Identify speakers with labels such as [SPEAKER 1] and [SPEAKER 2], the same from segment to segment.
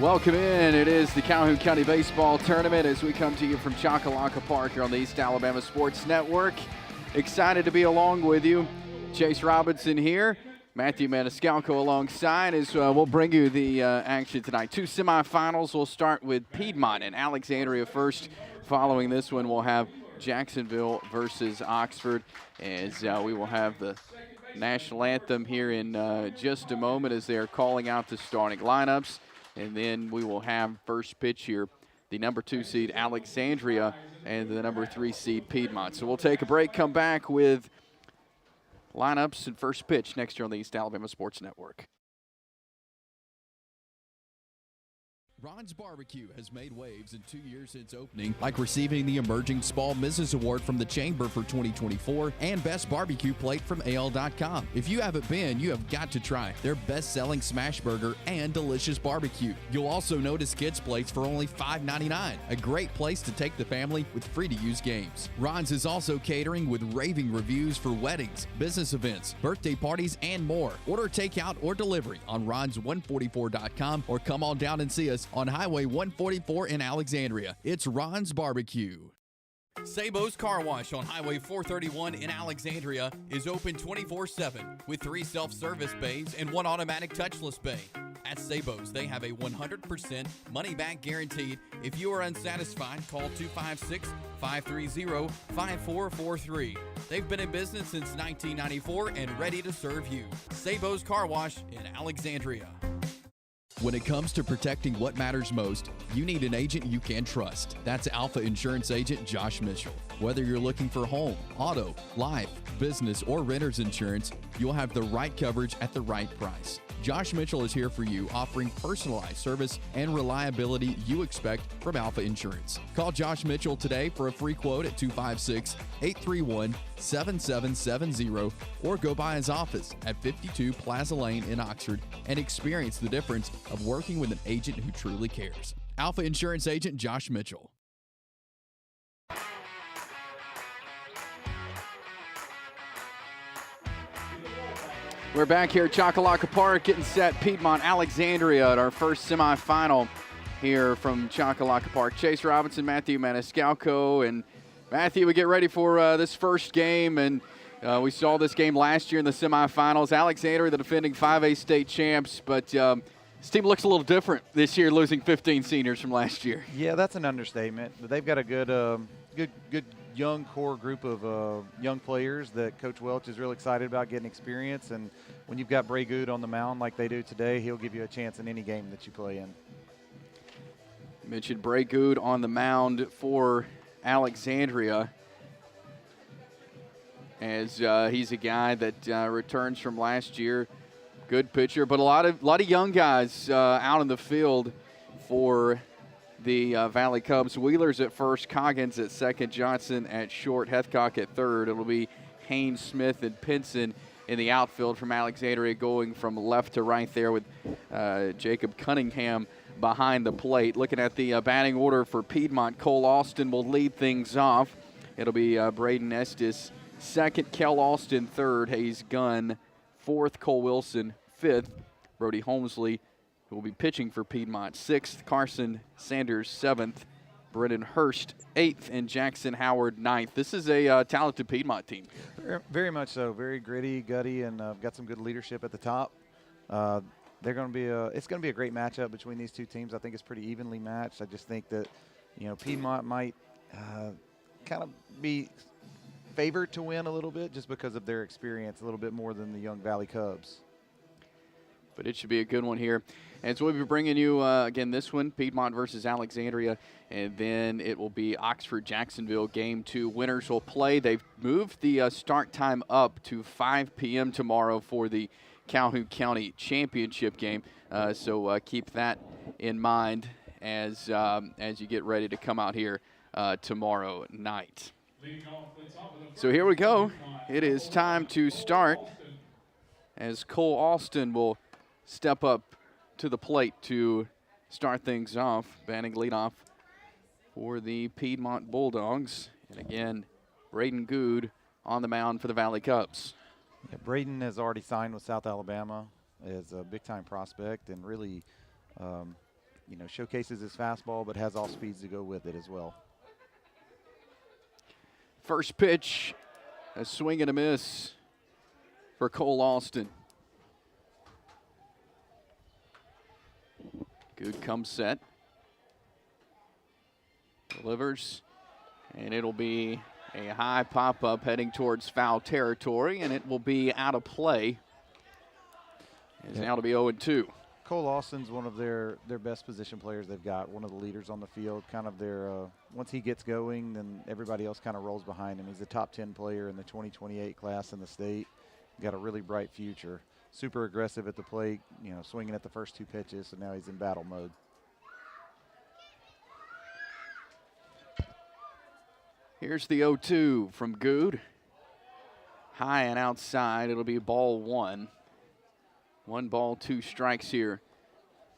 [SPEAKER 1] Welcome in. It is the Calhoun County Baseball Tournament as we come to you from Choccolocco Park here on the East Alabama Sports Network. Excited to be along with you. Chase Robinson here. Matthew Maniscalco alongside as we'll bring you the action tonight. Two semifinals. We'll start with Piedmont and Alexandria first. Following this one, we'll have Jacksonville versus Oxford as we will have the national anthem here in just a moment as they're calling out the starting lineups. And then we will have first pitch here, the number 2 seed Alexandria and the number 3 seed Piedmont. So we'll take a break, come back with lineups and first pitch next year on the East Alabama Sports Network.
[SPEAKER 2] Ron's Barbecue has made waves in 2 years since opening, like receiving the Emerging Small Business Award from the Chamber for 2024 and Best Barbecue Plate from AL.com. If you haven't been, you have got to try their best-selling smash burger and delicious barbecue. You'll also notice kids' plates for only $5.99, a great place to take the family with free-to-use games. Ron's is also catering with raving reviews for weddings, business events, birthday parties, and more. Order takeout or delivery on rons144.com or come on down and see us on Highway 144 in Alexandria. It's Ron's Barbecue. Sabo's Car Wash on Highway 431 in Alexandria is open 24/7 with 3 self-service bays and 1 automatic touchless bay. At Sabo's, they have a 100% money-back guaranteed. If you are unsatisfied, call 256-530-5443. They've been in business since 1994 and ready to serve you. Sabo's Car Wash in Alexandria. When it comes to protecting what matters most, you need an agent you can trust. That's Alpha Insurance Agent Josh Mitchell. Whether you're looking for home, auto, life, business, or renter's insurance, you'll have the right coverage at the right price. Josh Mitchell is here for you, offering personalized service and reliability you expect from Alpha Insurance. Call Josh Mitchell today for a free quote at 256-831-7770 or go by his office at 52 Plaza Lane in Oxford and experience the difference of working with an agent who truly cares. Alpha Insurance Agent Josh Mitchell.
[SPEAKER 1] We're back here at Choccolocco Park getting set. Piedmont Alexandria at our first semifinal here from Choccolocco Park. Chase Robinson, Matthew Maniscalco. And Matthew, we get ready for this first game. And we saw this game last year in the semifinals. Alexandria, the defending 5A state champs. But this team looks a little different this year, losing 15 seniors from last year.
[SPEAKER 3] Yeah, that's an understatement. But they've got a good young core group of young players that Coach Welch is really excited about getting experience. And when you've got Bray Good on the mound like they do today, he'll give you a chance in any game that you play in.
[SPEAKER 1] You mentioned Bray Good on the mound for Alexandria, as he's a guy that returns from last year. Good pitcher, but a lot of young guys out in the field for the Valley Cubs. Wheeler's at first, Coggins at second, Johnson at short, Hethcock at third. It'll be Haynes, Smith, and Pinson in the outfield from Alexandria, going from left to right there with Jacob Cunningham behind the plate. Looking at the batting order for Piedmont, Cole Austin will lead things off. It'll be Braden Estes second, Kel Austin third, Hayes Gunn fourth, Cole Wilson fifth, Brody Holmesley, who will be pitching for Piedmont, 6th, Carson Sanders 7th, Brendan Hurst 8th, and Jackson Howard 9th. This is a talented Piedmont team.
[SPEAKER 3] Very much so. Very gritty, gutty, and got some good leadership at the top. They're going to be it's going to be a great matchup between these two teams. I think it's pretty evenly matched. I just think that Piedmont might kind of be favored to win a little bit just because of their experience, a little bit more than the young Valley Cubs.
[SPEAKER 1] But it should be a good one here. And so we'll be bringing you, again, this one, Piedmont versus Alexandria, and then it will be Oxford-Jacksonville Game 2. Winners will play. They've moved the start time up to 5 p.m. tomorrow for the Calhoun County Championship game. So keep that in mind as you get ready to come out here tomorrow night. So here we go. It is time to start as Cole Austin will step up to the plate to start things off, batting leadoff for the Piedmont Bulldogs. And again, Braden Good on the mound for the Valley Cubs.
[SPEAKER 3] Yeah, Braden has already signed with South Alabama as a big-time prospect and really showcases his fastball, but has all speeds to go with it as well.
[SPEAKER 1] First pitch, a swing and a miss for Cole Alston. Good comes set. Delivers, and it'll be a high pop-up heading towards foul territory, and it will be out of play. It's now to be 0-2.
[SPEAKER 3] Cole Austin's one of their best position players they've got, one of the leaders on the field. Kind of their once he gets going, then everybody else kind of rolls behind him. He's a top 10 player in the 2028 class in the state. Got a really bright future. Super aggressive at the plate, swinging at the first 2 pitches, so now he's in battle mode.
[SPEAKER 1] Here's the 0-2 from Good. High and outside, it'll be ball 1. 1 ball, 2 strikes here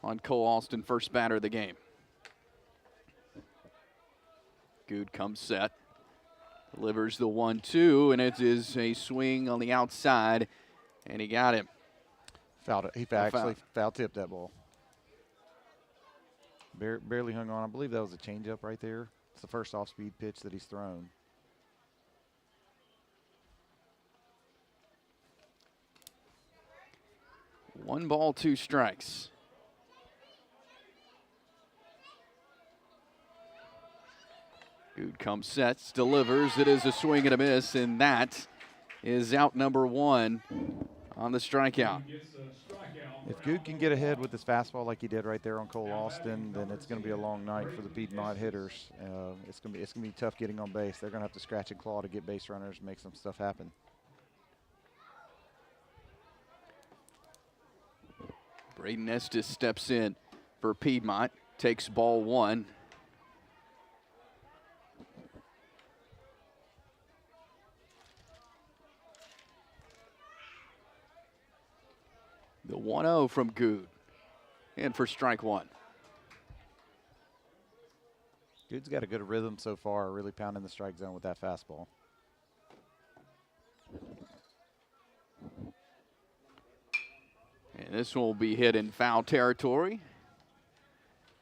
[SPEAKER 1] on Cole Alston, first batter of the game. Good comes set. Delivers the 1-2, and it is a swing on the outside, and he got him.
[SPEAKER 3] Fouled it. He actually foul-tipped that ball. Barely hung on. I believe that was a changeup right there. It's the first off-speed pitch that he's thrown.
[SPEAKER 1] One ball, 2 strikes. Good comes, sets, delivers. It is a swing and a miss, and that is out number 1 on the strikeout.
[SPEAKER 3] If Good can get ahead with his fastball like he did right there on Cole Alston, then it's going to be a long night for the Piedmont hitters. It's going to be tough getting on base. They're going to have to scratch and claw to get base runners and make some stuff happen.
[SPEAKER 1] Braden Estes steps in for Piedmont, takes ball 1. The 1-0 from Good, and for strike 1.
[SPEAKER 3] Good's got a good rhythm so far, really pounding the strike zone with that fastball.
[SPEAKER 1] And this will be hit in foul territory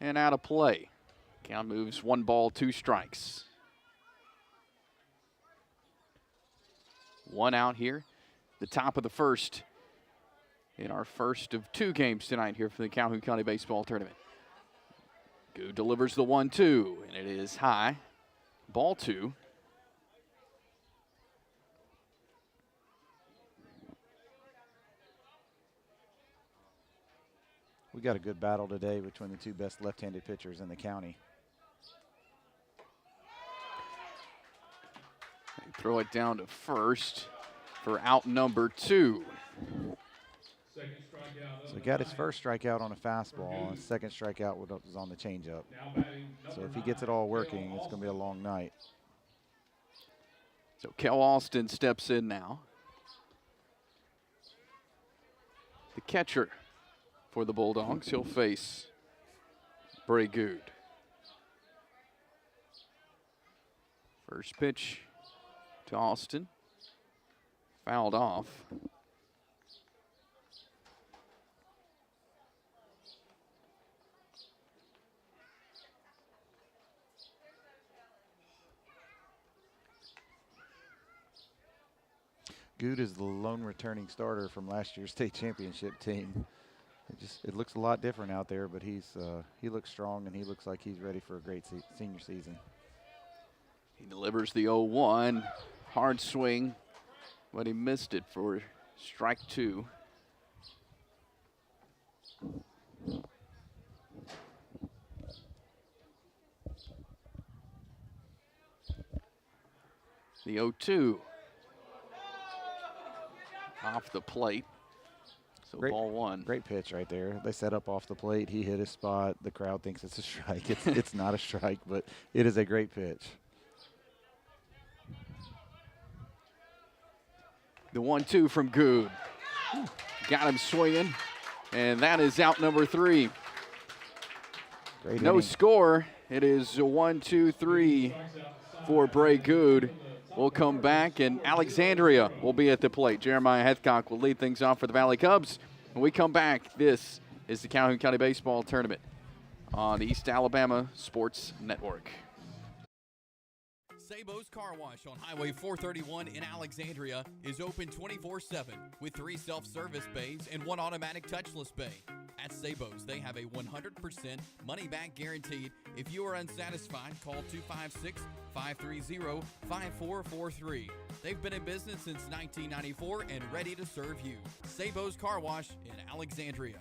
[SPEAKER 1] and out of play. Count moves 1 ball, 2 strikes. 1 out here, the top of the first in our first of 2 games tonight here for the Calhoun County Baseball Tournament. Good delivers the 1-2, and it is high. Ball 2.
[SPEAKER 3] We got a good battle today between the 2 best left-handed pitchers in the county.
[SPEAKER 1] They throw it down to first for out number 2.
[SPEAKER 3] So he got his first strikeout on a fastball, and his second strikeout was on the changeup. So if he gets it all working, it's going to be a long night.
[SPEAKER 1] So Kel Alston steps in now. The catcher for the Bulldogs, he'll face Bray Good. First pitch to Alston. Fouled off.
[SPEAKER 3] Good is the lone returning starter from last year's state championship team. It looks a lot different out there, but he looks strong, and he looks like he's ready for a great senior season.
[SPEAKER 1] He delivers the 0-1. Hard swing, but he missed it for strike 2. The 0-2. Off the plate. So ball 1.
[SPEAKER 3] Great pitch right there. They set up off the plate. He hit his spot. The crowd thinks it's a strike. It's not a strike, but it is a great pitch.
[SPEAKER 1] The 1-2 from Good. Got him swinging, and that is out number 3.
[SPEAKER 3] Great
[SPEAKER 1] no
[SPEAKER 3] inning.
[SPEAKER 1] Score. It is 1-2-3 for Bray Good. We'll come back, and Alexandria will be at the plate. Jeremiah Hethcock will lead things off for the Valley Cubs. When we come back, this is the Calhoun County Baseball Tournament on the East Alabama Sports Network.
[SPEAKER 2] Sabo's Car Wash on Highway 431 in Alexandria is open 24/7 with 3 self-service bays and 1 automatic touchless bay. At Sabo's, they have a 100% money-back guaranteed. If you are unsatisfied, call 256-530-5443. They've been in business since 1994 and ready to serve you. Sabo's Car Wash in Alexandria.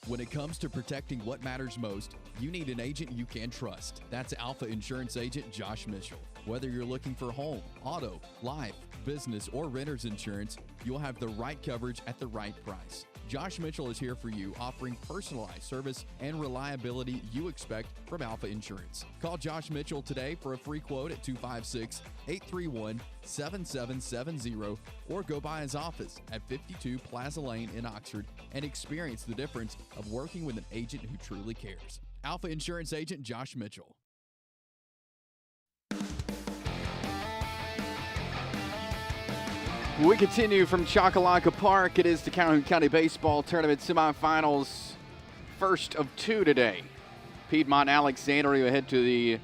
[SPEAKER 2] When it comes to protecting what matters most, you need an agent you can trust. That's Alpha Insurance Agent Josh Mitchell. Whether you're looking for home, auto, life, business, or renter's insurance, you'll have the right coverage at the right price. Josh Mitchell is here for you, offering personalized service and reliability you expect from Alpha Insurance. Call Josh Mitchell today for a free quote at 256-831-7770 or go by his office at 52 Plaza Lane in Oxford and experience the difference of working with an agent who truly cares. Alpha Insurance Agent Josh Mitchell.
[SPEAKER 1] We continue from Chocolaca Park. It is the Calhoun County Baseball Tournament semifinals, first of 2 today. Piedmont and Alexandria head to the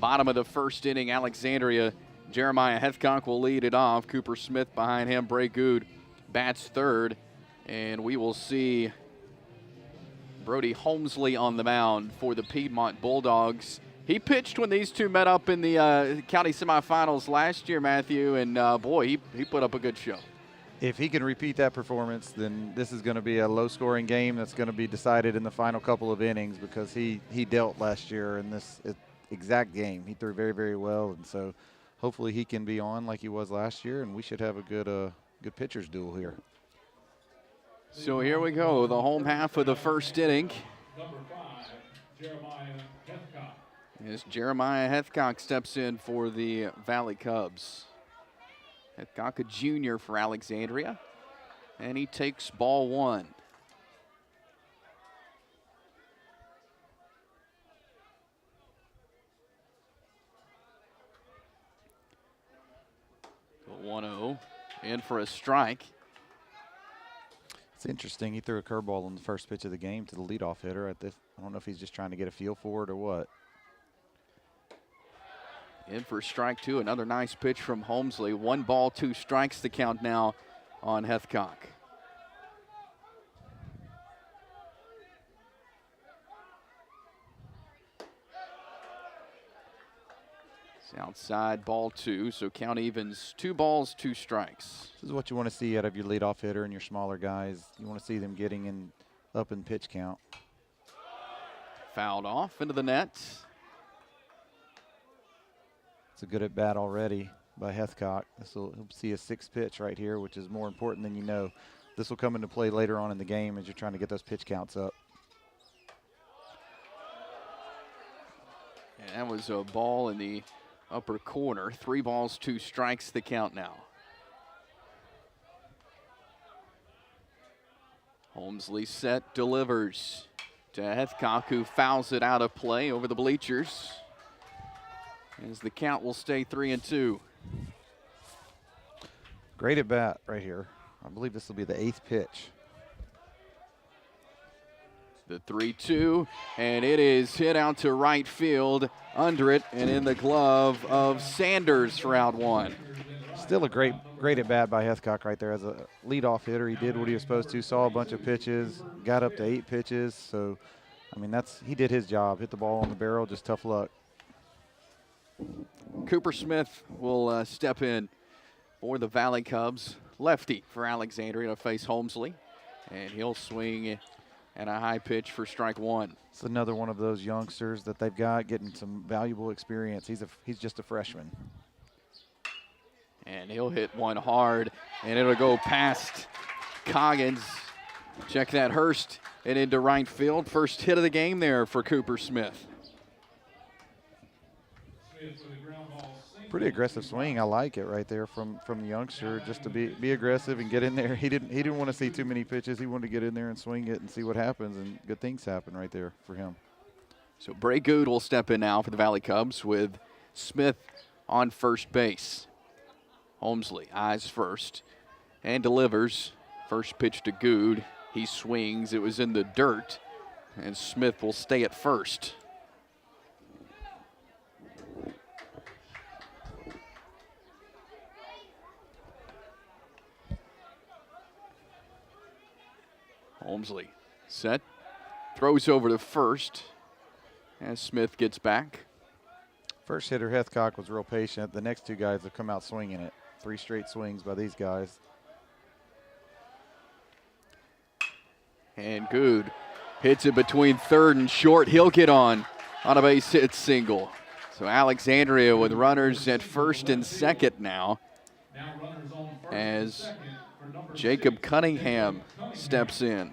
[SPEAKER 1] bottom of the first inning. Alexandria, Jeremiah Hethcock will lead it off. Cooper Smith behind him. Bray Good bats third. And we will see Brody Holmesley on the mound for the Piedmont Bulldogs. He pitched when these two met up in the county semifinals last year, Matthew, and boy, he put up a good show.
[SPEAKER 3] If he can repeat that performance, then this is going to be a low-scoring game that's going to be decided in the final couple of innings, because he dealt last year in this exact game. He threw very, very well, and so hopefully he can be on like he was last year, and we should have a good pitcher's duel here.
[SPEAKER 1] So here we go, the home half of the first inning.
[SPEAKER 4] Number 5, Jeremiah Hethcock.
[SPEAKER 1] As Jeremiah Hethcock steps in for the Valley Cubs. Hethcock, a junior for Alexandria, and he takes ball 1. The 1-0, in for a strike.
[SPEAKER 3] It's interesting. He threw a curveball on the first pitch of the game to the leadoff hitter. I don't know if he's just trying to get a feel for it or what.
[SPEAKER 1] In for strike 2, another nice pitch from Holmesley. 1 ball, 2 strikes the count now on Hethcock. It's outside, ball 2, so count evens 2 balls, 2 strikes.
[SPEAKER 3] This is what you want to see out of your leadoff hitter and your smaller guys. You want to see them getting up in pitch count.
[SPEAKER 1] Fouled off into the net.
[SPEAKER 3] It's a good at bat already by Hethcock. He'll see a 6th pitch right here, which is more important than you know. This will come into play later on in the game as you're trying to get those pitch counts up.
[SPEAKER 1] And that was a ball in the upper corner. 3 balls, 2 strikes the count now. Holmesley set, delivers to Hethcock, who fouls it out of play over the bleachers, as the count will stay 3-2.
[SPEAKER 3] Great at bat right here. I believe this will be the 8th pitch.
[SPEAKER 1] The 3-2, and it is hit out to right field, under it, and in the glove of Sanders for out 1.
[SPEAKER 3] Still a great at bat by Hethcock right there. As a leadoff hitter, he did what he was supposed to, saw a bunch of pitches, got up to 8 pitches. So, I mean, he did his job. Hit the ball on the barrel, just tough luck.
[SPEAKER 1] Cooper Smith will step in for the Valley Cubs. Lefty for Alexandria to face Holmesley, and he'll swing at a high pitch for strike 1.
[SPEAKER 3] It's another one of those youngsters that they've got getting some valuable experience. He's just a freshman.
[SPEAKER 1] And he'll hit one hard, and it'll go past Coggins. Check that, Hurst, and into right field. First hit of the game there for Cooper Smith.
[SPEAKER 3] Pretty aggressive swing. I like it right there from the youngster, just to be aggressive and get in there. He didn't want to see too many pitches. He wanted to get in there and swing it and see what happens, and good things happen right there for him.
[SPEAKER 1] So Bray Good will step in now for the Valley Cubs with Smith on first base. Holmesley eyes first and delivers. First pitch to Good He swings. It was in the dirt, and Smith will stay at first. Holmesley set, throws over to first as Smith gets back.
[SPEAKER 3] First hitter, Hethcock, was real patient. The next two guys have come out swinging it. 3 straight swings by these guys.
[SPEAKER 1] And Good hits it between third and short. He'll get on a base hit single. So Alexandria with runners at first and second now as Jacob Cunningham steps in.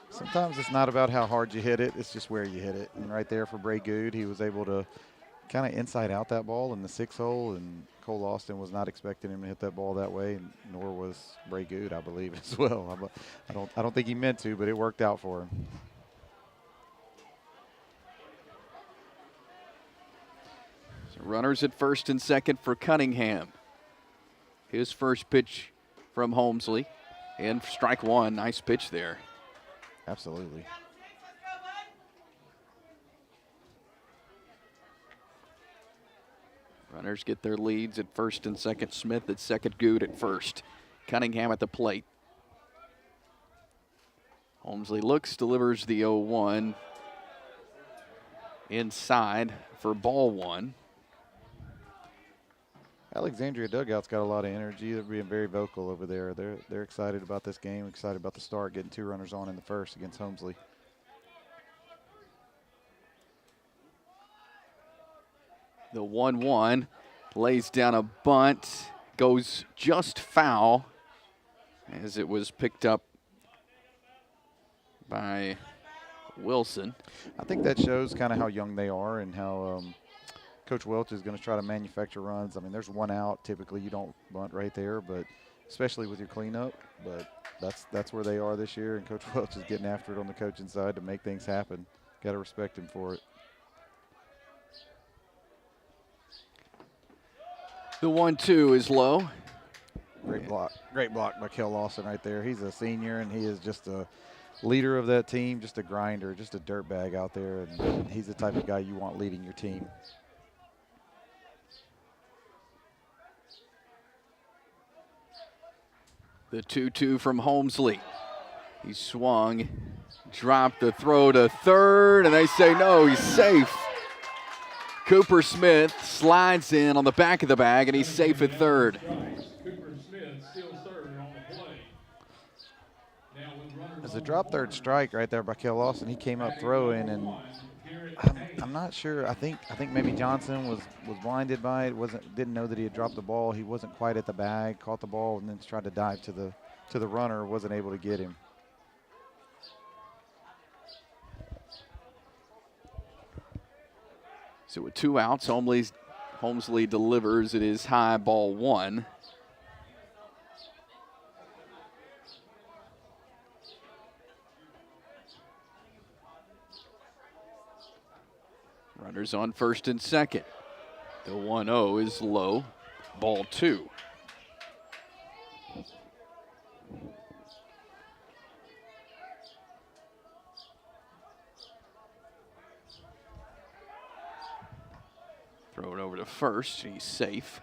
[SPEAKER 3] Sometimes it's not about how hard you hit it, it's just where you hit it. And right there for Bray Good, he was able to kind of inside out that ball in the 6 hole, and Cole Austin was not expecting him to hit that ball that way, and nor was Bray Good, I believe, as well. I don't think he meant to, but it worked out for him.
[SPEAKER 1] So runners at first and second for Cunningham. His first pitch from Holmesley, and strike one. Nice pitch there.
[SPEAKER 3] Absolutely.
[SPEAKER 1] Runners get their leads at first and second. Smith at second, Good at first. Cunningham at the plate. Holmesley looks, delivers the 0-1. Inside for ball one.
[SPEAKER 3] Alexandria dugout's got a lot of energy. They're being very vocal over there. They're excited about this game, excited about the start, getting 2 runners on in the first against Holmesley.
[SPEAKER 1] The 1-1 lays down a bunt, goes just foul as it was picked up by Wilson.
[SPEAKER 3] I think that shows kind of how young they are and how Coach Welch is going to try to manufacture runs. I mean, there's 1 out. Typically, you don't bunt right there, but especially with your cleanup. But that's where they are this year, and Coach Welch is getting after it on the coaching side to make things happen. Got to respect him for it.
[SPEAKER 1] The 1-2 is low.
[SPEAKER 3] Great block by Kel Lawson right there. He's a senior, and he is just a leader of that team, just a grinder, just a dirtbag out there, and he's the type of guy you want leading your team.
[SPEAKER 1] The 2-2 from Holmesley. He swung, dropped the throw to third, and they say no, he's safe. Cooper Smith slides in on the back of the bag, and he's safe at third.
[SPEAKER 4] Cooper Smith still third on the play. Now with runners
[SPEAKER 3] As a drop third strike right there by Kel Lawson, he came up throwing, and I'm not sure. I think maybe Johnson was blinded by it. Didn't know that he had dropped the ball. He wasn't quite at the bag. Caught the ball and then tried to dive to the runner. Wasn't able to get him.
[SPEAKER 1] So with 2 outs, Holmesley delivers. It is high, ball 1. Runners on first and second. The 1-0 is low, ball 2. Throw it over to first. He's safe.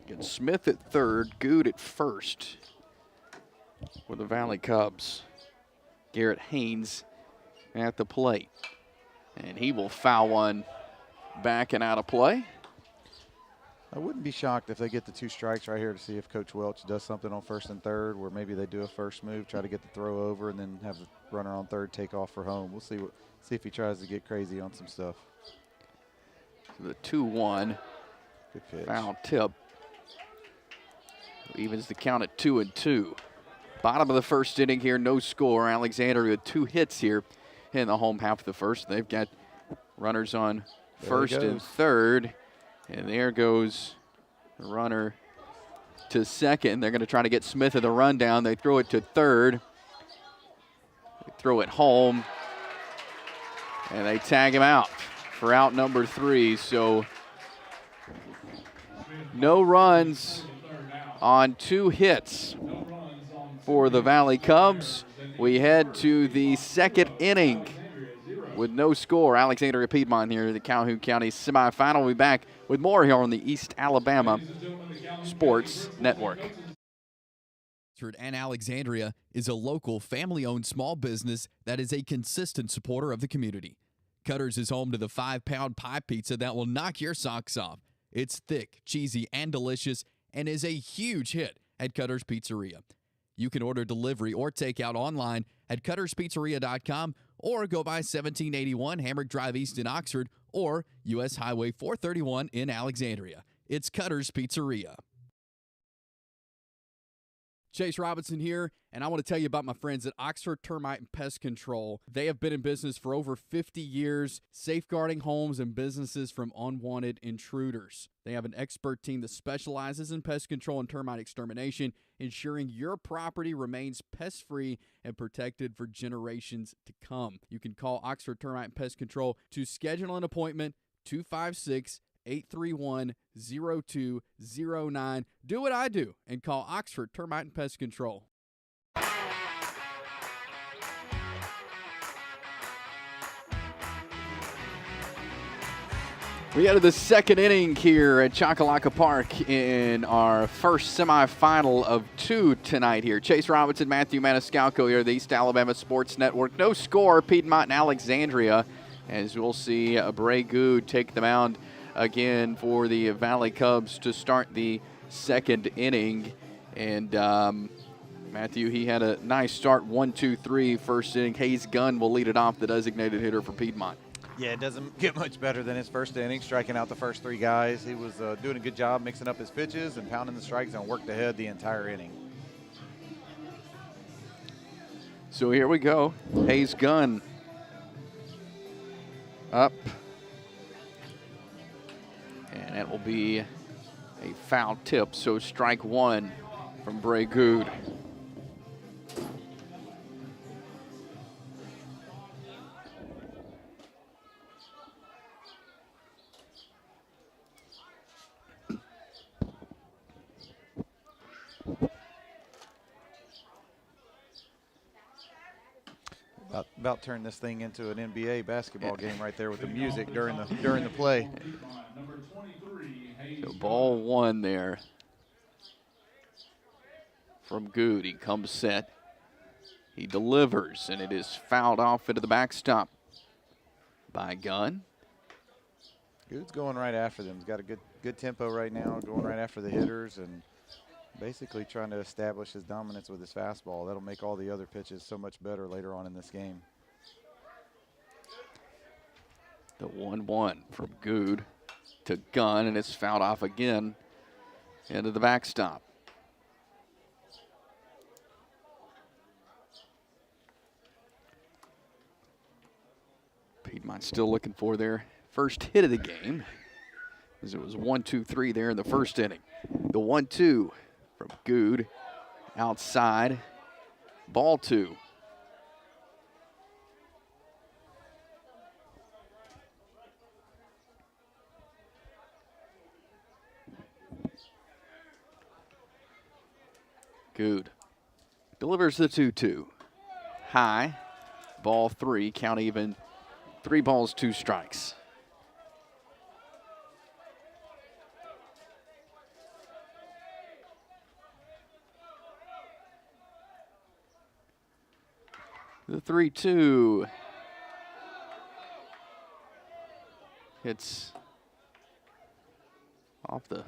[SPEAKER 1] Get Smith at third, Good at first for the Valley Cubs. Garrett Haynes at the plate. And he will foul one back and out of play.
[SPEAKER 3] I wouldn't be shocked if they get the 2 strikes right here to see if Coach Welch does something on first and third, where maybe they do a first move, try to get the throw over, and then have the runner on third take off for home. We'll see if he tries to get crazy on some stuff.
[SPEAKER 1] So the 2-1
[SPEAKER 3] Good pitch.
[SPEAKER 1] foul tip evens the count at 2-2. Bottom of the first inning here, no score. Alexandria with 2 hits here in the home half of the first. They've got runners on first and third, and there goes the runner to second. They're going to try to get Smith at the rundown. They throw it to third. They throw it home, and they tag him out for out number 3. So no runs on 2 hits for the Valley Cubs. We head to the second inning with no score. Alexandria Piedmont here at the Calhoun County semifinal. We'll be back with more here on the East Alabama Sports Network.
[SPEAKER 2] And Alexandria is a local family-owned small business that is a consistent supporter of the community. Cutter's is home to the 5-pound pie pizza that will knock your socks off. It's thick, cheesy, and delicious, and is a huge hit at Cutter's Pizzeria. You can order delivery or takeout online at cutterspizzeria.com or go by 1781 Hamrick Drive East in Oxford or U.S. Highway 431 in Alexandria. It's Cutter's Pizzeria.
[SPEAKER 1] Chase Robinson here, and I want to tell you about my friends at Oxford Termite and Pest Control. They have been in business for over 50 years, safeguarding homes and businesses from unwanted intruders. They have an expert team that specializes in pest control and termite extermination, ensuring your property remains pest-free and protected for generations to come. You can call Oxford Termite and Pest Control to schedule an appointment, 256-831-0209. Do what I do and call Oxford Termite and Pest Control. We head to the second inning here at Choccolocco Park in our first semifinal of 2 tonight here. Chase Robinson, Matthew Maniscalco here, the East Alabama Sports Network. No score, Piedmont and Alexandria, as we'll see Bray Good take the mound again for the Valley Cubs to start the second inning. And Matthew, he had a nice start, 1-2-3 first inning. Hayes Gunn will lead it off, the designated hitter for Piedmont.
[SPEAKER 3] Yeah, it doesn't get much better than his first inning, striking out the first 3 guys. He was doing a good job mixing up his pitches and pounding the strikes and worked ahead the entire inning.
[SPEAKER 1] So here we go. Hayes Gunn up. And that will be a foul tip, so strike 1 from Bray Good.
[SPEAKER 3] About turn this thing into an NBA basketball game right there with the music during the play.
[SPEAKER 1] So ball 1 there from Good. He comes set. He delivers, and it is fouled off into the backstop by Gunn.
[SPEAKER 3] Good's going right after them. He's got a good tempo right now, going right after the hitters and basically trying to establish his dominance with his fastball. That'll make all the other pitches so much better later on in this game.
[SPEAKER 1] The 1-1 from Good to Gunn, and it's fouled off again into the backstop. Piedmont still looking for their first hit of the game, as it was 1-2-3 there in the first inning. The 1-2 from Good outside, ball 2. Good delivers the 2-2. High, ball 3, count even, 3 balls, 2 strikes. The 3-2. It's off the.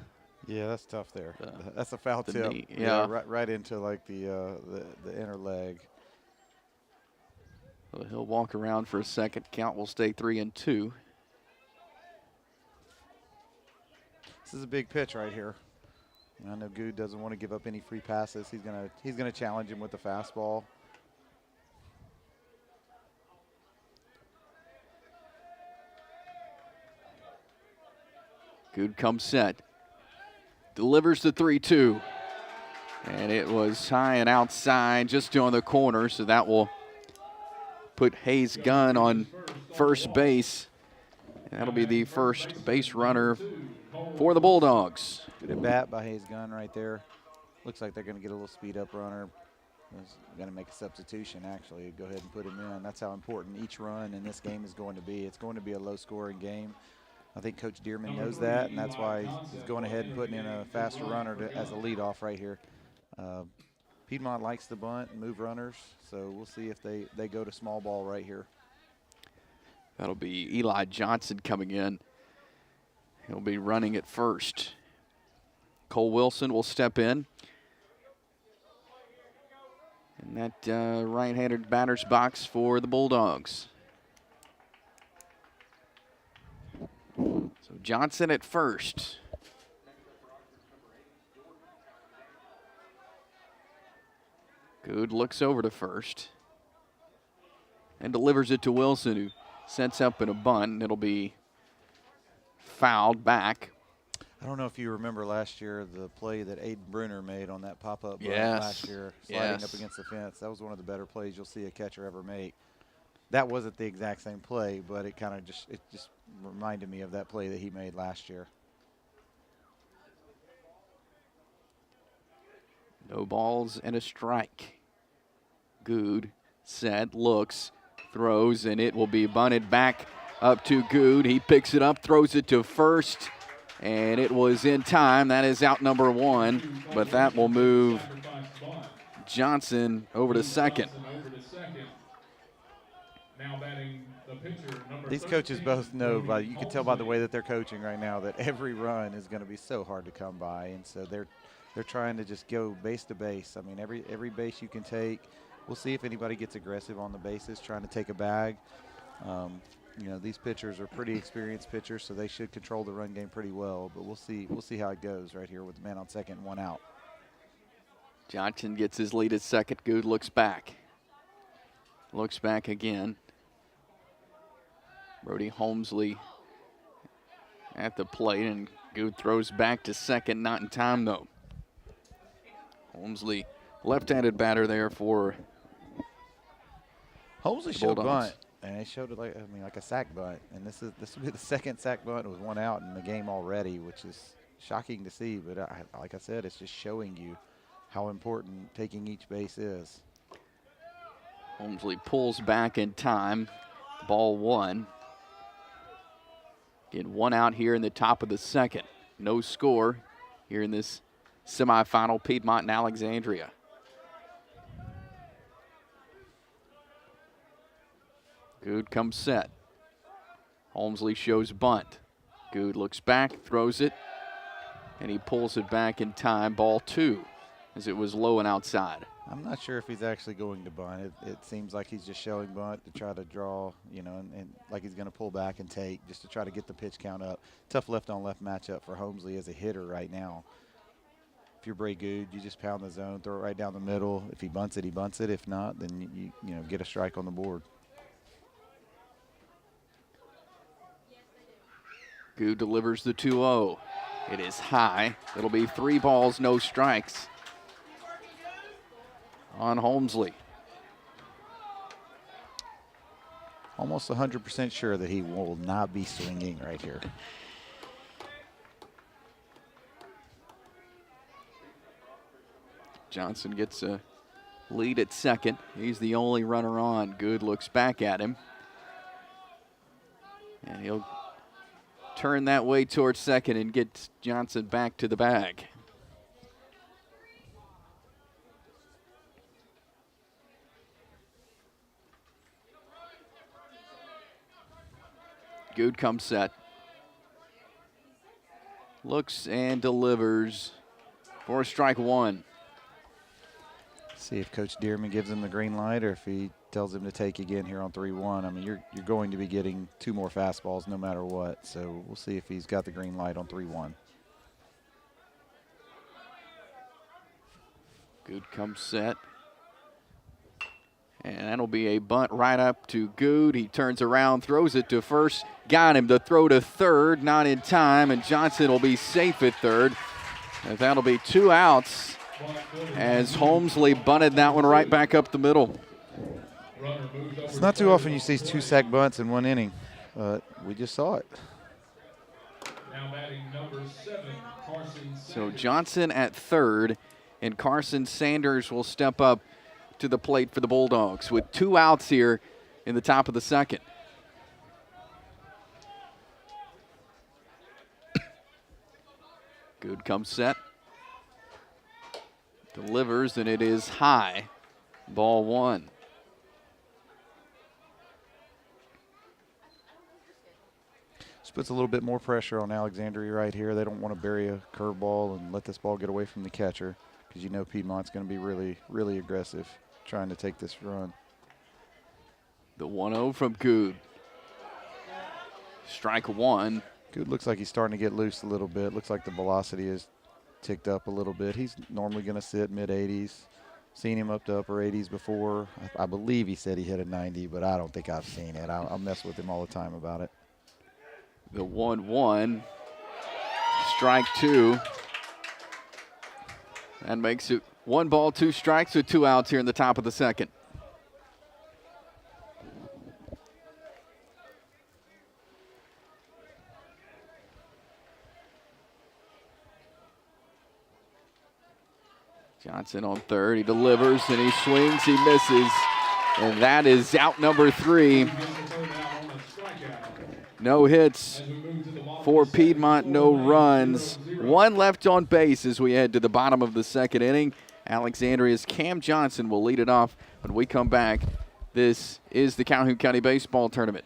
[SPEAKER 3] Yeah, that's tough there. That's a foul tip.
[SPEAKER 1] Knee. Yeah,
[SPEAKER 3] right into like the inner leg.
[SPEAKER 1] So he'll walk around for a second. Count will stay 3-2.
[SPEAKER 3] This is a big pitch right here. I know Good doesn't want to give up any free passes. He's gonna challenge him with the fastball.
[SPEAKER 1] Good comes set. Delivers the 3-2. And it was high and outside, just on the corner, so that will put Hayes Gunn on first base. And that'll be the first base runner for the Bulldogs.
[SPEAKER 3] Good at bat by Hayes Gunn right there. Looks like they're going to get a little speed up runner. going to make a substitution, actually. Go ahead and put him in. That's how important each run in this game is going to be. It's going to be a low-scoring game. I think Coach Dearman knows that, and that's why he's going ahead and putting in a faster runner as a leadoff right here. Piedmont likes to bunt and move runners, so we'll see if they go to small ball right here.
[SPEAKER 1] That'll be Eli Johnson coming in. He'll be running at first. Cole Wilson will step in. And that right-handed batter's box for the Bulldogs. So Johnson at first. Good looks over to first and delivers it to Wilson, who sets up in a bunt, and it'll be fouled back.
[SPEAKER 3] I don't know if you remember last year the play that Aiden Bruner made on that pop-up bunt
[SPEAKER 1] Yes.
[SPEAKER 3] last year, sliding up against the fence. That was one of the better plays you'll see a catcher ever make. That wasn't the exact same play, but it kind of just reminded me of that play that he made last year.
[SPEAKER 1] No balls and a strike. Good, set, looks, throws, and it will be bunted back up to Good. He picks it up, throws it to first, and it was in time. That is out number one, but that will move Johnson over to second.
[SPEAKER 4] Now batting the pitcher, number
[SPEAKER 3] These coaches both know, you can tell by the way that they're coaching right now, that every run is going to be so hard to come by, and so they're trying to just go base to base. I mean, every base you can take. We'll see if anybody gets aggressive on the bases, trying to take a bag. You know, these pitchers are pretty experienced pitchers, so they should control the run game pretty well. But we'll see how it goes right here with the man on second and one out.
[SPEAKER 1] Johnson gets his lead at second. Good looks back. Looks back again. Brody Holmesley at the plate, and Good throws back to second. Not in time, though. Holmesley, left-handed batter there for
[SPEAKER 3] Holmesley showed
[SPEAKER 1] Bulldogs.
[SPEAKER 3] bunt, and he showed it like a sack bunt. And this will be the second sack bunt with one out in the game already, which is shocking to see. But like I said, it's just showing you how important taking each base is.
[SPEAKER 1] Holmesley pulls back in time. Ball one. Again, one out here in the top of the second. No score here in this semifinal, Piedmont and Alexandria. Good comes set. Holmesley shows bunt. Good looks back, throws it, and he pulls it back in time. Ball two, as it was low and outside.
[SPEAKER 3] I'm not sure if he's actually going to bunt. It seems like he's just showing bunt to try to draw, you know, and like he's going to pull back and take just to try to get the pitch count up. Tough left-on-left matchup for Holmesley as a hitter right now. If you're Bray Good, you just pound the zone, throw it right down the middle. If he bunts it, he bunts it. If not, then you know, get a strike on the board.
[SPEAKER 1] Good delivers the 2-0. It is high. It'll be 3 balls, no strikes on Holmesley.
[SPEAKER 3] Almost 100% sure that he will not be swinging right here.
[SPEAKER 1] Johnson gets a lead at second. He's the only runner on. Good looks back at him. And he'll turn that way towards second and get Johnson back to the bag. Good comes set. Looks and delivers for strike one.
[SPEAKER 3] See if Coach Dearman gives him the green light or if he tells him to take again here on 3-1. I mean, you're going to be getting 2 more fastballs no matter what. So we'll see if he's got the green light on 3-1.
[SPEAKER 1] Good comes set. And that'll be a bunt right up to Good. He turns around, throws it to first. Got him to throw to third, not in time, and Johnson will be safe at third. And that'll be 2 outs as Holmesley bunted that one right back up the middle.
[SPEAKER 3] It's not too often you see 2 sack bunts in 1 inning, but we just saw it.
[SPEAKER 4] Now batting number 7, Carson Sanders.
[SPEAKER 1] So Johnson at third, and Carson Sanders will step up to the plate for the Bulldogs with 2 outs here in the top of the second. Good comes set. Delivers, and it is high. Ball 1.
[SPEAKER 3] This puts a little bit more pressure on Alexandria right here. They don't want to bury a curveball and let this ball get away from the catcher, because you know Piedmont's going to be really, really aggressive trying to take this run.
[SPEAKER 1] The 1-0 from Good. Strike 1.
[SPEAKER 3] Good looks like he's starting to get loose a little bit. Looks like the velocity is ticked up a little bit. He's normally going to sit mid-80s. Seen him up to upper 80s before. I believe he said he hit a 90, but I don't think I've seen it. I'll mess with him all the time about it.
[SPEAKER 1] The 1-1. Strike 2. That makes it 1 ball, 2 strikes with 2 outs here in the top of the second. Johnson on third. He delivers and he swings. He misses. And that is out number 3. No hits for Piedmont, no runs. 1 left on base as we head to the bottom of the second inning. Alexandria's Cam Johnson will lead it off when we come back. This is the Calhoun County Baseball Tournament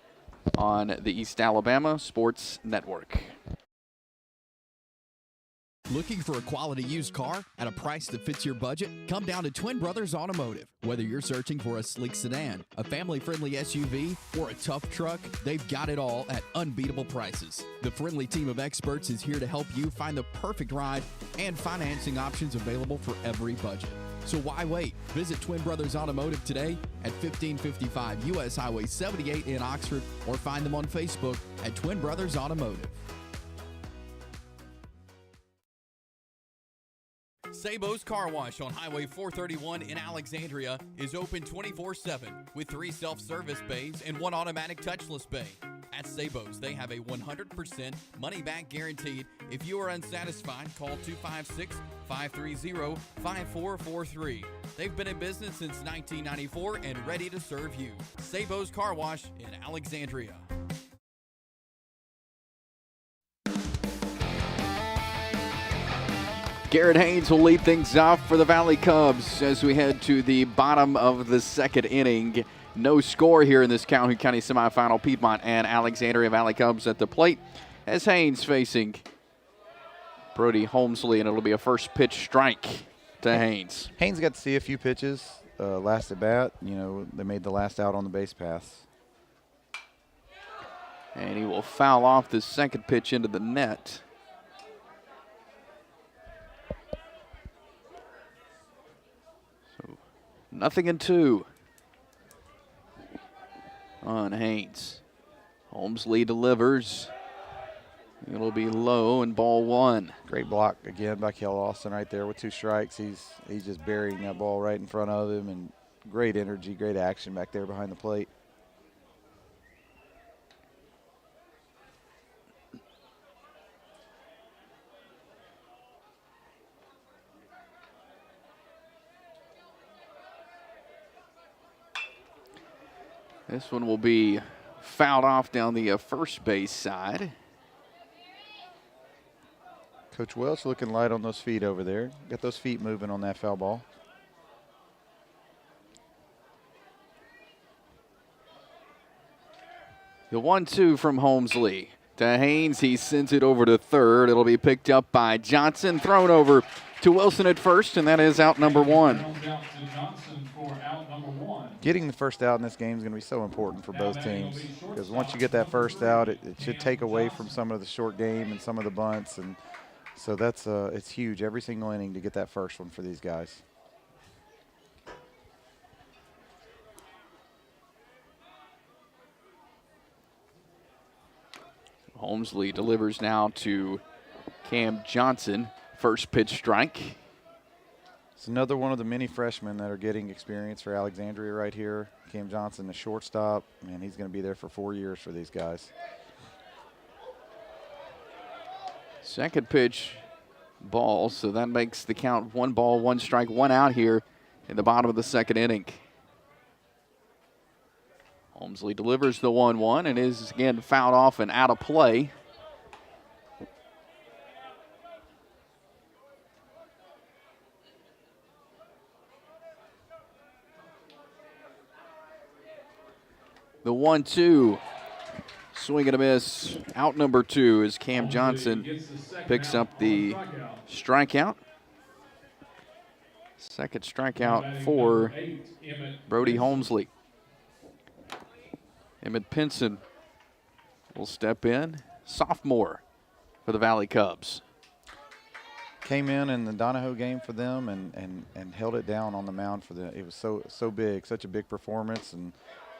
[SPEAKER 1] on the East Alabama Sports Network.
[SPEAKER 2] Looking for a quality used car at a price that fits your budget? Come down to Twin Brothers Automotive. Whether you're searching for a sleek sedan, a family-friendly SUV, or a tough truck, they've got it all at unbeatable prices. The friendly team of experts is here to help you find the perfect ride and financing options available for every budget. So why wait? Visit Twin Brothers Automotive today at 1555 U.S. Highway 78 in Oxford, or find them on Facebook at Twin Brothers Automotive. Sabo's Car Wash on Highway 431 in Alexandria is open 24/7 with 3 self-service bays and 1 automatic touchless bay. At Sabo's, they have a 100% money-back guaranteed. If you are unsatisfied, call 256-530-5443. They've been in business since 1994 and ready to serve you. Sabo's Car Wash in Alexandria.
[SPEAKER 1] Garrett Haynes will lead things off for the Valley Cubs as we head to the bottom of the second inning. No score here in this Calhoun County semifinal. Piedmont and Alexandria Valley Cubs at the plate as Haynes facing Brody Holmesley, and it'll be a first pitch strike to Haynes.
[SPEAKER 3] Haynes got to see a few pitches last at bat. You know, they made the last out on the base pass.
[SPEAKER 1] And he will foul off the second pitch into the net. Nothing in 2 on Haynes. Holmesley delivers. It'll be low and ball 1.
[SPEAKER 3] Great block again by Kel Austin right there with 2 strikes. He's just burying that ball right in front of him, and great energy, great action back there behind the plate.
[SPEAKER 1] This one will be fouled off down the first base side.
[SPEAKER 3] Coach Welch looking light on those feet over there. Got those feet moving on that foul ball.
[SPEAKER 1] The 1-2 from Holmesley to Haynes. He sends it over to third. It'll be picked up by Johnson, thrown over to Wilson at first, and that is out number 1.
[SPEAKER 3] Getting the first out in this game is going to be so important for both teams, because once you get that first out, it should take away from some of the short game and some of the bunts, and so that's it's huge every single inning to get that first one for these guys.
[SPEAKER 1] Holmesley delivers now to Cam Johnson. First pitch strike.
[SPEAKER 3] It's another one of the many freshmen that are getting experience for Alexandria right here. Cam Johnson, the shortstop. Man, he's going to be there for 4 years for these guys.
[SPEAKER 1] Second pitch, ball, so that makes the count 1 ball, 1 strike, 1 out here in the bottom of the second inning. Holmesley delivers the 1-1 and is again fouled off and out of play. The 1-2, swing and a miss. Out number 2 as Cam Johnson picks up the strikeout. Second strikeout for Brody Holmesley. Emmett Pinson will step in, sophomore for the Valley Cubs.
[SPEAKER 3] Came in the Donahoe game for them and held it down on the mound for them. It was so big, such a big performance, and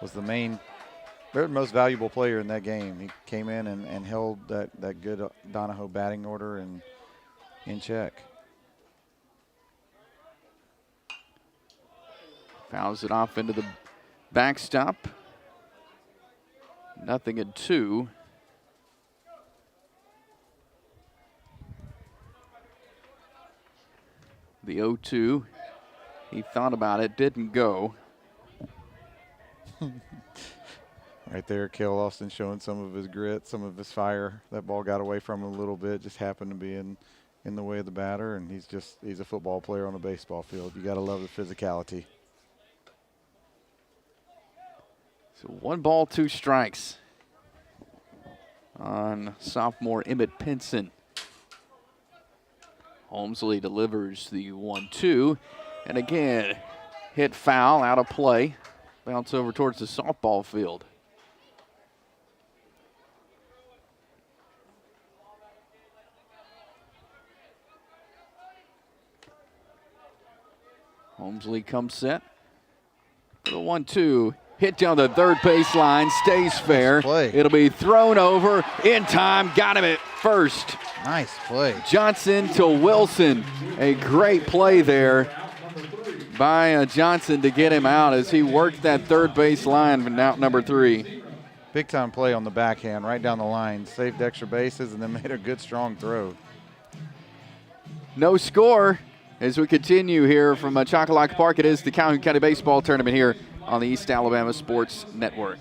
[SPEAKER 3] was they're the most valuable player in that game. He came in and held that good Donahoe batting order and in check.
[SPEAKER 1] Fouls it off into the backstop. 0-2. The 0-2. He thought about it, didn't go.
[SPEAKER 3] Right there, Cale Austin showing some of his grit, some of his fire. That ball got away from him a little bit, just happened to be in the way of the batter, and he's a football player on a baseball field. You got to love the physicality.
[SPEAKER 1] So 1 ball, 2 strikes on sophomore Emmett Pinson. Holmesley delivers the 1-2, and again, hit foul, out of play. Bounce over towards the softball field. Holmesley comes set for the 1-2. Hit down the third baseline, stays fair.
[SPEAKER 3] Nice play.
[SPEAKER 1] It'll be thrown over in time. Got him at first.
[SPEAKER 3] Nice play.
[SPEAKER 1] Johnson to Wilson. A great play there by Johnson to get him out as he worked that third base line from out number 3.
[SPEAKER 3] Big time play on the backhand, right down the line. Saved extra bases and then made a good strong throw.
[SPEAKER 1] No score as we continue here from Chocolac Park. It is the Calhoun County Baseball Tournament here on the East Alabama Sports Network.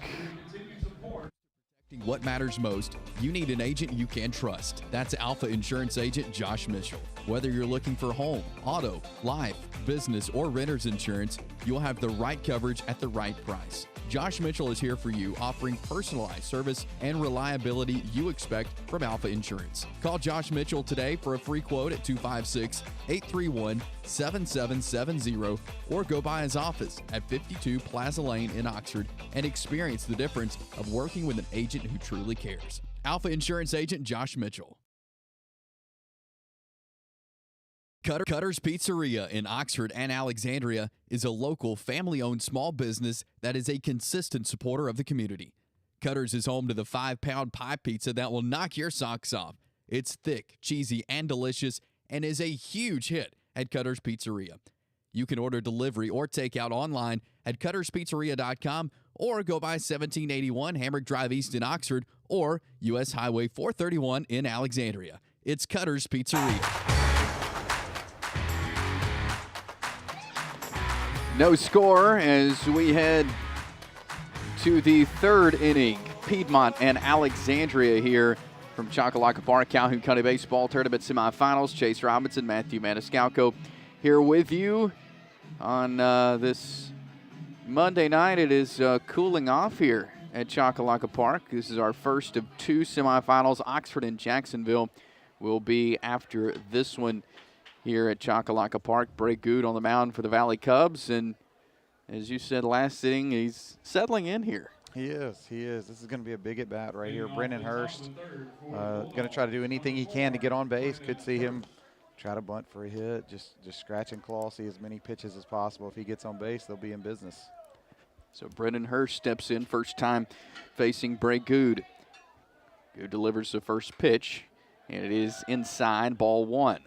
[SPEAKER 2] What matters most, you need an agent you can trust. That's Alpha Insurance Agent Josh Mitchell. Whether you're looking for home, auto, life, business, or renter's insurance, you'll have the right coverage at the right price. Josh Mitchell is here for you, offering personalized service and reliability you expect from Alpha Insurance. Call Josh Mitchell today for a free quote at 256-831-7770 or go by his office at 52 Plaza Lane in Oxford and experience the difference of working with an agent who truly cares. Alpha Insurance Agent Josh Mitchell. Cutter's Pizzeria in Oxford and Alexandria is a local family-owned small business that is a consistent supporter of the community. Cutter's is home to the 5-pound pie pizza that will knock your socks off. It's thick, cheesy, and delicious and is a huge hit at Cutter's Pizzeria. You can order delivery or takeout online at cutterspizzeria.com or go by 1781 Hamrick Drive East in Oxford or U.S. Highway 431 in Alexandria. It's Cutter's Pizzeria.
[SPEAKER 1] No score as we head to the third inning. Piedmont and Alexandria here from Chocolac Park, Calhoun County Baseball Tournament Semifinals. Chase Robinson, Matthew Maniscalco here with you on this Monday night. It is cooling off here at Chocolac Park. This is our first of 2 semifinals. Oxford and Jacksonville will be after this one here at Chocolac Park. Bray Good on the mound for the Valley Cubs, and as you said last inning, he's settling in here.
[SPEAKER 3] He is. This is going to be a big at-bat right here. Brennan Hurst going to try to do anything he can to get on base. Could see him try to bunt for a hit, just scratch and claw, see as many pitches as possible. If he gets on base, they'll be in business.
[SPEAKER 1] So Brennan Hurst steps in, first time facing Bray Good. Good delivers the first pitch, and it is inside, ball 1.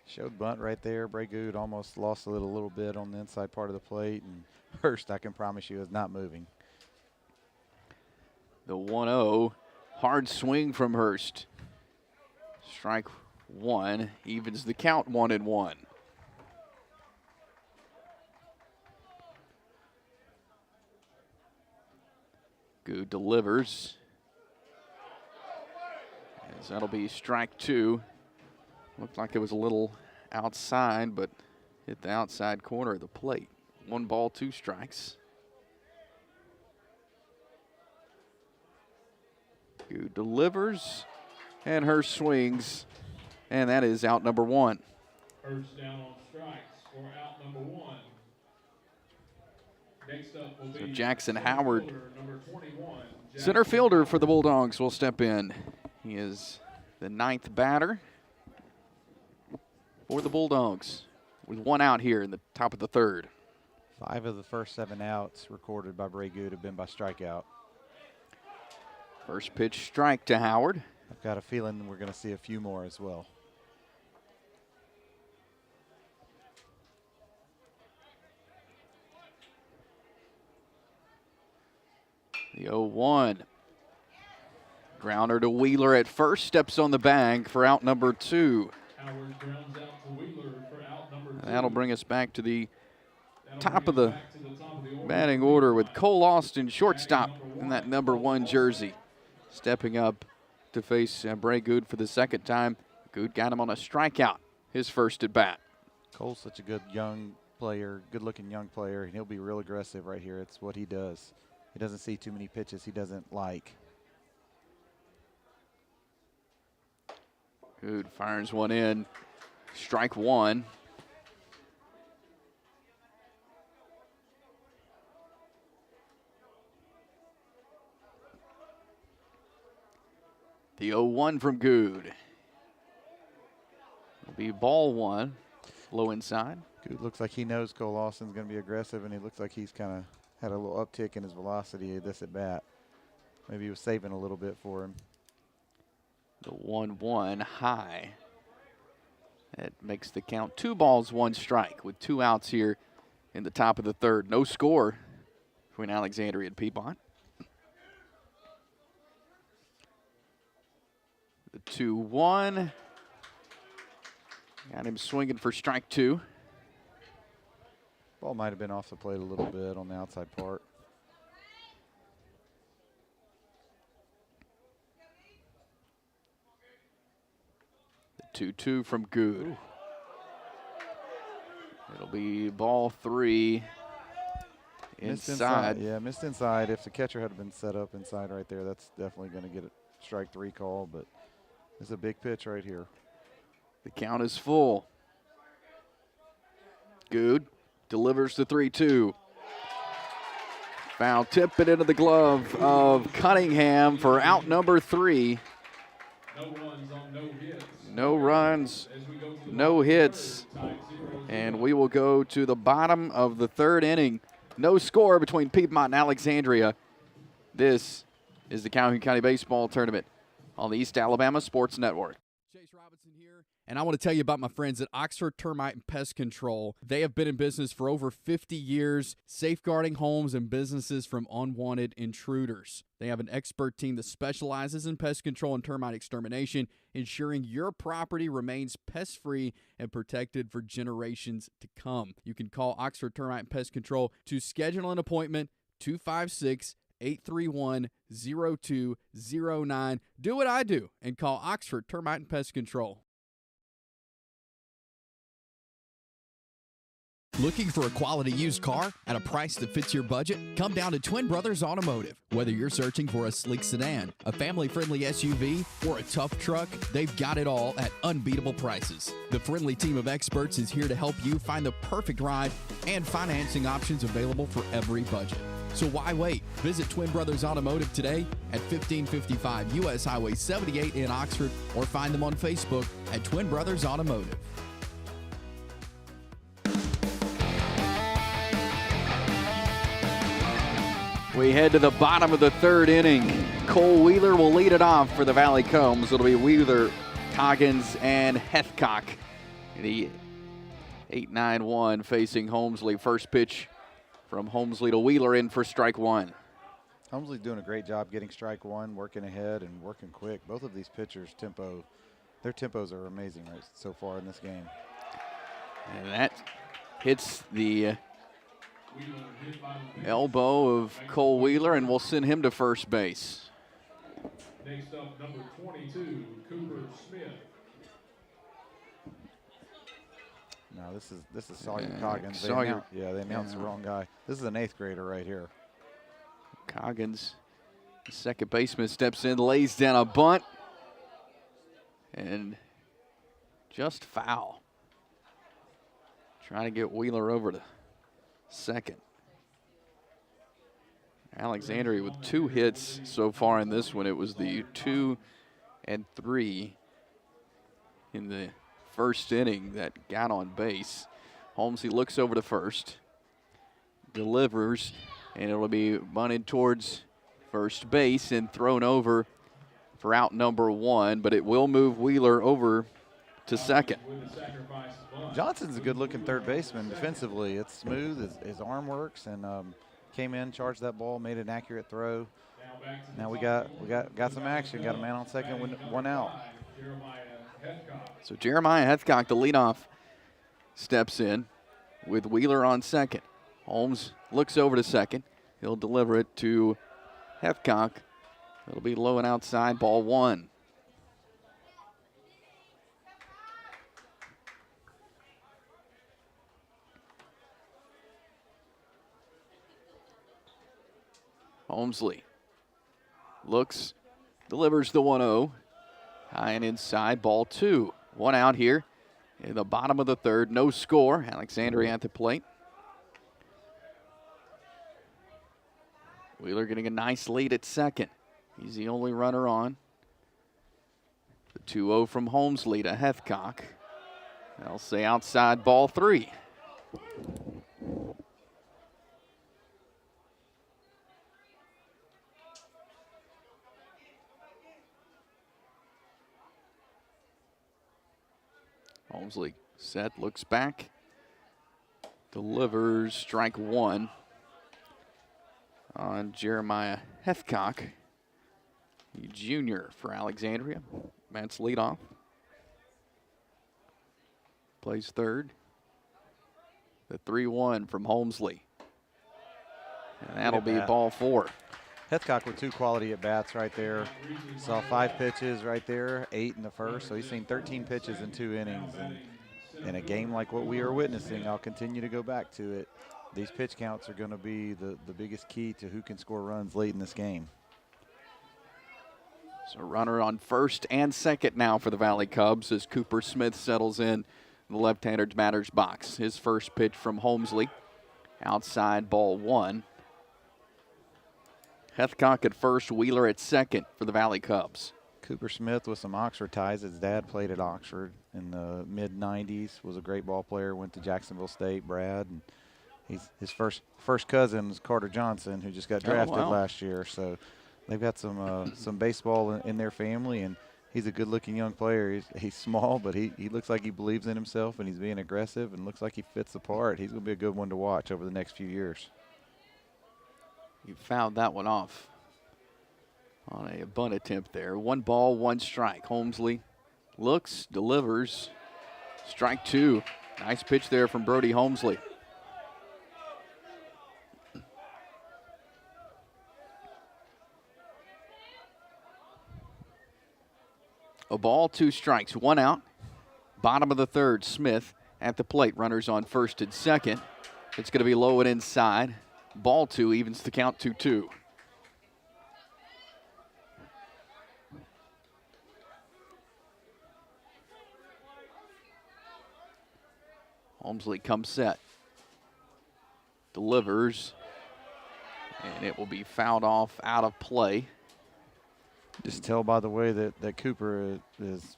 [SPEAKER 3] Showed bunt right there. Bray Good almost lost a little bit on the inside part of the plate, and Hurst, I can promise you, is not moving.
[SPEAKER 1] The 1-0, hard swing from Hurst. Strike 1 evens the count, 1-1. Good delivers. As that'll be strike 2. Looked like it was a little outside, but hit the outside corner of the plate. 1 ball, 2 strikes. Good delivers, and Hurst swings, and that is out number 1.
[SPEAKER 4] Hurst down on strikes for out number 1. Next up will
[SPEAKER 1] So
[SPEAKER 4] be
[SPEAKER 1] Jackson
[SPEAKER 4] center
[SPEAKER 1] Howard,
[SPEAKER 4] fielder, number 21,
[SPEAKER 1] center
[SPEAKER 4] Jackson
[SPEAKER 1] fielder for the
[SPEAKER 4] Howard.
[SPEAKER 1] Bulldogs, will step in. He is the 9th batter for the Bulldogs, with 1 out here in the top of the 3rd.
[SPEAKER 3] 5 of the first 7 outs recorded by Bray Good have been by strikeout.
[SPEAKER 1] First pitch strike to Howard.
[SPEAKER 3] I've got a feeling we're going to see a few more as well.
[SPEAKER 1] The 0-1. Grounder to Wheeler at first, steps on the bag for out number 2.
[SPEAKER 4] Howard grounds out to Wheeler for out number 2.
[SPEAKER 1] That'll bring us back to the
[SPEAKER 4] That'll
[SPEAKER 1] top
[SPEAKER 4] bring
[SPEAKER 1] of
[SPEAKER 4] us
[SPEAKER 1] the
[SPEAKER 4] back to the top of the order.
[SPEAKER 1] batting order with Cole Austin, shortstop, in that number 1 jersey. Stepping up to face Bray Good for the 2nd time. Good got him on a strikeout, his first at bat.
[SPEAKER 3] Cole's such a good young player, good-looking young player, and he'll be real aggressive right here. It's what he does. He doesn't see too many pitches he doesn't like.
[SPEAKER 1] Good fires one in. Strike 1. The 0-1 from Good. It'll be ball 1, low inside.
[SPEAKER 3] Good looks like he knows Cole Austin's going to be aggressive, and he looks like he's kind of had a little uptick in his velocity this at bat. Maybe he was saving a little bit for him.
[SPEAKER 1] The 1-1 high. That makes the count 2 balls, 1 strike with 2 outs here in the top of the 3rd. No score between Alexandria and Piedmont. The 2-1. Got him swinging for strike 2.
[SPEAKER 3] Ball might have been off the plate a little bit on the outside part.
[SPEAKER 1] The 2-2 from Good. Ooh. It'll be ball 3 inside.
[SPEAKER 3] Yeah, missed inside. If the catcher had been set up inside right there, that's definitely going to get a strike 3 call, but it's a big pitch right here.
[SPEAKER 1] The count is full. Good delivers the 3-2. Foul tip it into the glove of Cunningham for out number 3.
[SPEAKER 4] No runs on no hits.
[SPEAKER 1] No runs, no hits. And we will go to the bottom of the 3rd inning. No score between Piedmont and Alexandria. This is the Calhoun County Baseball Tournament on the East Alabama Sports Network.
[SPEAKER 2] Chase Robinson here, and I want to tell you about my friends at Oxford Termite and Pest Control. They have been in business for over 50 years, safeguarding homes and businesses from unwanted intruders. They have an expert team that specializes in pest control and termite extermination, ensuring your property remains pest-free and protected for generations to come. You can call Oxford Termite and Pest Control to schedule an appointment, 256-831-0209. Do what I do and call Oxford Termite and Pest Control. Looking for a quality used car at a price that fits your budget? Come down to Twin Brothers Automotive. Whether you're searching for a sleek sedan, a family-friendly SUV, or a tough truck, they've got it all at unbeatable prices. The friendly team of experts is here to help you find the perfect ride and financing options available for every budget. So why wait? Visit Twin Brothers Automotive today at 1555 U.S. Highway 78 in Oxford, or find them on Facebook at Twin Brothers Automotive.
[SPEAKER 1] We head to the bottom of the 3rd inning. Cole Wheeler will lead it off for the Valley Combs. It'll be Wheeler, Coggins, and Hethcock. The 8-9-1 facing Holmesley. First pitch from Holmesley to Wheeler in for strike 1.
[SPEAKER 3] Holmesley's doing a great job getting strike 1, working ahead and working quick. Both of these pitchers' their tempos are amazing right so far in this game.
[SPEAKER 1] And that hits the
[SPEAKER 4] Wheeler hit by the pitch.
[SPEAKER 1] elbow of Cole Wheeler, and we'll send him to first base.
[SPEAKER 4] Next up, number 22, Cooper Smith.
[SPEAKER 3] No, this is Sawyer
[SPEAKER 1] Yeah,
[SPEAKER 3] Coggins.
[SPEAKER 1] Sawyer.
[SPEAKER 3] They announced the wrong guy. This is an 8th grader right here.
[SPEAKER 1] Coggins, the second baseman, steps in, lays down a bunt, and just foul. Trying to get Wheeler over to second. Alexandria with 2 hits so far in this one. It was the 2 and 3 in the first inning that got on base. Holmes, he looks over to first, delivers, and it'll be bunted towards first base and thrown over for out number 1, but it will move Wheeler over to second.
[SPEAKER 3] Johnson's a good-looking third baseman defensively. It's smooth, his arm works, and came in, charged that ball, made an accurate throw. Now we got some action. Got a man on second, 1 out.
[SPEAKER 1] So Jeremiah Hethcock, the leadoff, steps in with Wheeler on second. Holmes looks over to second. He'll deliver it to Hethcock. It'll be low and outside, ball 1. Holmesley looks, delivers the 1-0. High and inside, ball 2. 1 out here in the bottom of the third. No score. Alexandria at the plate. Wheeler getting a nice lead at second. He's the only runner on. The 2-0 from Holmesley to Hethcock. They'll say outside, ball 3. Holmesley set, looks back, delivers strike 1 on Jeremiah Hethcock, the junior for Alexandria. Matt's leadoff. Plays third. The 3-1 from Holmesley. And that'll be ball 4.
[SPEAKER 3] Hethcock with 2 quality at-bats right there. Saw 5 pitches right there, 8 in the first. So he's seen 13 pitches in 2 innings. And in a game like what we are witnessing, I'll continue to go back to it. These pitch counts are going to be the biggest key to who can score runs late in this game.
[SPEAKER 1] So runner on first and second now for the Valley Cubs as Cooper Smith settles in the left-hander's batter's box. His first pitch from Holmesley, outside, ball 1. Hethcock at first, Wheeler at second for the Valley Cubs.
[SPEAKER 3] Cooper Smith with some Oxford ties. His dad played at Oxford in the mid-90s, was a great ball player, went to Jacksonville State, Brad. And his first cousin is Carter Johnson, who just got drafted last year. So they've got some baseball in their family, and he's a good-looking young player. He's small, but he looks like he believes in himself, and he's being aggressive and looks like he fits the part. He's going to be a good one to watch over the next few years.
[SPEAKER 1] He fouled that one off on a bunt attempt there. 1 ball, 1 strike. Holmesley looks, delivers. Strike 2. Nice pitch there from Brody Holmesley. A ball, 2 strikes, 1 out. Bottom of the third, Smith at the plate. Runners on first and second. It's going to be low and inside. Ball 2 evens the count 2-2. Holmesley comes set. Delivers. And it will be fouled off out of play.
[SPEAKER 3] Just tell by the way that Cooper is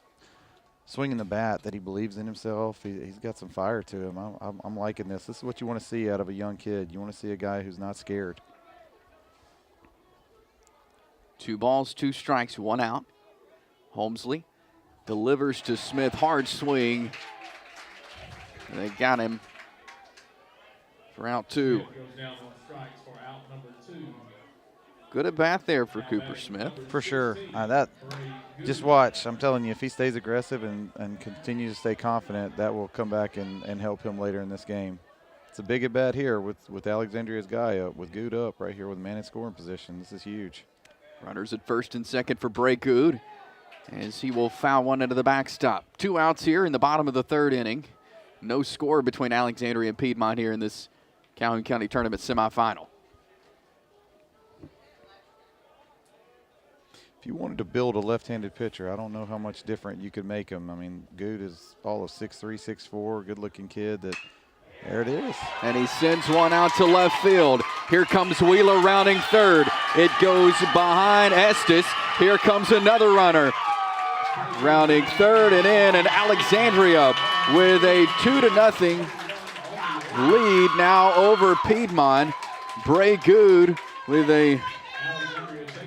[SPEAKER 3] swinging the bat that he believes in himself. He's got some fire to him. I'm liking this. This is what you want to see out of a young kid. You want to see a guy who's not scared.
[SPEAKER 1] 2 balls, 2 strikes, 1 out. Holmesley delivers to Smith. Hard swing. They got him for out 2.
[SPEAKER 4] Goes down on strikes for out number 2.
[SPEAKER 1] Good at bat there for Cooper Smith.
[SPEAKER 3] For sure. Just watch. I'm telling you, if he stays aggressive and continues to stay confident, that will come back and help him later in this game. it's a big at bat here with Alexandria's guy up, with Good up right here with man in scoring position. This is huge.
[SPEAKER 1] Runners at first and second for Bray Good, as he will foul one into the backstop. 2 outs here in the bottom of the 3rd inning. No score between Alexandria and Piedmont here in this Calhoun County Tournament semifinal.
[SPEAKER 3] If you wanted to build a left-handed pitcher, I don't know how much different you could make him. I mean, Good is all of 6'3", 6'4", good-looking kid. There it is.
[SPEAKER 1] And he sends one out to left field. Here comes Wheeler rounding third. It goes behind Estes. Here comes another runner. Rounding third and in, and Alexandria with a 2-0 lead now over Piedmont. Bray Good with a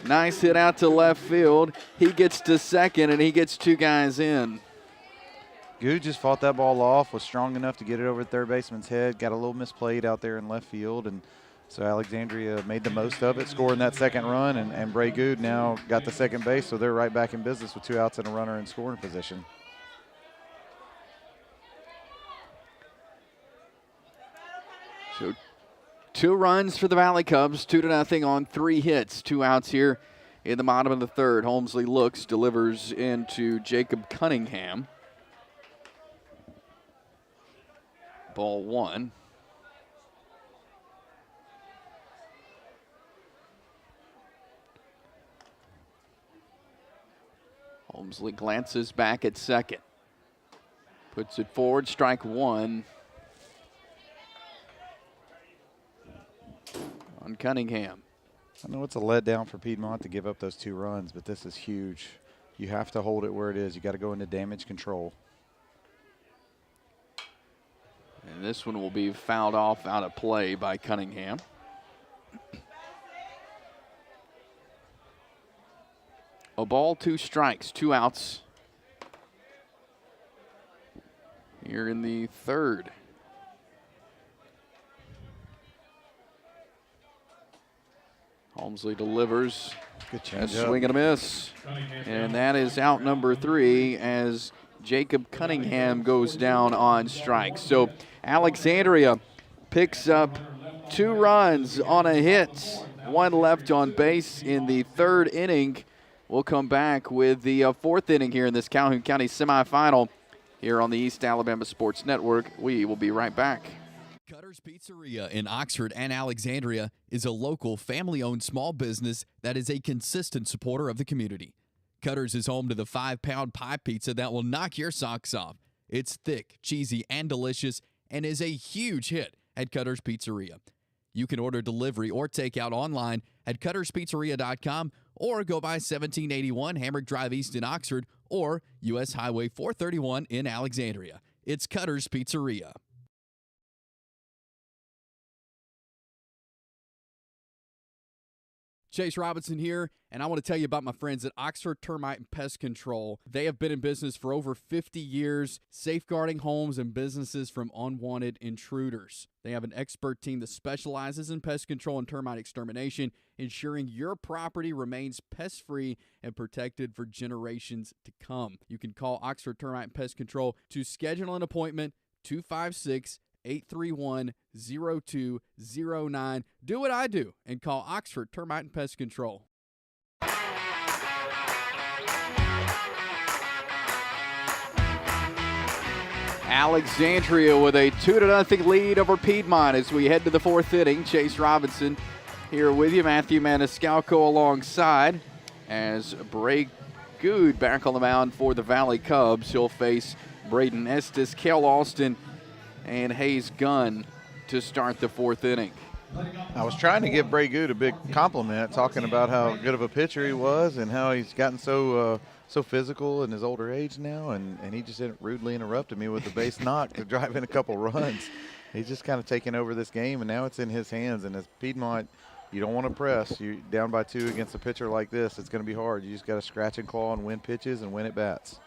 [SPEAKER 1] nice hit out to left field. He gets to second, and he gets 2 guys in.
[SPEAKER 3] Good just fought that ball off, was strong enough to get it over the third baseman's head, got a little misplayed out there in left field, and so Alexandria made the most of it, scoring that second run, and Bray Good now got the second base, so they're right back in business with 2 outs and a runner in scoring position.
[SPEAKER 1] So 2 runs for the Valley Cubs, 2-0 on 3 hits. 2 outs here in the bottom of the 3rd. Holmesley looks, delivers into Jacob Cunningham. Ball 1. Holmesley glances back at second. Puts it forward, strike 1. On Cunningham.
[SPEAKER 3] I know it's a letdown for Piedmont to give up those 2 runs, but this is huge. You have to hold it where it is. You got to go into damage control.
[SPEAKER 1] And this one will be fouled off out of play by Cunningham. A ball, 2 strikes, 2 outs here in the 3rd. Holmesley delivers.
[SPEAKER 3] Good
[SPEAKER 1] A
[SPEAKER 3] change.
[SPEAKER 1] swing and a miss. And that is out number 3 as Jacob Cunningham goes down on strikes. So Alexandria picks up 2 runs on a hit. 1 left on base in the 3rd inning. We'll come back with the 4th inning here in this Calhoun County semifinal here on the East Alabama Sports Network. We will be right back.
[SPEAKER 2] Cutter's Pizzeria in Oxford and Alexandria is a local family-owned small business that is a consistent supporter of the community. Cutter's is home to the 5-pound pie pizza that will knock your socks off. It's thick, cheesy, and delicious, and is a huge hit at Cutter's Pizzeria. You can order delivery or takeout online at cutterspizzeria.com or go by 1781 Hamrick Drive East in Oxford or U.S. Highway 431 in Alexandria. It's Cutter's Pizzeria. Chase Robinson here, and I want to tell you about my friends at Oxford Termite and Pest Control. They have been in business for over 50 years, safeguarding homes and businesses from unwanted intruders. They have an expert team that specializes in pest control and termite extermination, ensuring your property remains pest-free and protected for generations to come. You can call Oxford Termite and Pest Control to schedule an appointment, 256-831-0209. Do what I do and call Oxford Termite and Pest Control.
[SPEAKER 1] Alexandria with a 2-0 lead over Piedmont as we head to the 4th inning. Chase Robinson here with you. Matthew Maniscalco alongside as Bray Good back on the mound for the Valley Cubs. He'll face Braden Estes, Cale Austin, and Hayes Gunn to start the 4th inning.
[SPEAKER 3] I was trying to give Bray Good a big compliment, talking about how good of a pitcher he was and how he's gotten so physical in his older age now, and he just rudely interrupted me with the base knock to drive in a couple runs. He's just kind of taken over this game, and now it's in his hands. And as Piedmont, you don't want to press. You're down by 2 against a pitcher like this. It's going to be hard. You just got to scratch and claw and win pitches and win at bats.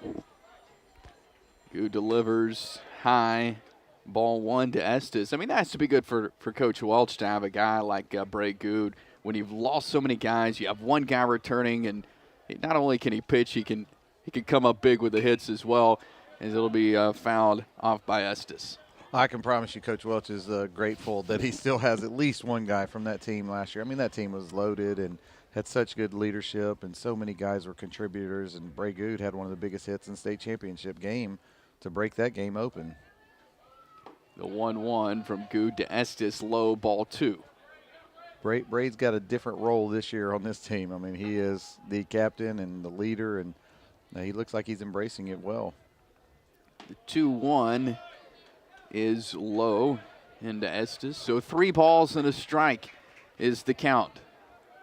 [SPEAKER 1] Good delivers high. Ball 1 to Estes. I mean, that has to be good for Coach Welch to have a guy like Bray Good. When you've lost so many guys, you have one guy returning, and not only can he pitch, he can come up big with the hits as well, as it'll be fouled off by Estes.
[SPEAKER 3] I can promise you Coach Welch is grateful that he still has at least one guy from that team last year. I mean, that team was loaded and had such good leadership, and so many guys were contributors, and Bray Good had one of the biggest hits in the state championship game to break that game open.
[SPEAKER 1] The 1-1 from Good to Estes, low, ball 2.
[SPEAKER 3] Bray's got a different role this year on this team. I mean, he is the captain and the leader, and he looks like he's embracing it well.
[SPEAKER 1] The 2-1 is low into Estes. So 3 balls and a strike is the count.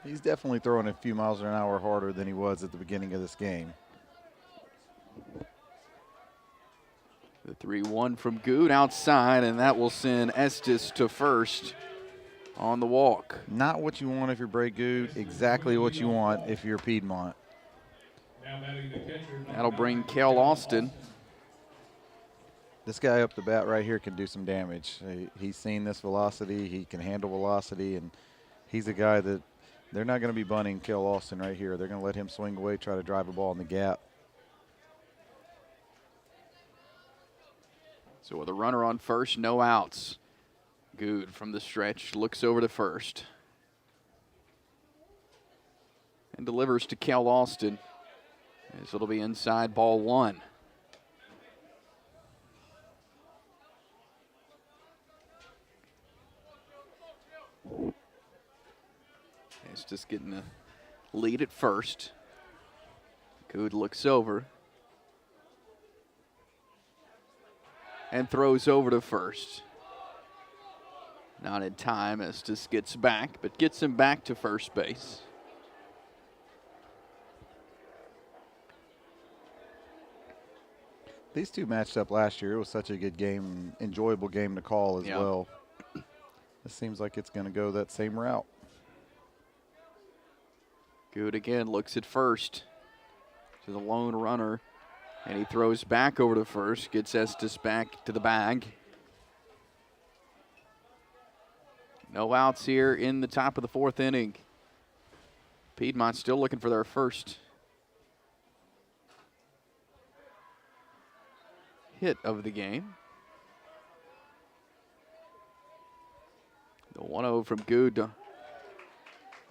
[SPEAKER 3] He's definitely throwing a few miles an hour harder than he was at the beginning of this game.
[SPEAKER 1] The 3-1 from Good outside, and that will send Estes to first on the walk.
[SPEAKER 3] Not what you want if you're Bray Good, exactly what you want if you're Piedmont.
[SPEAKER 1] That'll bring Kel Austin.
[SPEAKER 3] This guy up the bat right here can do some damage. He's seen this velocity. He can handle velocity, and he's a guy that they're not going to be bunting Kel Austin right here. They're going to let him swing away, try to drive a ball in the gap.
[SPEAKER 1] So with a runner on first, no outs. Good from the stretch, looks over to first. And delivers to Kel Austin. As it'll be inside, ball 1. It's just getting the lead at first. Good looks over. And throws over to first. Not in time, Estes gets back, but gets him back to first base.
[SPEAKER 3] These two matched up last year. It was such a good game, enjoyable game to call as well. It seems like it's going to go that same route.
[SPEAKER 1] Good again, looks at first to the lone runner, and he throws back over to first, gets Estes back to the bag. No outs here in the top of the 4th inning. Piedmont still looking for their first hit of the game. The 1-0 from Good to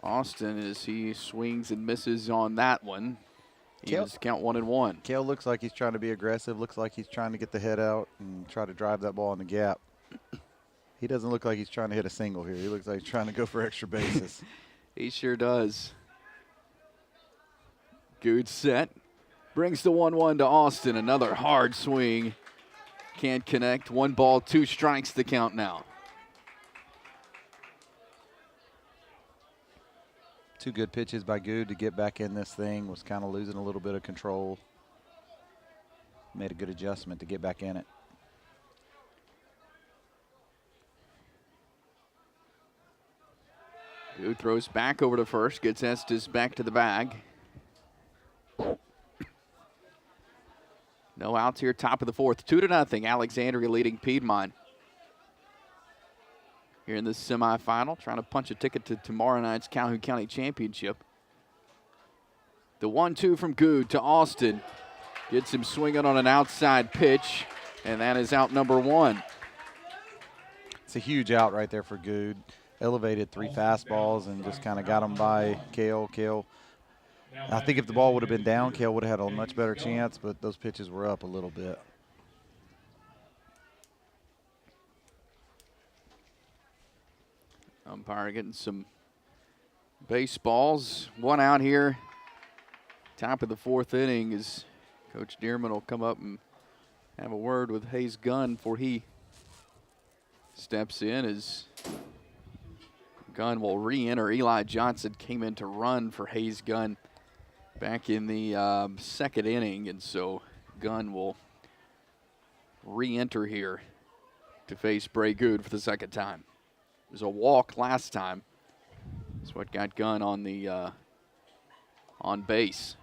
[SPEAKER 1] Austin as he swings and misses on that one. Evens count 1-1.
[SPEAKER 3] Kel looks like he's trying to be aggressive, looks like he's trying to get the head out and try to drive that ball in the gap. He doesn't look like he's trying to hit a single here. He looks like he's trying to go for extra bases.
[SPEAKER 1] He sure does. Good set. Brings the 1-1 to Austin. Another hard swing. Can't connect. 1 ball, 2 strikes the count now.
[SPEAKER 3] 2 good pitches by Good to get back in this thing. Was kind of losing a little bit of control. Made a good adjustment to get back in it.
[SPEAKER 1] Good throws back over to first. Gets Estes back to the bag. No outs here, top of the 4th. 2-0. Alexandria leading Piedmont here in this semifinal, trying to punch a ticket to tomorrow night's Calhoun County Championship. The 1-2 from Good to Austin. Gets him swinging on an outside pitch, and that is out number 1.
[SPEAKER 3] It's a huge out right there for Good. Elevated 3 fastballs and just kind of got him by Kel. I think if the ball would have been down, Kel would have had a much better chance, but those pitches were up a little bit.
[SPEAKER 1] Umpire getting some baseballs. 1 out here. Top of the 4th inning as Coach Dearman will come up and have a word with Hayes Gunn before he steps in as Gunn will re-enter. Eli Johnson came in to run for Hayes Gunn back in the 2nd inning, and so Gunn will re-enter here to face Bray Good for the 2nd time. It was a walk last time. That's what got Gunn on the on base.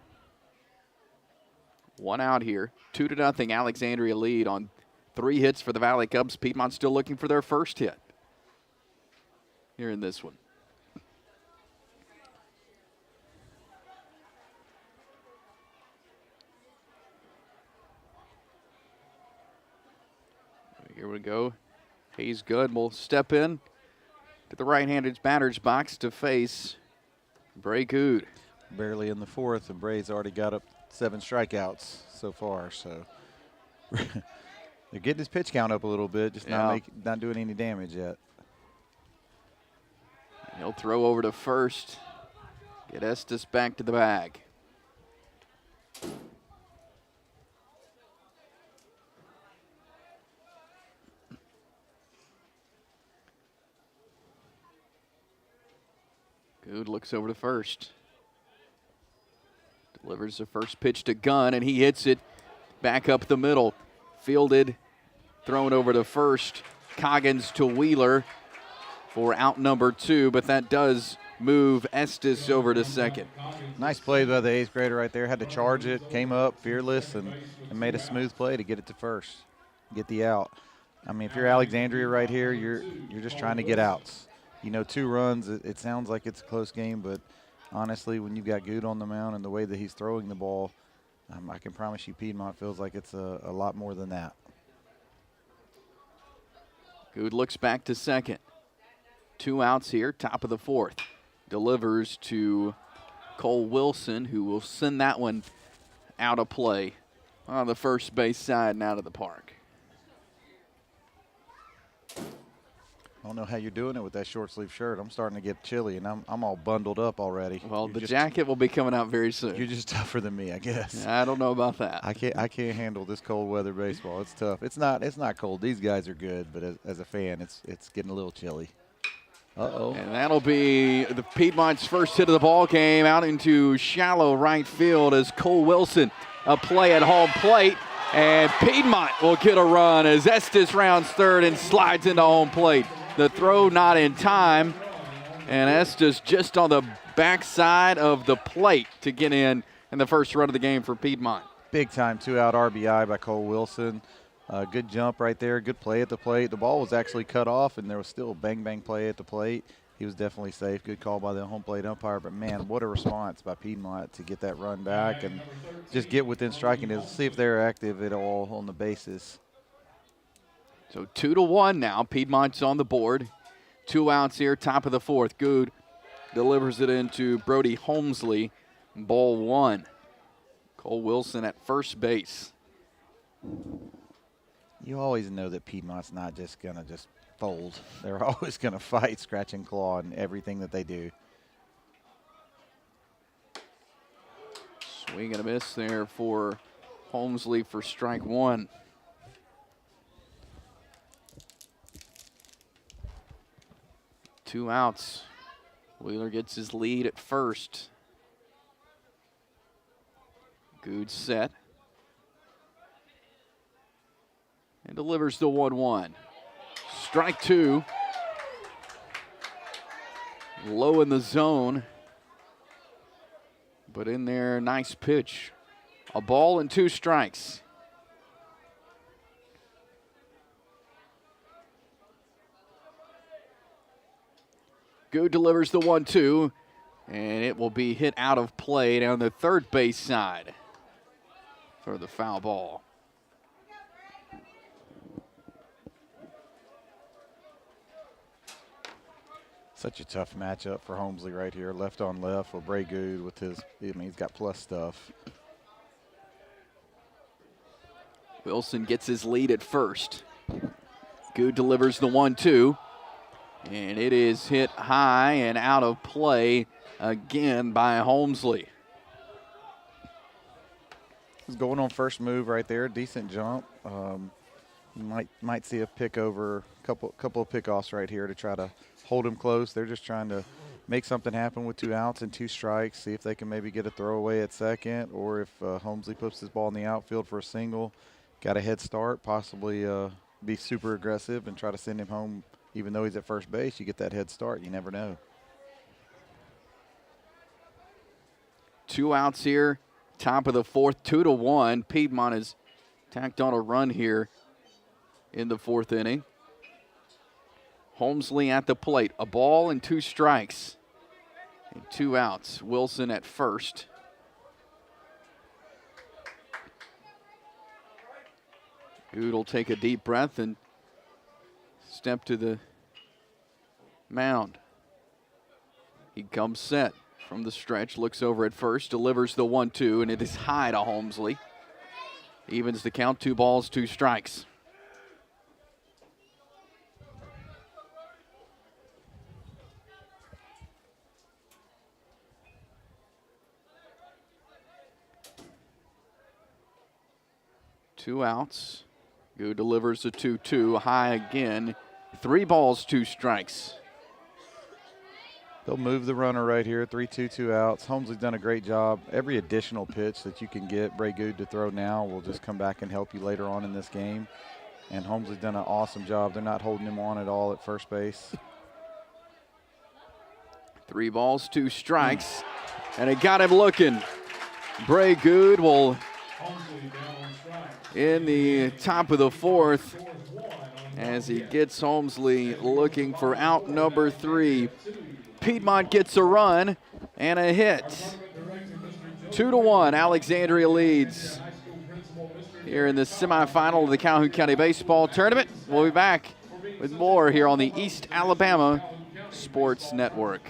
[SPEAKER 1] 1 out here. 2-0 Alexandria lead on 3 hits for the Valley Cubs. Piedmont still looking for their first hit here in this one. We Here we go. Hayes Good will step in to the right-handed batter's box to face Bray Good.
[SPEAKER 3] Barely in the fourth, and Bray's already got up 7 strikeouts so far. So they're getting his pitch count up a little bit, just not doing any damage yet.
[SPEAKER 1] He'll throw over to first. Get Estes back to the bag. Good looks over to first. Delivers the first pitch to Gunn, and he hits it back up the middle. Fielded, thrown over to first. Coggins to Wheeler for out number 2, but that does move Estes over to second.
[SPEAKER 3] Nice play by the 8th grader right there. Had to charge it, came up fearless, and made a smooth play to get it to first, get the out. I mean, if you're Alexandria right here, you're just trying to get outs. 2 runs, it sounds like it's a close game, but honestly, when you've got Good on the mound and the way that he's throwing the ball, I can promise you Piedmont feels like it's a lot more than that.
[SPEAKER 1] Good looks back to second. 2 outs here, top of the 4th. Delivers to Cole Wilson, who will send that one out of play on the first base side and out of the park.
[SPEAKER 3] I don't know how you're doing it with that short sleeve shirt. I'm starting to get chilly, and I'm all bundled up already.
[SPEAKER 1] Well, the jacket will be coming out very soon.
[SPEAKER 3] You're just tougher than me, I guess.
[SPEAKER 1] I don't know about that.
[SPEAKER 3] I can't handle this cold weather baseball. It's tough. It's not cold. These guys are good, but as a fan, it's getting a little chilly. Uh-oh.
[SPEAKER 1] And that'll be the Piedmont's first hit of the ball game out into shallow right field as Cole Wilson, a play at home plate, and Piedmont will get a run as Estes rounds third and slides into home plate. The throw not in time, and Estes just on the backside of the plate to get in the first run of the game for Piedmont.
[SPEAKER 3] Big time 2-out RBI by Cole Wilson. Good jump right there, good play at the plate. The ball was actually cut off, and there was still a bang play at the plate. He was definitely safe. Good call by the home plate umpire, but man, what a response by Piedmont to get that run back and just get within striking distance, see if they're active at all on the bases.
[SPEAKER 1] So 2-1 now. Piedmont's on the board. 2 outs here, top of the 4th. Good delivers it into Brody Holmesley. Ball 1. Cole Wilson at first base.
[SPEAKER 3] You always know that Piedmont's not just going to just fold. They're always going to fight, scratch and claw in everything that they do.
[SPEAKER 1] Swing and a miss there for Holmesley for strike 1. Two outs. Wheeler gets his lead at first. Good set. And delivers the 1-1. Strike 2. Low in the zone. But in there, nice pitch. A ball and 2 strikes. Good delivers the 1-2, and it will be hit out of play down the third base side for the foul ball.
[SPEAKER 3] Such a tough matchup for Holmesley right here, left on left with Bray Good with his, he's got plus stuff.
[SPEAKER 1] Wilson gets his lead at first. Good delivers the 1-2. And it is hit high and out of play again by Holmesley.
[SPEAKER 3] He's going on first move right there, decent jump. You might see a pick over, couple of pickoffs right here to try to hold him close. They're just trying to make something happen with 2 outs and 2 strikes, see if they can maybe get a throwaway at second, or if Holmesley puts his ball in the outfield for a single, got a head start, possibly be super aggressive and try to send him home. Even though he's at first base, you get that head start. You never know.
[SPEAKER 1] 2 outs here, top of the 4th, 2-1. Piedmont has tacked on a run here in the 4th inning. Holmesley at the plate, a ball and 2 strikes. And 2 outs. Wilson at first. Good will take a deep breath and step to the mound. He comes set from the stretch, looks over at first, delivers the 1-2, and it is high to Holmesley. Evens the count, 2 balls, 2 strikes. Two outs. Goo delivers the 2-2, high again. 3 balls, 2 strikes.
[SPEAKER 3] They'll move the runner right here, 3-2, 2 outs. Holmesley's done a great job. Every additional pitch that you can get Bray Good to throw now will just come back and help you later on in this game. And Holmesley's done an awesome job. They're not holding him on at all at first base.
[SPEAKER 1] 3 balls, 2 strikes, and it got him looking. Bray Good will, in the top of the 4th, as he gets Holmesley looking for out number 3. Piedmont gets a run and a hit. 2-1, Alexandria leads here in the semifinal of the Calhoun County Baseball Tournament. We'll be back with more here on the East Alabama Sports Network.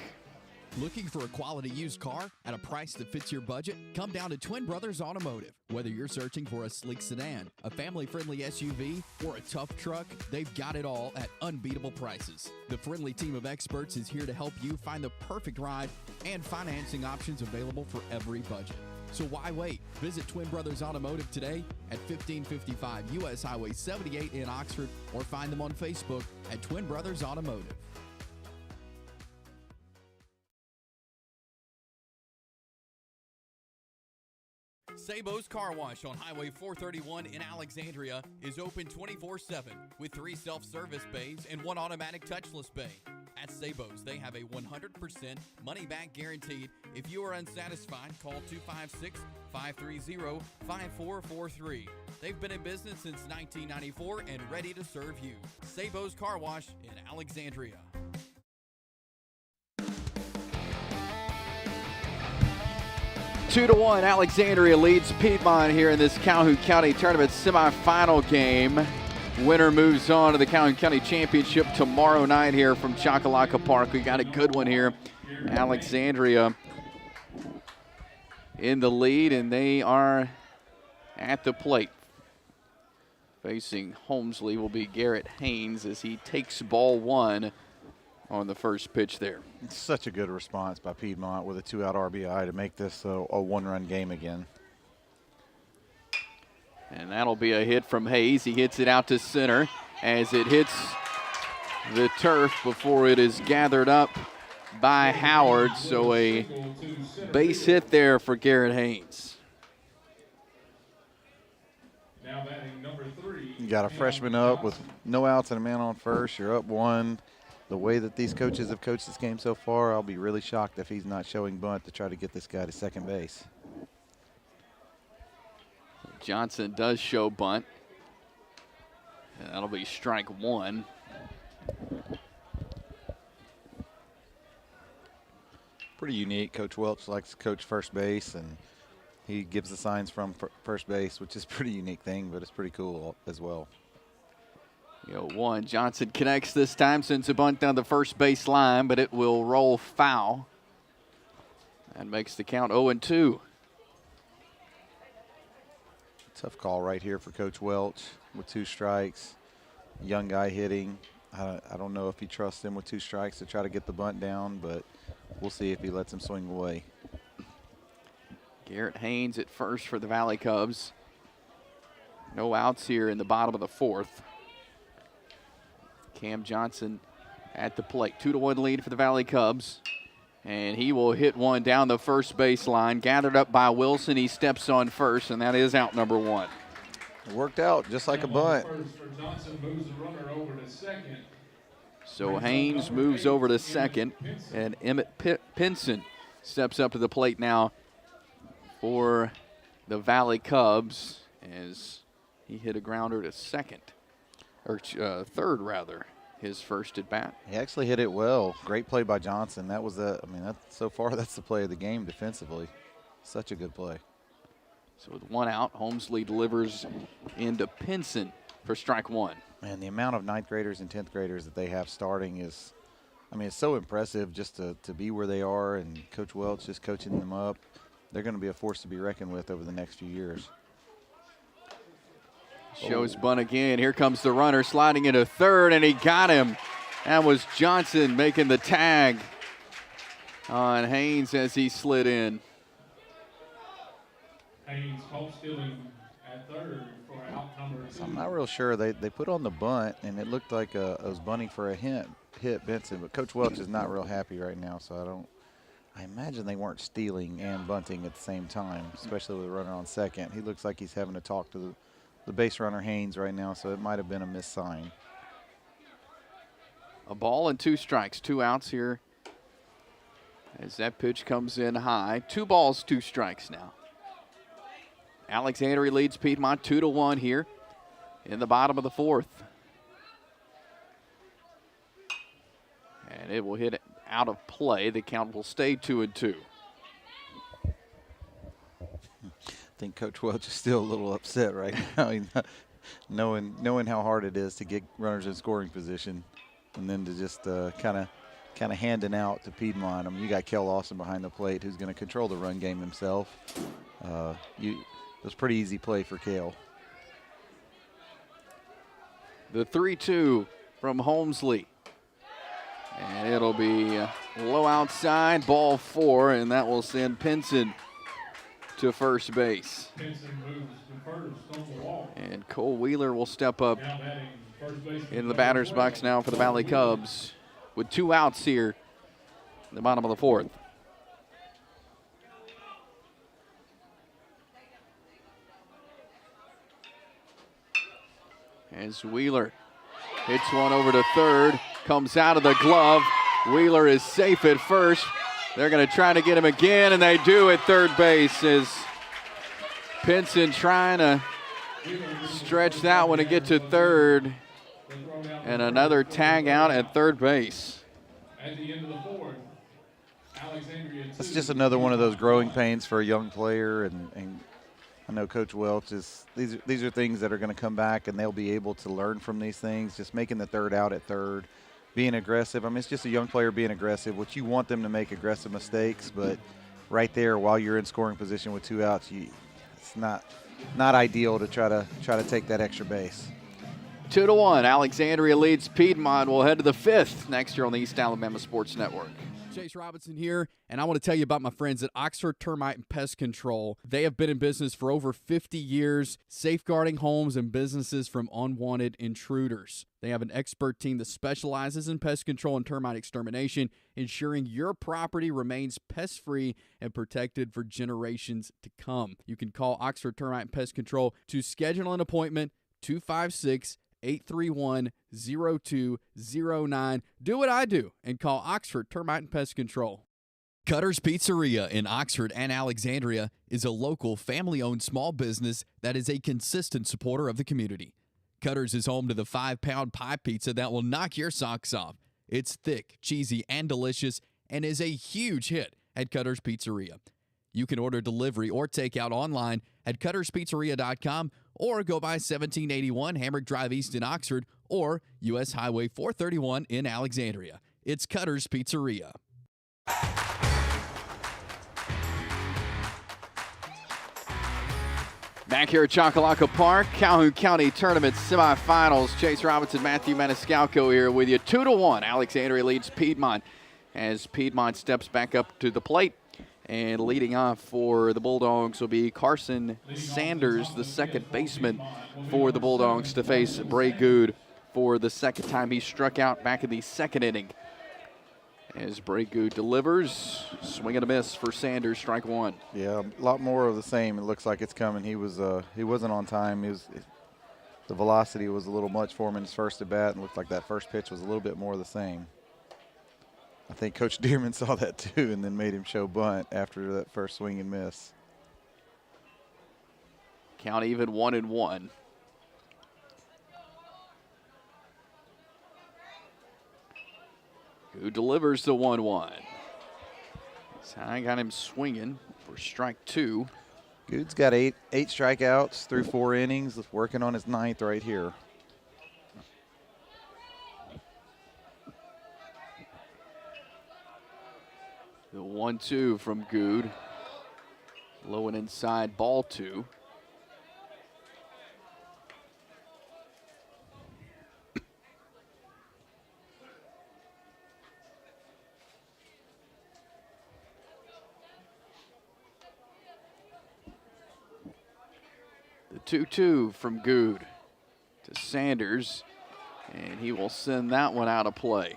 [SPEAKER 2] Looking for a quality used car at a price that fits your budget? Come down to Twin Brothers Automotive. Whether you're searching for a sleek sedan, a family-friendly SUV, or a tough truck, they've got it all at unbeatable prices. The friendly team of experts is here to help you find the perfect ride and financing options available for every budget. So why wait? Visit Twin Brothers Automotive today at 1555 U.S. Highway 78 in Oxford, or find them on Facebook at Twin Brothers Automotive. Sabo's Car Wash on Highway 431 in Alexandria is open 24/7 with 3 self-service bays and 1 automatic touchless bay. At Sabo's, they have a 100% money-back guaranteed. If you are unsatisfied, call 256-530-5443. They've been in business since 1994 and ready to serve you. Sabo's Car Wash in Alexandria.
[SPEAKER 1] 2-1, Alexandria leads Piedmont here in this Calhoun County Tournament semifinal game. Winner moves on to the Calhoun County Championship tomorrow night here from Chocolaca Park. We got a good one here. Alexandria in the lead, and they are at the plate. Facing Holmesley will be Garrett Haynes as he takes ball 1 on the first pitch there.
[SPEAKER 3] It's such a good response by Piedmont with a 2-out RBI to make this a 1-run game again.
[SPEAKER 1] And that'll be a hit from Hayes. He hits it out to center as it hits the turf before it is gathered up by Howard. So a base hit there for Garrett Haynes.
[SPEAKER 4] Now batting number 3.
[SPEAKER 3] You got a freshman up with no outs and a man on first. You're up 1. The way that these coaches have coached this game so far, I'll be really shocked if he's not showing bunt to try to get this guy to second base.
[SPEAKER 1] Johnson does show bunt. And that'll be strike 1.
[SPEAKER 3] Pretty unique. Coach Welch likes to coach first base, and he gives the signs from first base, which is a pretty unique thing, but it's pretty cool as well.
[SPEAKER 1] 1. Johnson connects this time, sends a bunt down the first base line, but it will roll foul. That makes the count 0-2.
[SPEAKER 3] Tough call right here for Coach Welch with 2 strikes. Young guy hitting. I don't know if he trusts him with 2 strikes to try to get the bunt down, but we'll see if he lets him swing away.
[SPEAKER 1] Garrett Haynes at first for the Valley Cubs. No outs here in the bottom of the 4th. Cam Johnson at the plate. 2-1 lead for the Valley Cubs. And he will hit one down the first base line. Gathered up by Wilson. He steps on first, and that is out number 1.
[SPEAKER 3] It worked out just like a bunt.
[SPEAKER 4] Johnson moves the runner over to second.
[SPEAKER 1] So Haynes moves over to second, and Emmett Pinson steps up to the plate now for the Valley Cubs as he hit a grounder to second. Or third, rather, his first at bat.
[SPEAKER 3] He actually hit it well. Great play by Johnson. That was so far that's the play of the game defensively. Such a good play.
[SPEAKER 1] So with 1 out, Holmesley delivers into Pinson for strike one.
[SPEAKER 3] Man, the amount of 9th graders and 10th graders that they have starting is, I mean, it's so impressive just to be where they are, and Coach Welch just coaching them up. They're going to be a force to be reckoned with over the next few years.
[SPEAKER 1] Shows bunt again. Here comes the runner sliding into third, and he got him. That was Johnson making the tag on Haynes as he slid in.
[SPEAKER 4] Haynes caught stealing at third for out number 2.
[SPEAKER 3] So I'm not real sure. They put on the bunt, and it looked like it was bunting for a hit Benson, but Coach Welch is not real happy right now, so I imagine they weren't stealing and bunting at the same time, especially with a runner on second. He looks like he's having to talk to the base runner Haynes right now, so it might have been a missed sign.
[SPEAKER 1] A ball and 2 strikes, 2 outs here as that pitch comes in high. 2 balls, 2 strikes now. Alexandria leads Piedmont 2-1 here in the bottom of the 4th. And it will hit it out of play. The count will stay 2-2.
[SPEAKER 3] I think Coach Welch is still a little upset right now, knowing how hard it is to get runners in scoring position, and then to just kind of handing out to Piedmont. I mean, you got Kel Lawson behind the plate, who's going to control the run game himself. It was a pretty easy play for Kel.
[SPEAKER 1] The 3-2 from Holmesley. And it'll be low outside, ball 4, and that will send Pinson to first base.
[SPEAKER 4] Pinson moves to first on the walk.
[SPEAKER 1] And Cole Wheeler will step up
[SPEAKER 4] Now batting first base
[SPEAKER 1] in the batter's box now for the Valley Cubs with 2 outs here in the bottom of the 4th. As Wheeler hits one over to third, comes out of the glove. Wheeler is safe at first. They're going to try to get him again, and they do at third base as Pinson trying to stretch that one to get to third. And another tag out at third base.
[SPEAKER 4] At the end of the 4th, Alexandria 2.
[SPEAKER 3] That's just another one of those growing pains for a young player, and I know Coach Welch is. These are things that are going to come back, and they'll be able to learn from these things. Just making the third out at third, being aggressive. I mean, it's just a young player being aggressive, which you want them to make aggressive mistakes, but right there, while you're in scoring position with 2 outs, it's not ideal to try to take that extra base.
[SPEAKER 1] 2-1. Alexandria leads Piedmont. We'll head to the 5th next year on the East Alabama Sports Network.
[SPEAKER 2] Chase Robinson here, and I want to tell you about my friends at Oxford Termite and Pest Control. They have been in business for over 50 years, safeguarding homes and businesses from unwanted intruders. They have an expert team that specializes in pest control and termite extermination, ensuring your property remains pest-free and protected for generations to come. You can call Oxford Termite and Pest Control to schedule an appointment, 256-831-0209. Do what I do and call Oxford Termite and Pest Control. Cutter's Pizzeria in Oxford and Alexandria is a local family-owned small business that is a consistent supporter of the community. Cutter's is home to the 5-pound pie pizza that will knock your socks off. It's thick, cheesy, and delicious, and is a huge hit at Cutter's Pizzeria. You can order delivery or takeout online at cutterspizzeria.com or go by 1781 Hamrick Drive East in Oxford or U.S. Highway 431 in Alexandria. It's Cutter's Pizzeria.
[SPEAKER 1] Back here at Chocolaca Park, Calhoun County Tournament Semifinals. Chase Robinson, Matthew Maniscalco here with you. 2-1. Alexandria leads Piedmont as Piedmont steps back up to the plate. And leading off for the Bulldogs will be Carson Sanders, the second baseman for the Bulldogs, to face Bray Good for the second time. He struck out back in the 2nd inning. As Bray Good delivers, swing and a miss for Sanders, strike 1.
[SPEAKER 3] Yeah, a lot more of the same. It looks like it's coming. He wasn't on time. The velocity was a little much for him in his first at bat, and looked like that first pitch was a little bit more of the same. I think Coach Dearman saw that too and then made him show bunt after that first swing and miss.
[SPEAKER 1] Count even 1-1. Who delivers the 1-1? So I got him swinging for strike 2.
[SPEAKER 3] Good's got eight strikeouts through 4 innings, working on his 9th right here.
[SPEAKER 1] The 1-2 from Good. Low and inside, ball 2. The 2-2 from Good to Sanders, and he will send that one out of play.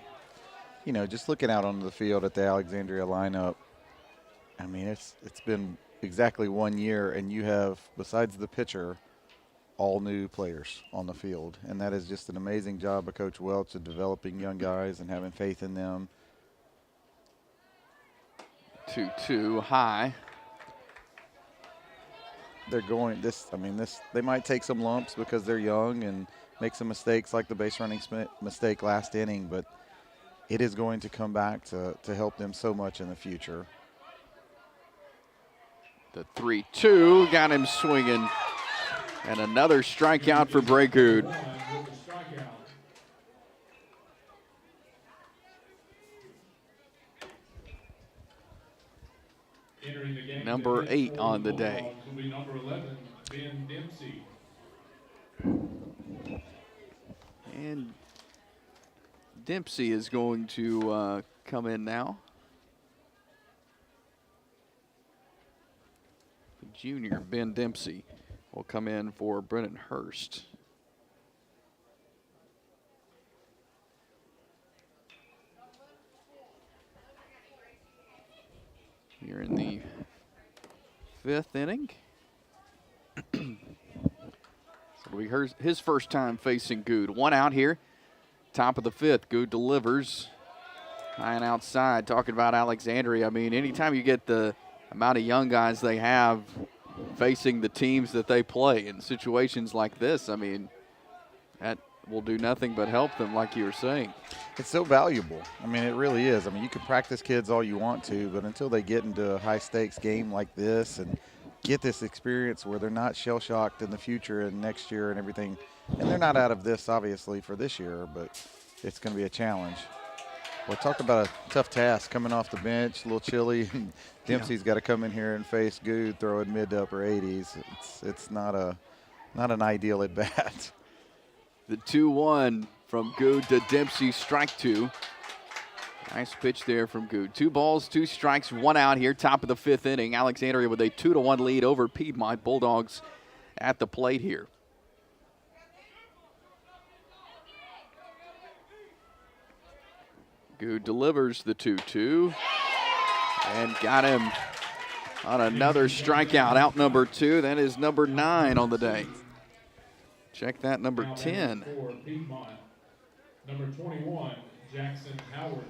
[SPEAKER 3] You know, just looking out onto the field at the Alexandria lineup, I mean, it's been exactly 1 year, and you have, besides the pitcher, all new players on the field. And that is just an amazing job of Coach Welch of developing young guys and having faith in them.
[SPEAKER 1] 2-2 high.
[SPEAKER 3] They're going they might take some lumps because they're young and make some mistakes like the base running mistake last inning, but it is going to come back to help them so much in the future.
[SPEAKER 1] The 3-2 got him swinging. And another strikeout for Bray Good. Number 8 on the day.
[SPEAKER 4] Number 11, Ben Dempsey.
[SPEAKER 1] And Dempsey is going to come in now. The junior, Ben Dempsey, will come in for Brennan Hurst. Here in the 5th inning. So it'll be his first time facing Good. 1 out here. Top of the 5th. Good delivers. High and outside. Talking about Alexandria. I mean, anytime you get the amount of young guys they have facing the teams that they play in situations like this, I mean, that will do nothing but help them, like you were saying.
[SPEAKER 3] It's so valuable. I mean, it really is. I mean, you can practice kids all you want to, but until they get into a high-stakes game like this and get this experience where they're not shell-shocked in the future and next year and everything, and they're not out of this, obviously, for this year, but it's going to be a challenge. Well, talk about a tough task coming off the bench, a little chilly. Dempsey's got to come in here and face Good throwing mid to upper 80s. It's not an ideal at bat.
[SPEAKER 1] The 2-1 from Good to Dempsey, strike 2. Nice pitch there from Good. 2 balls, 2 strikes, 1 out here, top of the 5th inning. Alexandria with a 2-1 lead over Piedmont. Bulldogs at the plate here. Good delivers the 2-2 and got him on another strikeout. Out number 2. That is number 9 on the day. Check that, number 10.
[SPEAKER 4] For Piedmont, number 21, Jackson Howard.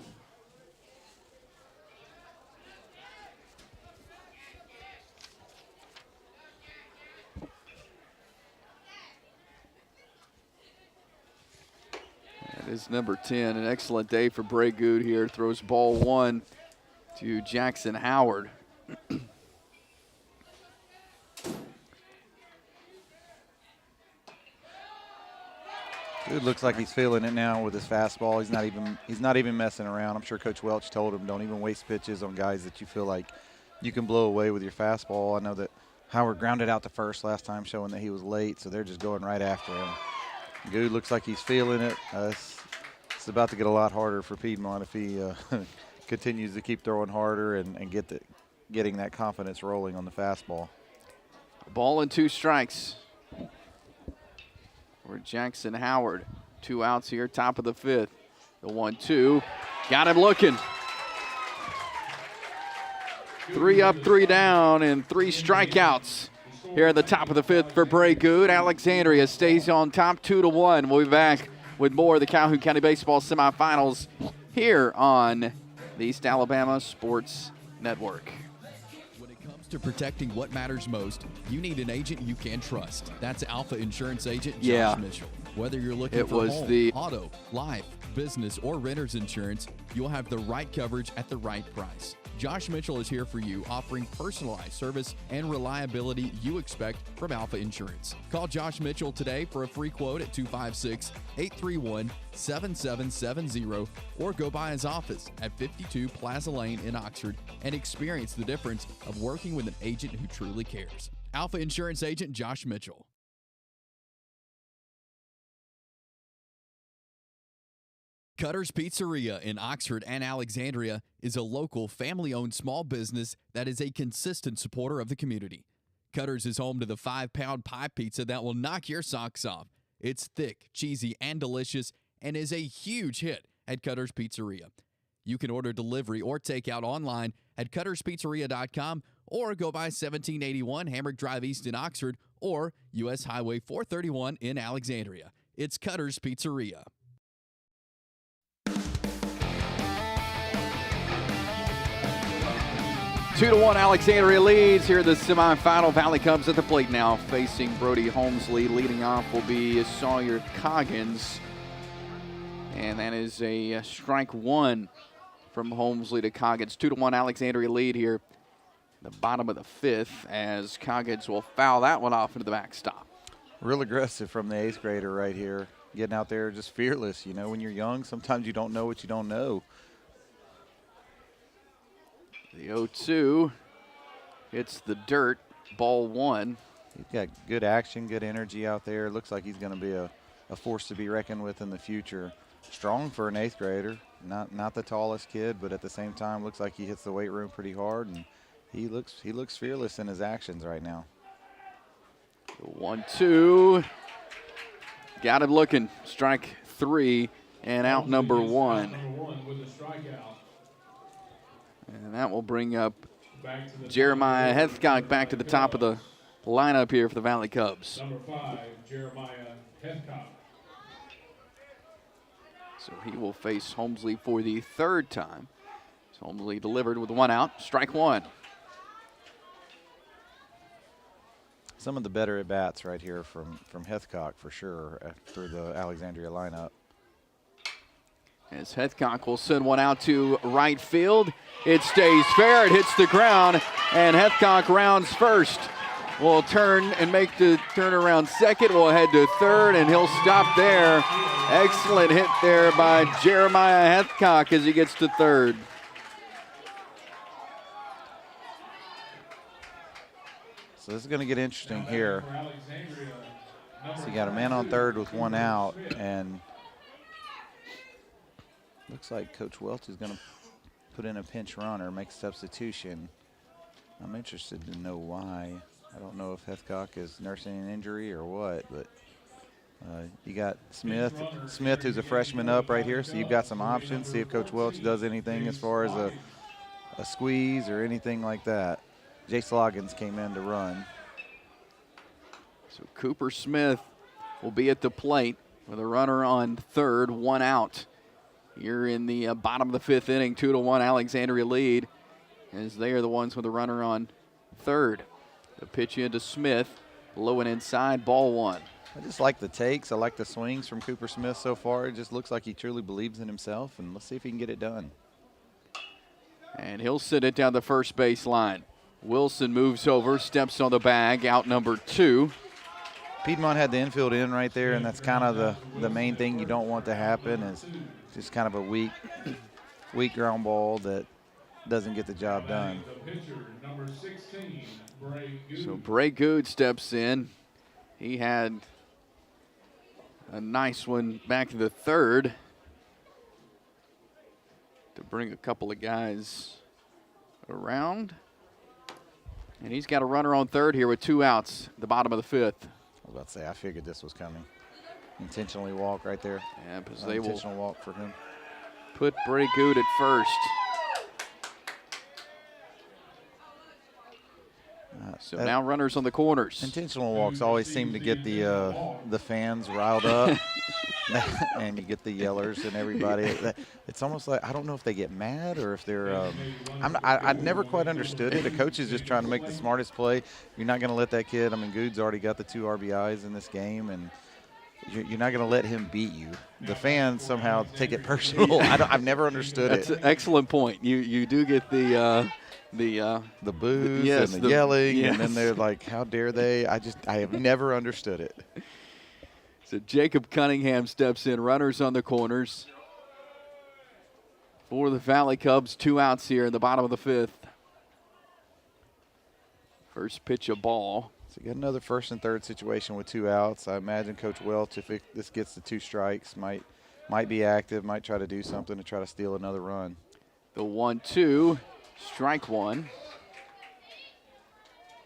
[SPEAKER 1] That is number 10. An excellent day for Bray Good here. Throws ball 1 to Jackson Howard.
[SPEAKER 3] Good looks like he's feeling it now with his fastball. He's not even messing around. I'm sure Coach Welch told him don't even waste pitches on guys that you feel like you can blow away with your fastball. I know that Howard grounded out to first last time, showing that he was late, so they're just going right after him. Good looks like he's feeling it. It's about to get a lot harder for Piedmont if he continues to keep throwing harder and getting that confidence rolling on the fastball.
[SPEAKER 1] Ball and 2 strikes for Jackson Howard. 2 outs here, top of the 5th. The 1-2, got him looking. 3 up, 3 down, and 3 strikeouts here at the top of the 5th for Bray Good. Alexandria stays on top 2-1. We'll be back with more of the Calhoun County Baseball Semifinals here on the East Alabama Sports Network.
[SPEAKER 2] When it comes to protecting what matters most, you need an agent you can trust. That's Alpha Insurance Agent Josh Mitchell. Whether you're looking
[SPEAKER 1] It
[SPEAKER 2] for
[SPEAKER 1] was
[SPEAKER 2] home,
[SPEAKER 1] the
[SPEAKER 2] auto, life, business, or renter's insurance, you'll have the right coverage at the right price. Josh Mitchell is here for you, offering personalized service and reliability you expect from Alpha Insurance. Call Josh Mitchell today for a free quote at 256-831-7770 or go by his office at 52 Plaza Lane in Oxford and experience the difference of working with an agent who truly cares. Alpha Insurance Agent Josh Mitchell. Cutter's Pizzeria in Oxford and Alexandria is a local family-owned small business that is a consistent supporter of the community. Cutter's is home to the 5-pound pie pizza that will knock your socks off. It's thick, cheesy, and delicious and is a huge hit at Cutter's Pizzeria. You can order delivery or takeout online at cutterspizzeria.com or go by 1781 Hamrick Drive East in Oxford or U.S. Highway 431 in Alexandria. It's Cutter's Pizzeria.
[SPEAKER 1] 2-1 Alexandria leads here in the semifinal. Valley Cubs at the plate now, facing Brody Holmesley. Leading off will be Sawyer Coggins. And that is a strike one from Holmesley to Coggins. 2-1 Alexandria lead here. The bottom of the fifth as Coggins will foul that one off into the backstop.
[SPEAKER 3] Real aggressive from the 8th grader right here. Getting out there just fearless. You know, when you're young, sometimes you don't know what you don't know.
[SPEAKER 1] The 0-2 hits the dirt, ball one.
[SPEAKER 3] He's got good action, good energy out there. Looks like he's going to be a force to be reckoned with in the future. Strong for an 8th grader. Not the tallest kid, but at the same time looks like he hits the weight room pretty hard, and he looks fearless in his actions right now.
[SPEAKER 1] 1-2. Got him looking. Strike three and out number one.
[SPEAKER 4] With a strikeout.
[SPEAKER 1] And that will bring up Jeremiah Hethcock back to the top of the lineup here for the Valley Cubs.
[SPEAKER 4] Number 5, Jeremiah Hethcock.
[SPEAKER 1] So he will face Holmesley for the third time. So Holmesley delivered with one out, strike one.
[SPEAKER 3] Some of the better at-bats right here from Hethcock for sure through the Alexandria lineup.
[SPEAKER 1] As Hethcock will send one out to right field. It stays fair, it hits the ground, and Hethcock rounds first. Will turn and make the turn around second. Will head to third, and he'll stop there. Excellent hit there by Jeremiah Hethcock as he gets to third.
[SPEAKER 3] So this is going to get interesting here. So you got a man on third with one out, and looks like Coach Welch is going to put in a pinch runner, make a substitution. I'm interested to know why. I don't know if Hethcock is nursing an injury or what, but you got Smith, who's a freshman up right here, so you've got some options. See if Coach Welch does anything as far as a squeeze or anything like that. Jay Sloggins came in to run.
[SPEAKER 1] So Cooper Smith will be at the plate with a runner on third, one out. Here in the bottom of the fifth inning, 2-1 Alexandria lead, as they are the ones with a runner on third. The pitch into Smith, low and inside, ball one.
[SPEAKER 3] I just like the takes. I like the swings from Cooper Smith so far. It just looks like he truly believes in himself, and let's see if he can get it done.
[SPEAKER 1] And he'll send it down the first base line. Wilson moves over, steps on the bag, out number two.
[SPEAKER 3] Piedmont had the infield in right there, and that's kind of the main thing you don't want to happen is just kind of a weak ground ball that doesn't get the job done.
[SPEAKER 4] Number 16, Bray Good.
[SPEAKER 1] So Bray Good steps in. He had a nice one back to the third to bring a couple of guys around. And he's got a runner on third here with two outs at the bottom of the fifth.
[SPEAKER 3] I was about to say, I figured this was coming. Intentionally walk right there.
[SPEAKER 1] Yeah, because they will
[SPEAKER 3] intentional walk for him.
[SPEAKER 1] put Bray Good at first. So now runners on the corners.
[SPEAKER 3] Intentional walks always seem to get the fans riled up, and you get the yellers and everybody. It's almost like I don't know if they get mad or if they're. I've never quite understood it. The coach is just trying to make the smartest play. You're not going to let that kid. I mean, Good's already got the 2 RBIs in this game, and you're not going to let him beat you. The fans somehow take it personal. I've never understood
[SPEAKER 1] That's
[SPEAKER 3] it.
[SPEAKER 1] an excellent point. You do get the
[SPEAKER 3] Boos
[SPEAKER 1] yes,
[SPEAKER 3] and the yelling,
[SPEAKER 1] yes.
[SPEAKER 3] and then they're like, how dare they? I have never understood it.
[SPEAKER 1] So Jacob Cunningham steps in, runners on the corners. For the Valley Cubs, 2 outs here in the bottom of the 5th. First pitch of ball.
[SPEAKER 3] So you got another 1st and 3rd situation with 2 outs. I imagine Coach Welch, if this gets to 2 strikes, might be active, might try to do something to try to steal another run.
[SPEAKER 1] The 1-2, strike 1.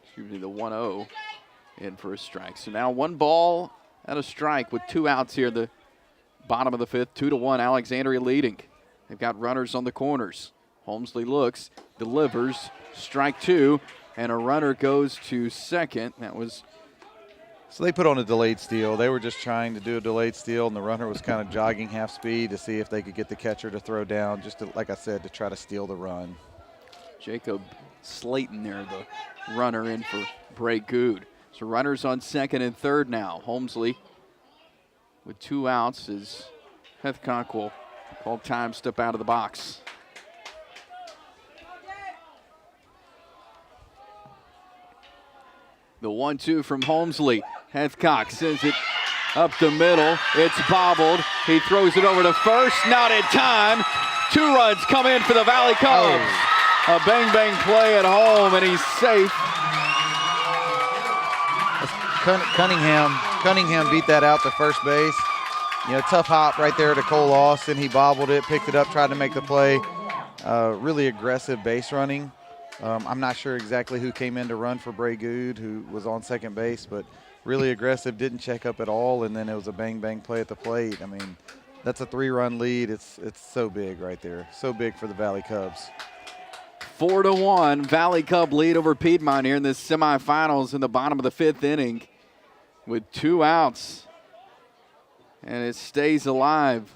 [SPEAKER 1] Excuse me, the 1-0 in for a strike. So now 1 ball and a strike with 2 outs here in the bottom of the 5th. 2-1, Alexandria leading. They've got runners on the corners. Holmesley looks, delivers, strike 2, and a runner goes to second. That was.
[SPEAKER 3] So they put on a delayed steal. They were just trying to do a delayed steal, and the runner was kind of jogging half speed to see if they could get the catcher to throw down, just to, like I said, to try to steal the run.
[SPEAKER 1] Jacob Slayton there, the runner in for Bray Good. So runners on 2nd and 3rd now. Holmesley with 2 outs as Heathcock will call time, step out of the box. The 1-2 from Holmesley. Heathcock sends it up the middle. It's bobbled. He throws it over to first. Not in time. 2 runs come in for the Valley Cubs. A bang-bang play at home, and he's safe.
[SPEAKER 3] Cunningham beat that out to first base. You know, tough hop right there to Cole Austin. He bobbled it, picked it up, tried to make the play. Really aggressive base running. I'm not sure exactly who came in to run for Bray Good, who was on second base, but really aggressive, didn't check up at all, and then it was a bang-bang play at the plate. I mean, that's a 3-run lead. It's so big right there, so big for the Valley Cubs.
[SPEAKER 1] 4-1, Valley Cub lead over Piedmont here in the semifinals in the bottom of the 5th inning with 2 outs, and it stays alive.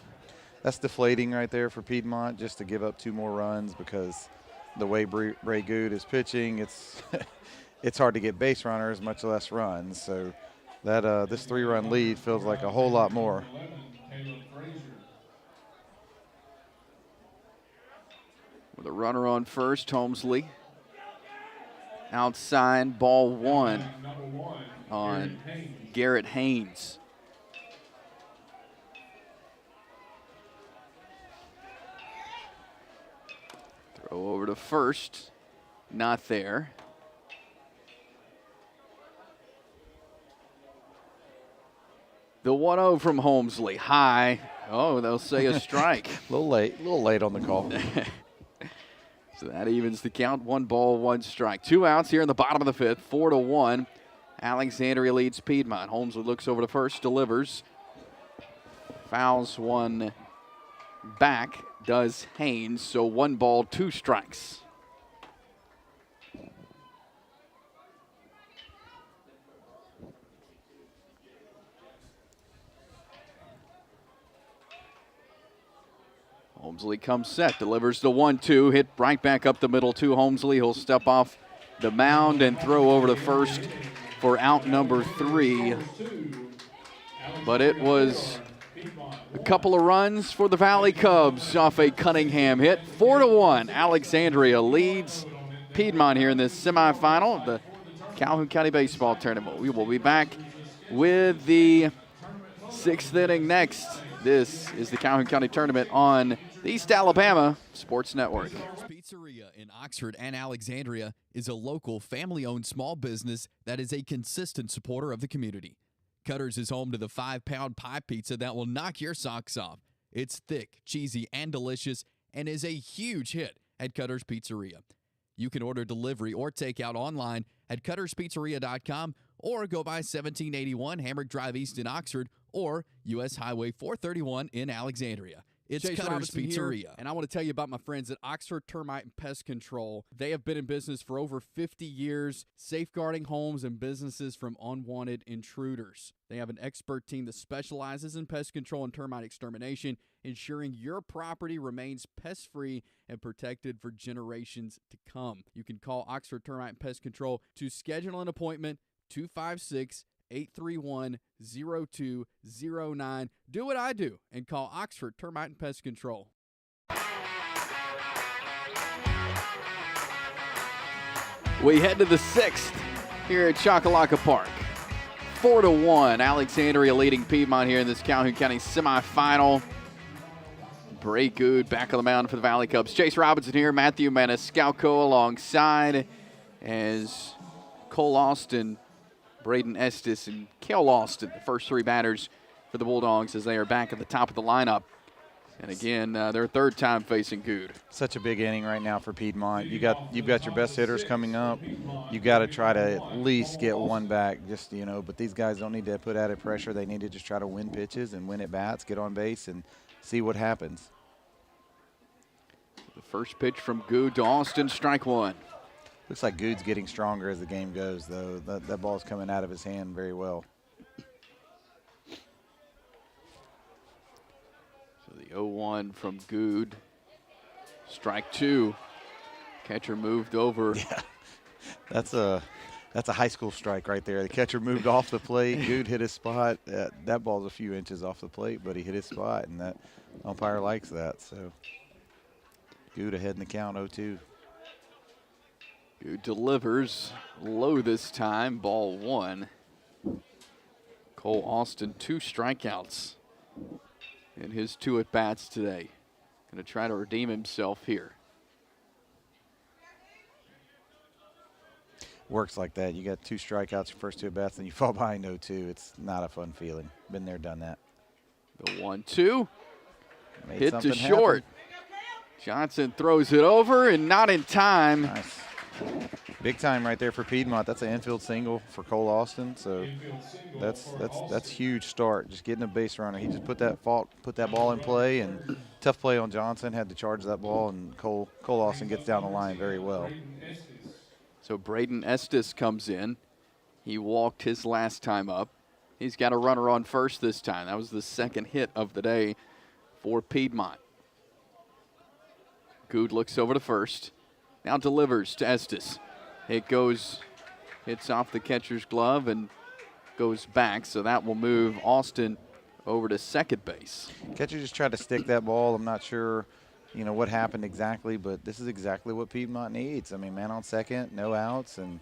[SPEAKER 3] That's deflating right there for Piedmont, just to give up 2 more runs, because the way Bray Good is pitching, it's hard to get base runners, much less runs. So that this 3-run lead feels like a whole lot more.
[SPEAKER 1] With a runner on first, Holmesley. Outside, ball 1 on Garrett Haynes. Throw over to first, not there. The 1-0 from Holmesley, high. Oh, they'll say a strike.
[SPEAKER 3] A little late on the call.
[SPEAKER 1] So that evens the count. 1 ball, 1 strike. 2 outs here in the bottom of the 5th. 4-1. Alexandria leads Piedmont. Holmesley looks over to first, delivers. Fouls 1 back, does Haynes. So 1 ball, 2 strikes. Holmesley comes set, delivers the 1-2, hit right back up the middle to Holmesley. He'll step off the mound and throw over to first for out number 3. But it was a couple of runs for the Valley Cubs off a Cunningham hit. 4-1, Alexandria leads Piedmont here in this semifinal of the Calhoun County Baseball Tournament. We will be back with the 6th inning next. This is the Calhoun County Tournament on the East Alabama Sports Network.
[SPEAKER 2] Pizzeria in Oxford and Alexandria is a local family-owned small business that is a consistent supporter of the community. Cutter's is home to the 5-pound pie pizza that will knock your socks off. It's thick, cheesy, and delicious, and is a huge hit at Cutter's Pizzeria. You can order delivery or takeout online at cutterspizzeria.com or go by 1781 Hamrick Drive East in Oxford or U.S. Highway 431 in Alexandria. It's
[SPEAKER 1] Chase
[SPEAKER 2] Cutter's
[SPEAKER 1] Robinson here,
[SPEAKER 2] Pizzeria.
[SPEAKER 1] and I want to tell you about my friends at Oxford Termite and Pest Control. They have been in business for over 50 years, safeguarding homes and businesses from unwanted intruders. They have an expert team that specializes in pest control and termite extermination, ensuring your property remains pest-free and protected for generations to come. You can call Oxford Termite and Pest Control to schedule an appointment, 256
[SPEAKER 2] 831-0209. Do what I do and call Oxford Termite and Pest Control.
[SPEAKER 1] We head to the 6th here at Chocolaca Park. 4-1, Alexandria leading Piedmont here in this Calhoun County semifinal. Bray Good back on the mound for the Valley Cubs. Chase Robinson here, Matthew Maniscalco alongside as Cole Austin, Braden Estes, and Kale Austin, the first three batters for the Bulldogs as they are back at the top of the lineup. And again, their third time facing Good.
[SPEAKER 3] Such a big inning right now for Piedmont. You've got your best hitters coming up. You've got to try to at least get one back, but these guys don't need to put added pressure. They need to just try to win pitches and win at bats, get on base, and see what happens.
[SPEAKER 1] The first pitch from Good to Austin, strike one.
[SPEAKER 3] Looks like Good's getting stronger as the game goes, though. That ball's coming out of his hand very well.
[SPEAKER 1] So the 0-1 from Good. Strike two. Catcher moved over.
[SPEAKER 3] Yeah, that's a high school strike right there. The catcher moved off the plate. Good hit his spot. That ball's a few inches off the plate, but he hit his spot, and that umpire likes that. So Good ahead in the count, 0-2.
[SPEAKER 1] Good delivers low this time, ball one. Cole Austin, 2 strikeouts in his 2 at-bats today. Going to try to redeem himself here.
[SPEAKER 3] Works like that. You got 2 strikeouts your first 2 at-bats, and you fall behind 0-2. It's not a fun feeling. Been there, done that.
[SPEAKER 1] The 1-2.
[SPEAKER 3] Made
[SPEAKER 1] Hit to
[SPEAKER 3] something
[SPEAKER 1] short.
[SPEAKER 3] happen.
[SPEAKER 1] Johnson throws it over and not in time.
[SPEAKER 3] Nice. Big time right there for Piedmont. That's an infield single for Cole Austin. So that's huge start. Just getting a base runner. He just put that ball in play, and tough play on Johnson. Had to charge that ball, and Cole Austin gets down the line very well.
[SPEAKER 1] So Braden Estes comes in. He walked his last time up. He's got a runner on first this time. That was the second hit of the day for Piedmont. Good looks over to first. Now delivers to Estes. It hits off the catcher's glove and goes back, so that will move Austin over to second base.
[SPEAKER 3] Catcher just tried to stick that ball. I'm not sure, what happened exactly, but this is exactly what Piedmont needs. I mean, man on second, no outs, and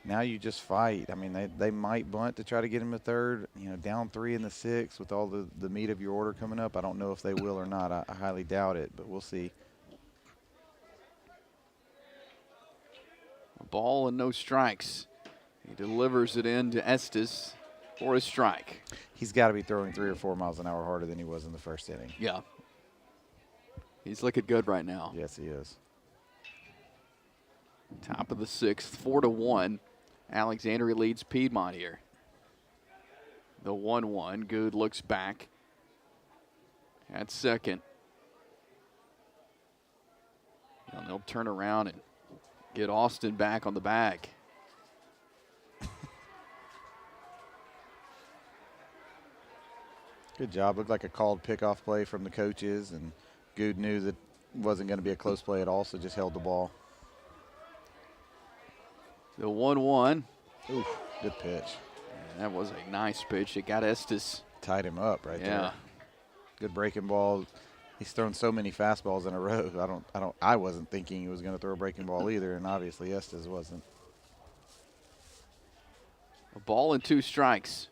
[SPEAKER 3] now you just fight. I mean, they might bunt to try to get him to third, down 3 in the 6th with all the meat of your order coming up. I don't know if they will or not. I highly doubt it, but we'll see.
[SPEAKER 1] A ball and no strikes. He delivers it in to Estes for a strike.
[SPEAKER 3] He's got to be throwing 3 or 4 miles an hour harder than he was in the first inning.
[SPEAKER 1] Yeah. He's looking good right now.
[SPEAKER 3] Yes, he is.
[SPEAKER 1] Top of the 6th, 4-1. Alexandria leads Piedmont here. The 1-1. Good looks back at second. And they'll turn around and get Austin back on the bag.
[SPEAKER 3] Good job. Looked like a called pickoff play from the coaches, and Good knew that it wasn't going to be a close play at all, so just held the ball.
[SPEAKER 1] The 1-1.
[SPEAKER 3] Ooh, good pitch.
[SPEAKER 1] And that was a nice pitch. It got Estes.
[SPEAKER 3] Tied him up right there.
[SPEAKER 1] Yeah.
[SPEAKER 3] Good breaking ball. He's thrown so many fastballs in a row. I wasn't thinking he was going to throw a breaking ball either, and obviously Estes wasn't.
[SPEAKER 1] A ball and 2 strikes.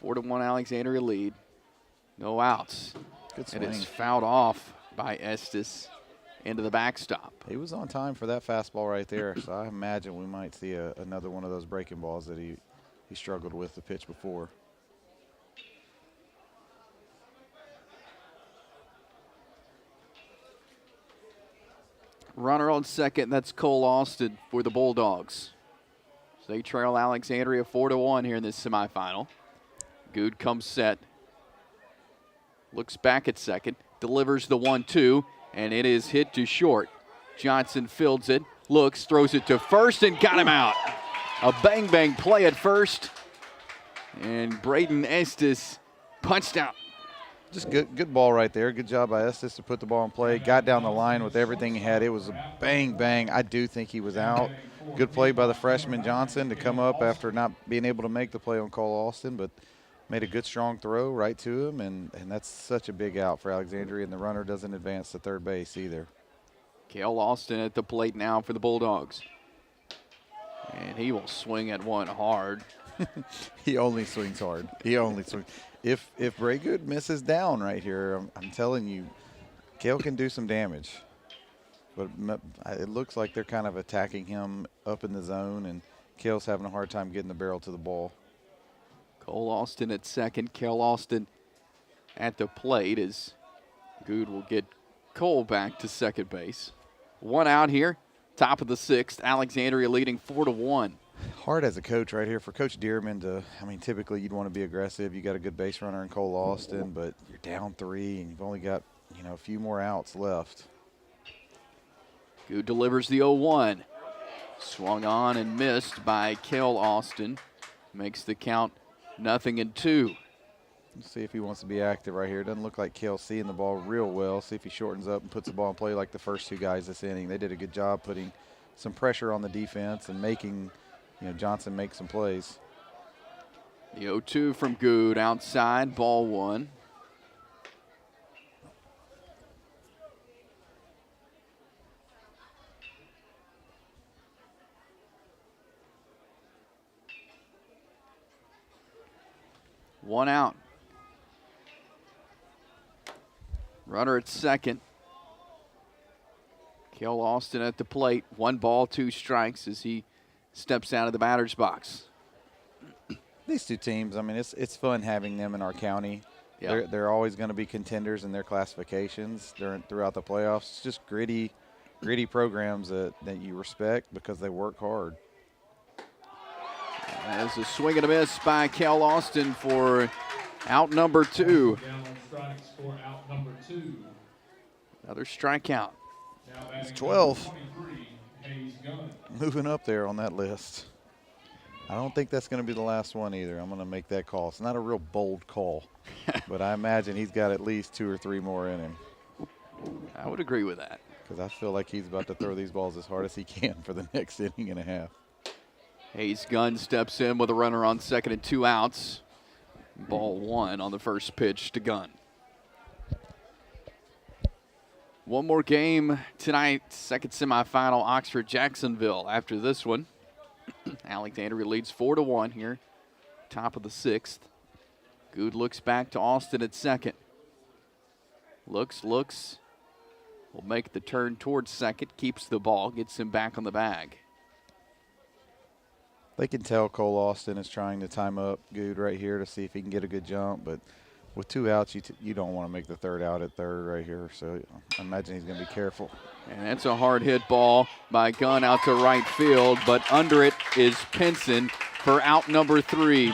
[SPEAKER 1] 4-1 Alexandria lead. No outs.
[SPEAKER 3] Good swing.
[SPEAKER 1] And it's fouled off by Estes into the backstop.
[SPEAKER 3] He was on time for that fastball right there, so I imagine we might see another one of those breaking balls that he struggled with the pitch before.
[SPEAKER 1] Runner on second, that's Cole Austin for the Bulldogs. So they trail Alexandria 4-1 here in this semifinal. Good comes set. Looks back at second, delivers the 1-2, and it is hit to short. Johnson fields it, looks, throws it to first, and got him out. A bang-bang play at first, and Braden Estes punched out
[SPEAKER 3] Just good ball right there. Good job by Estes to put the ball in play. Got down the line with everything he had. It was a bang, bang. I do think he was out. Good play by the freshman Johnson to come up after not being able to make the play on Cole Austin, but made a good, strong throw right to him, and that's such a big out for Alexandria, and the runner doesn't advance to third base either.
[SPEAKER 1] Cale Austin at the plate now for the Bulldogs. And he will swing at one hard.
[SPEAKER 3] He only swings hard. He only swings. If Braygood misses down right here, I'm telling you, Cale can do some damage. But it looks like they're kind of attacking him up in the zone, and Cale's having a hard time getting the barrel to the ball.
[SPEAKER 1] Cole Austin at second. Cale Austin at the plate as Good will get Cole back to second base. One out here, top of the sixth. Alexandria leading 4-1.
[SPEAKER 3] Hard as a coach right here for Coach Dearman to, I mean, typically you'd want to be aggressive. You got a good base runner in Cole Austin, but you're down 3 and you've only got, a few more outs left.
[SPEAKER 1] Good delivers the 0-1. Swung on and missed by Cale Austin. Makes the count 0-2.
[SPEAKER 3] Let's see if he wants to be active right here. Doesn't look like Cale's seeing the ball real well. See if he shortens up and puts the ball in play like the first 2 guys this inning. They did a good job putting some pressure on the defense and making Johnson make some plays.
[SPEAKER 1] The 0-2 from Good outside, ball 1. One out. Runner at second. Cale Austin at the plate. 1 ball, 2 strikes as he steps out of the batter's box.
[SPEAKER 3] These 2 teams, I mean, it's fun having them in our county.
[SPEAKER 1] Yep.
[SPEAKER 3] They're always going to be contenders in their classifications throughout the playoffs. It's just gritty programs that you respect because they work hard.
[SPEAKER 1] As a swing and a miss by Cale Austin for out number 2. Another strikeout.
[SPEAKER 3] It's 12. Moving up there on that list. I don't think that's going to be the last one either. I'm going to make that call. It's not a real bold call, but I imagine he's got at least 2 or 3 more in him.
[SPEAKER 1] I would agree with that.
[SPEAKER 3] Because I feel like he's about to throw these balls as hard as he can for the next inning and a half.
[SPEAKER 1] Hayes Gunn steps in with a runner on second and 2 outs. Ball 1 on the first pitch to Gunn. One more game tonight, second semifinal, Oxford-Jacksonville. After this one, Alexandria leads 4-1 here, top of the 6th. Good looks back to Austin at second. Looks, will make the turn towards second, keeps the ball, gets him back on the bag.
[SPEAKER 3] They can tell Cole Austin is trying to time up Good right here to see if he can get a good jump, but with 2 outs, you don't want to make the 3rd out at third right here, so I imagine he's going to be careful.
[SPEAKER 1] And that's a hard hit ball by Gunn out to right field, but under it is Pinson for out number 3.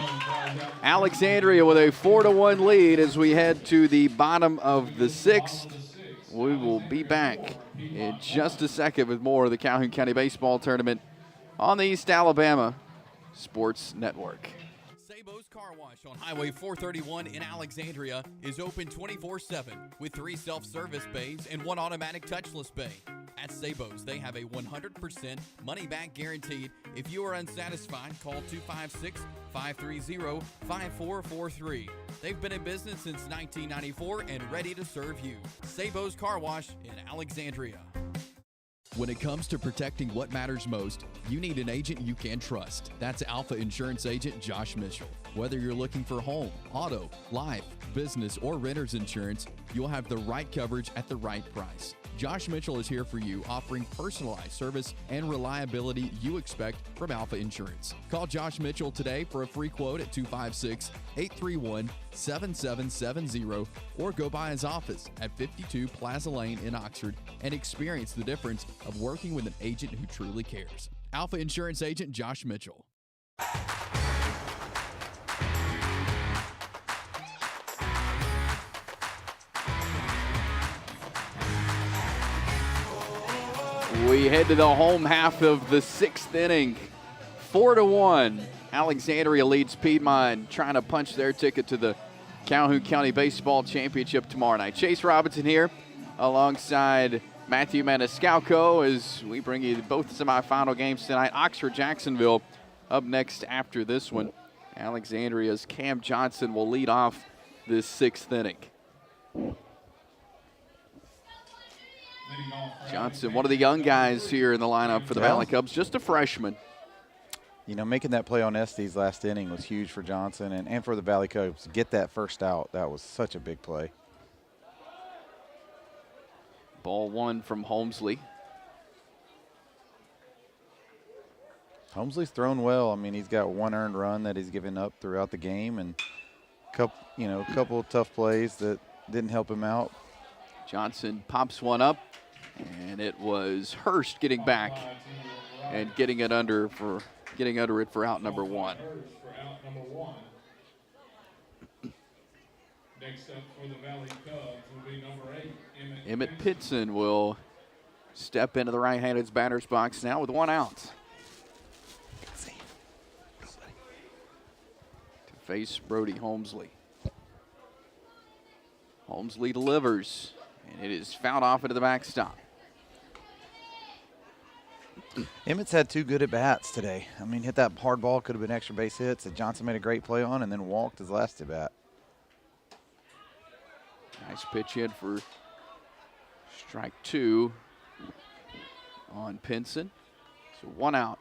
[SPEAKER 1] Alexandria with a 4-1 lead as we head to the bottom of the 6th. We will be back in just a second with more of the Calhoun County Baseball Tournament on the East Alabama Sports Network.
[SPEAKER 2] Sabo's Car Wash on Highway 431 in Alexandria is open 24/7 with 3 self-service bays and 1 automatic touchless bay. At Sabo's, they have a 100% money-back guaranteed. If you are unsatisfied, call 256-530-5443. They've been in business since 1994 and ready to serve you. Sabo's Car Wash in Alexandria. When it comes to protecting what matters most, you need an agent you can trust. That's Alpha Insurance Agent Josh Mitchell. Whether you're looking for home, auto, life, business, or renter's insurance, you'll have the right coverage at the right price. Josh Mitchell is here for you, offering personalized service and reliability you expect from Alpha Insurance. Call Josh Mitchell today for a free quote at 256-831-7770 or go by his office at 52 Plaza Lane in Oxford and experience the difference of working with an agent who truly cares. Alpha Insurance Agent Josh Mitchell.
[SPEAKER 1] We head to the home half of the 6th inning. 4-1. Alexandria leads Piedmont, trying to punch their ticket to the Calhoun County Baseball Championship tomorrow night. Chase Robinson here alongside Matthew Maniscalco as we bring you both semifinal games tonight. Oxford-Jacksonville up next after this one. Alexandria's Cam Johnson will lead off this 6th inning. Johnson, one of the young guys here in the lineup for the Valley Cubs, just a freshman.
[SPEAKER 3] You know, making that play on Estes last inning was huge for Johnson and for the Valley Cubs. Get that first out, that was such a big play.
[SPEAKER 1] Ball 1 from Holmesley.
[SPEAKER 3] Holmesley's thrown well. I mean, he's got 1 earned run that he's given up throughout the game, and a couple of tough plays that didn't help him out.
[SPEAKER 1] Johnson pops one up, and it was Hurst getting back and getting it under it for out number 1.
[SPEAKER 4] Next up for the Valley Cubs will be number 8,
[SPEAKER 1] Emmett Pitson will step into the right-handed batter's box now with 1 out. To face Brody Holmesley. Holmesley delivers, and it is fouled off into the backstop.
[SPEAKER 3] Emmett's had 2 good at-bats today. I mean, hit that hard ball, could have been extra base hits that Johnson made a great play on, and then walked his last at-bat.
[SPEAKER 1] Nice pitch in for strike 2 on Pinson. So 1 out,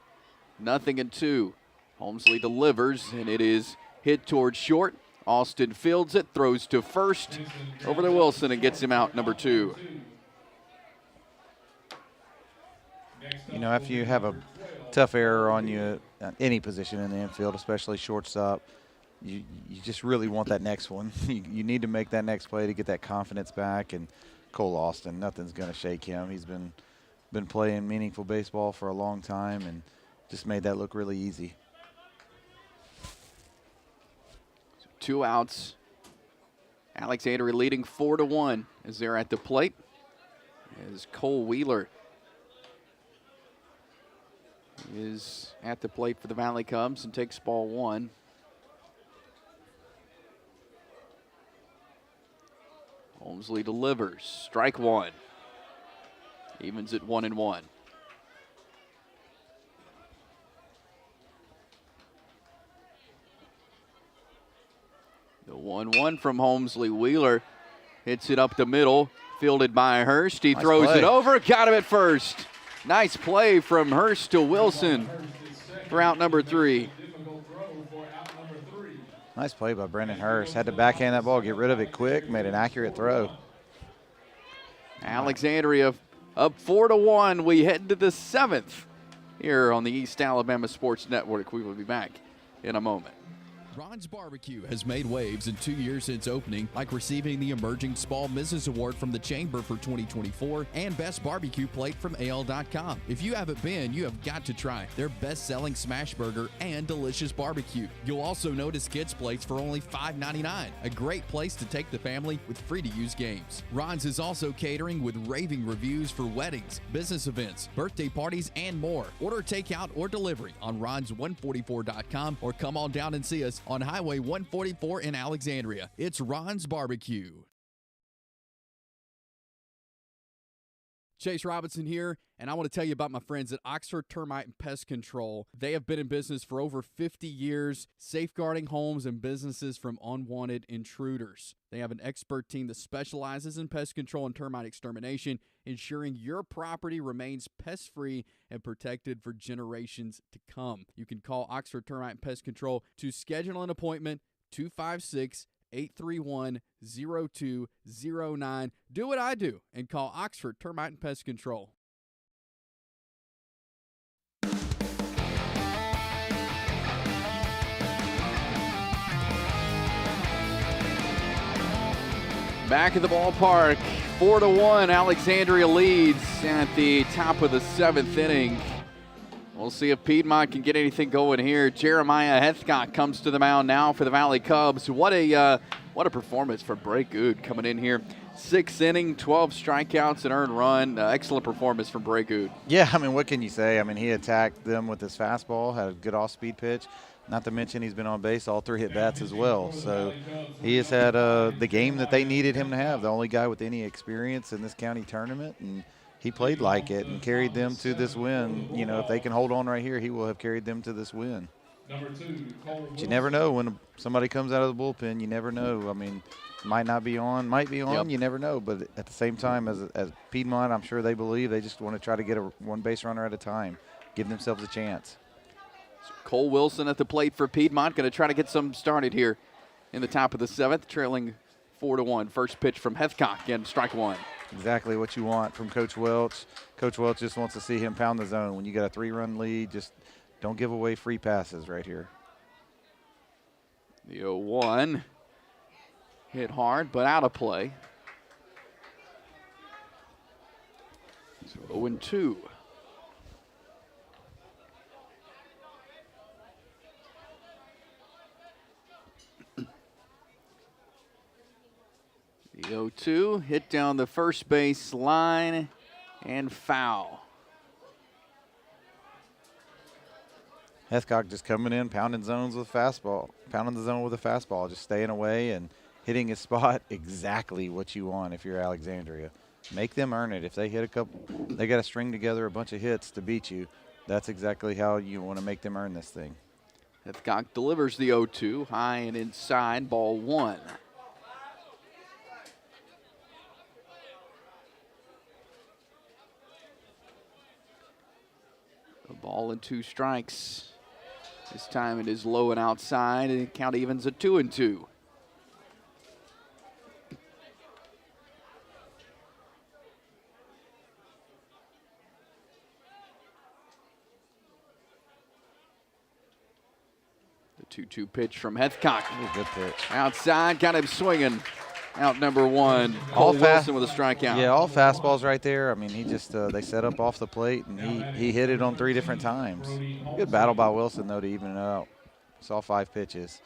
[SPEAKER 1] 0-2. Holmesley delivers, and it is hit towards short. Austin fields it, throws to first, over to Wilson, and gets him out, number 2.
[SPEAKER 3] You know, if you have a tough error on you at any position in the infield, especially shortstop, you just really want that next one. You need to make that next play to get that confidence back. And Cole Austin, nothing's going to shake him. He's been playing meaningful baseball for a long time and just made that look really easy.
[SPEAKER 1] So 2 outs. Alexandria leading 4-1 as they're at the plate. As Cole Wheeler is at the plate for the Valley Cubs and takes ball 1. Holmesley delivers. Strike 1. Evens at 1-1. The 1-1 from Holmesley. Wheeler hits it up the middle. Fielded by Hurst. He throws it over. Got him at first. Nice play from Hurst to Wilson for out number 3.
[SPEAKER 3] Nice play by Brendan Hurst. Had to backhand that ball, get rid of it quick, made an accurate throw.
[SPEAKER 1] Alexandria up 4-1. We head to the 7th here on the East Alabama Sports Network. We will be back in a moment.
[SPEAKER 2] Ron's Barbecue has made waves in 2 years since opening, like receiving the Emerging Small Business Award from the Chamber for 2024 and Best Barbecue Plate from AL.com. If you haven't been, you have got to try their best-selling smash burger and delicious barbecue. You'll also notice kids' plates for only $5.99. A great place to take the family with free-to-use games. Ron's is also catering with raving reviews for weddings, business events, birthday parties, and more. Order takeout or delivery on rons144.com or come on down and see us on Highway 144 in Alexandria. It's Ron's Barbecue. Chase Robinson here, and I want to tell you about my friends at Oxford Termite and Pest Control. They have been in business for over 50 years, safeguarding homes and businesses from unwanted intruders. They have an expert team that specializes in pest control and termite extermination, ensuring your property remains pest-free and protected for generations to come. You can call Oxford Termite and Pest Control to schedule an appointment, 256-831-0209. Do what I do and call Oxford Termite and Pest Control.
[SPEAKER 1] Back at the ballpark, 4-1, Alexandria leads at the top of the 7th inning. We'll see if Piedmont can get anything going here. Jeremiah Hethcott comes to the mound now for the Valley Cubs. What a performance for Bray Good coming in here. 6th inning, 12 strikeouts, an earned run. Excellent performance from Bray Good.
[SPEAKER 3] Yeah, I mean, what can you say? I mean, he attacked them with his fastball, had a good off-speed pitch. Not to mention he's been on base all 3 at-bats as well. So he has had the game that they needed him to have, the only guy with any experience in this county tournament, and he played like it and carried them to this win. You know, if they can hold on right here, he will have carried them to this win. But you never know when somebody comes out of the bullpen. You never know. I mean, might not be on, might be on.
[SPEAKER 1] Yep.
[SPEAKER 3] You never know. But at the same time, as Piedmont, I'm sure they believe they just want to try to get a one-base runner at a time, give themselves a chance.
[SPEAKER 1] Cole Wilson at the plate for Piedmont, going to try to get some started here in the top of the 7th, trailing 4-1. First pitch from Hethcock, and strike 1.
[SPEAKER 3] Exactly what you want from Coach Welch. Coach Welch just wants to see him pound the zone. When you got a 3-run lead, just don't give away free passes right here.
[SPEAKER 1] The 0-1 hit hard, but out of play. So 0-2. The 0-2 hit down the first base line and foul.
[SPEAKER 3] Hethcock just coming in, pounding zones with fastball, pounding the zone with a fastball, just staying away and hitting his spot exactly what you want if you're Alexandria. Make them earn it. If they hit a couple, they got to string together a bunch of hits to beat you. That's exactly how you want to make them earn this thing.
[SPEAKER 1] Hethcock delivers the 0-2, high and inside, ball 1. A ball and 2 strikes. This time it is low and outside, and the count evens at 2-2. The 2-2 pitch from Hethcock.
[SPEAKER 3] Good pitch.
[SPEAKER 1] Outside, got him swinging. Out number 1.
[SPEAKER 3] All
[SPEAKER 1] Cole Wilson with a strikeout.
[SPEAKER 3] Yeah, all fastballs right there. I mean, he just they set up off the plate, and he hit it on 3 different times. Good battle by Wilson, though, to even it out. Saw 5 pitches.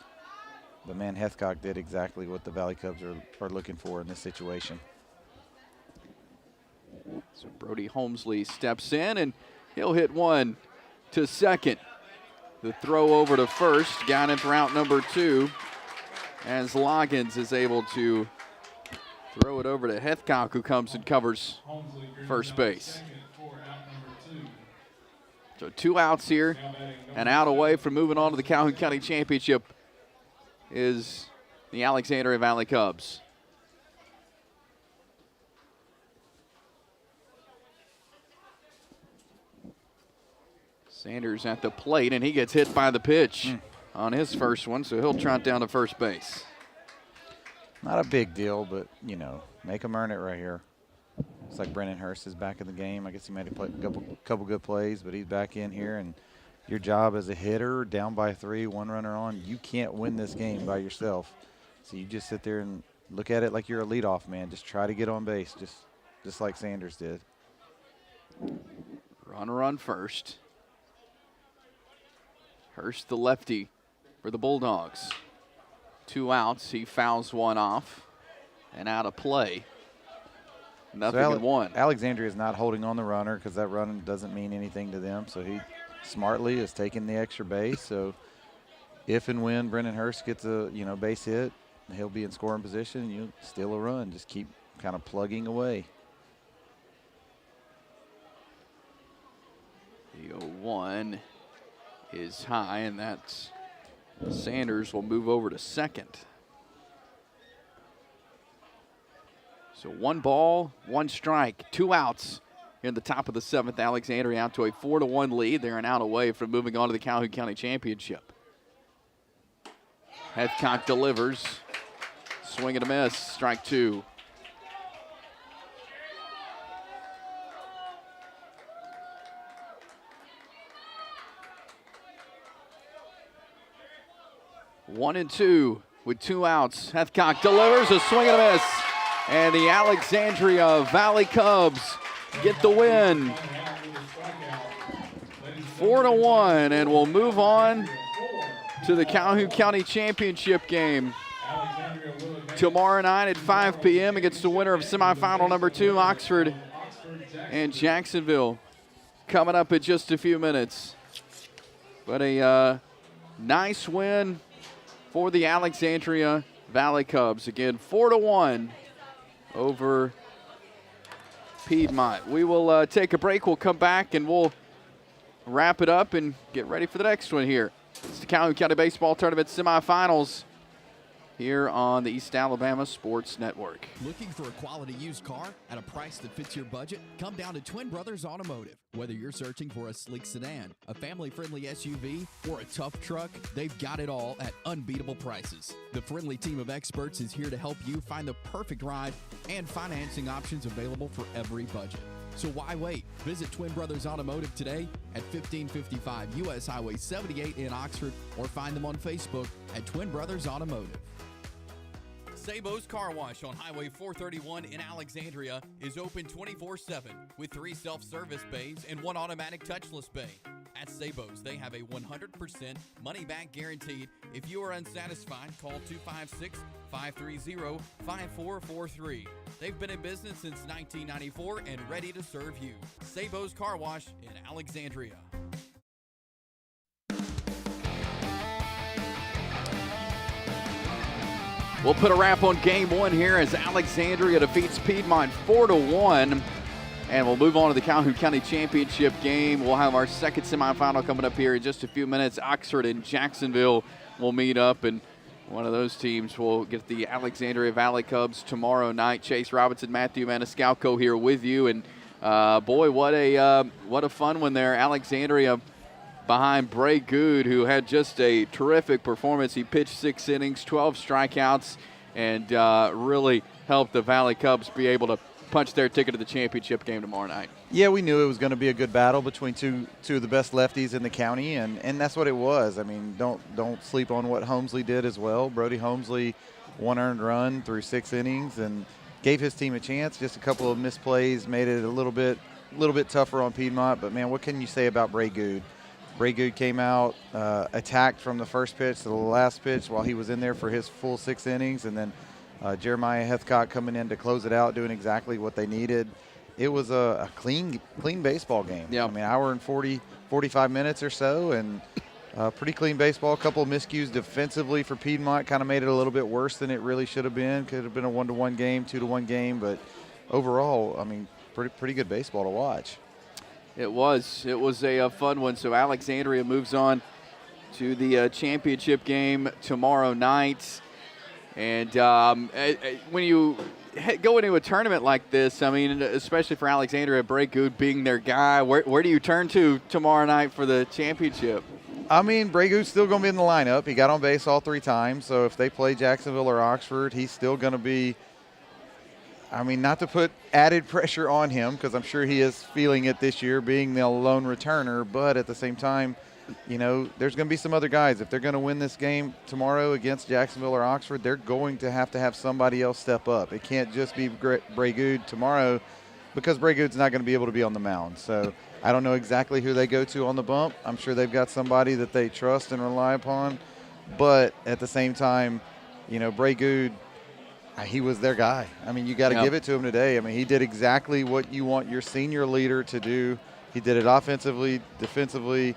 [SPEAKER 3] But, man, Hethcock did exactly what the Valley Cubs are looking for in this situation.
[SPEAKER 1] So Brody Holmesley steps in, and he'll hit one to second. The throw over to first, got him for out number 2, as Loggins is able to throw it over to Hethcock, who comes and covers first base. So 2 outs here, and out away from moving on to the Calhoun County Championship is the Alexandria Valley Cubs. Sanders at the plate, and he gets hit by the pitch on his first one, so he'll trot down to first base.
[SPEAKER 3] Not a big deal, but, you know, make him earn it right here. Looks like Brennan Hurst is back in the game. I guess he made a couple good plays, but he's back in here. And your job as a hitter, down by 3, 1 runner on, you can't win this game by yourself. So you just sit there and look at it like you're a leadoff man. Just try to get on base, just like Sanders did.
[SPEAKER 1] Runner on first. Hurst, the lefty for the Bulldogs. 2 outs. He fouls one off and out of play. Nothing in 1.
[SPEAKER 3] Alexandria is not holding on the runner because that run doesn't mean anything to them. So he smartly is taking the extra base. So if and when Brennan Hurst gets a base hit, he'll be in scoring position and you steal a run. Just keep kind of plugging away.
[SPEAKER 1] The 0-1 is high, and that's Sanders will move over to second. So 1 ball, 1 strike, 2 outs in the top of the 7th. Alexandria out to a 4-1 lead. They're an out away from moving on to the Calhoun County Championship. Hethcock delivers. Swing and a miss. Strike 2. One and 2 with 2 outs. Hethcock delivers a swing and a miss. And the Alexandria Valley Cubs get the win. 4-1, and we'll move on to the Calhoun County Championship game tomorrow night at 5 p.m. against the winner of semifinal number 2, Oxford and Jacksonville. Coming up in just a few minutes. But a nice win for the Alexandria Valley Cubs. Again, 4-1 over Piedmont. We will take a break. We'll come back and we'll wrap it up and get ready for the next one here. It's the Calhoun County Baseball Tournament semifinals here on the East Alabama Sports Network.
[SPEAKER 2] Looking for a quality used car at a price that fits your budget? Come down to Twin Brothers Automotive. Whether you're searching for a sleek sedan, a family-friendly SUV, or a tough truck, they've got it all at unbeatable prices. The friendly team of experts is here to help you find the perfect ride and financing options available for every budget. So why wait? Visit Twin Brothers Automotive today at 1555 U.S. Highway 78 in Oxford, or find them on Facebook at Twin Brothers Automotive. Sabo's Car Wash on Highway 431 in Alexandria is open 24/7 with 3 self-service bays and 1 automatic touchless bay. At Sabo's, they have a 100% money-back guaranteed. If you are unsatisfied, call 256-530-5443. They've been in business since 1994 and ready to serve you. Sabo's Car Wash in Alexandria.
[SPEAKER 1] We'll put a wrap on game 1 here as Alexandria defeats Piedmont 4-1. And we'll move on to the Calhoun County Championship game. We'll have our second semifinal coming up here in just a few minutes. Oxford and Jacksonville will meet up, and one of those teams will get the Alexandria Valley Cubs tomorrow night. Chase Robinson, Matthew Maniscalco here with you. And boy, what a fun one there. Alexandria behind Bray Good, who had just a terrific performance. He pitched 6 innings, 12 strikeouts, and really helped the Valley Cubs be able to punch their ticket to the championship game tomorrow night.
[SPEAKER 3] Yeah, we knew it was going to be a good battle between two of the best lefties in the county, and that's what it was. I mean, don't sleep on what Holmesley did as well. Brody Holmesley, 1 earned run through 6 innings and gave his team a chance. Just a couple of misplays made it a little bit tougher on Piedmont. But man, what can you say about Bray Good? Bray Good came out, attacked from the first pitch to the last pitch while he was in there for his full 6 innings, and then Jeremiah Heathcock coming in to close it out, doing exactly what they needed. It was a clean baseball game.
[SPEAKER 1] Yeah.
[SPEAKER 3] I mean, hour and 45 minutes or so, and pretty clean baseball. A couple of miscues defensively for Piedmont kind of made it a little bit worse than it really should have been. Could have been a 1-1 game, 2-1 game, but overall, I mean, pretty good baseball to watch.
[SPEAKER 1] It was a fun one. So Alexandria moves on to the championship game tomorrow night. And when you go into a tournament like this, I mean, especially for Alexandria, Bray Good being their guy, where do you turn to tomorrow night for the championship?
[SPEAKER 3] I mean, Bray Good's still going to be in the lineup. He got on base all 3 times. So if they play Jacksonville or Oxford, he's still going to be, I mean, not to put added pressure on him, because I'm sure he is feeling it this year being the lone returner, but at the same time, you know, there's going to be some other guys. If they're going to win this game tomorrow against Jacksonville or Oxford, they're going to have somebody else step up. It can't just be Bray Good tomorrow, because Bray Good's not going to be able to be on the mound. So I don't know exactly who they go to on the bump. I'm sure they've got somebody that they trust and rely upon. But at the same time, you know, Bray Good, he was their guy. I mean, you got to give it to him today. I mean, he did exactly what you want your senior leader to do. He did it offensively, defensively,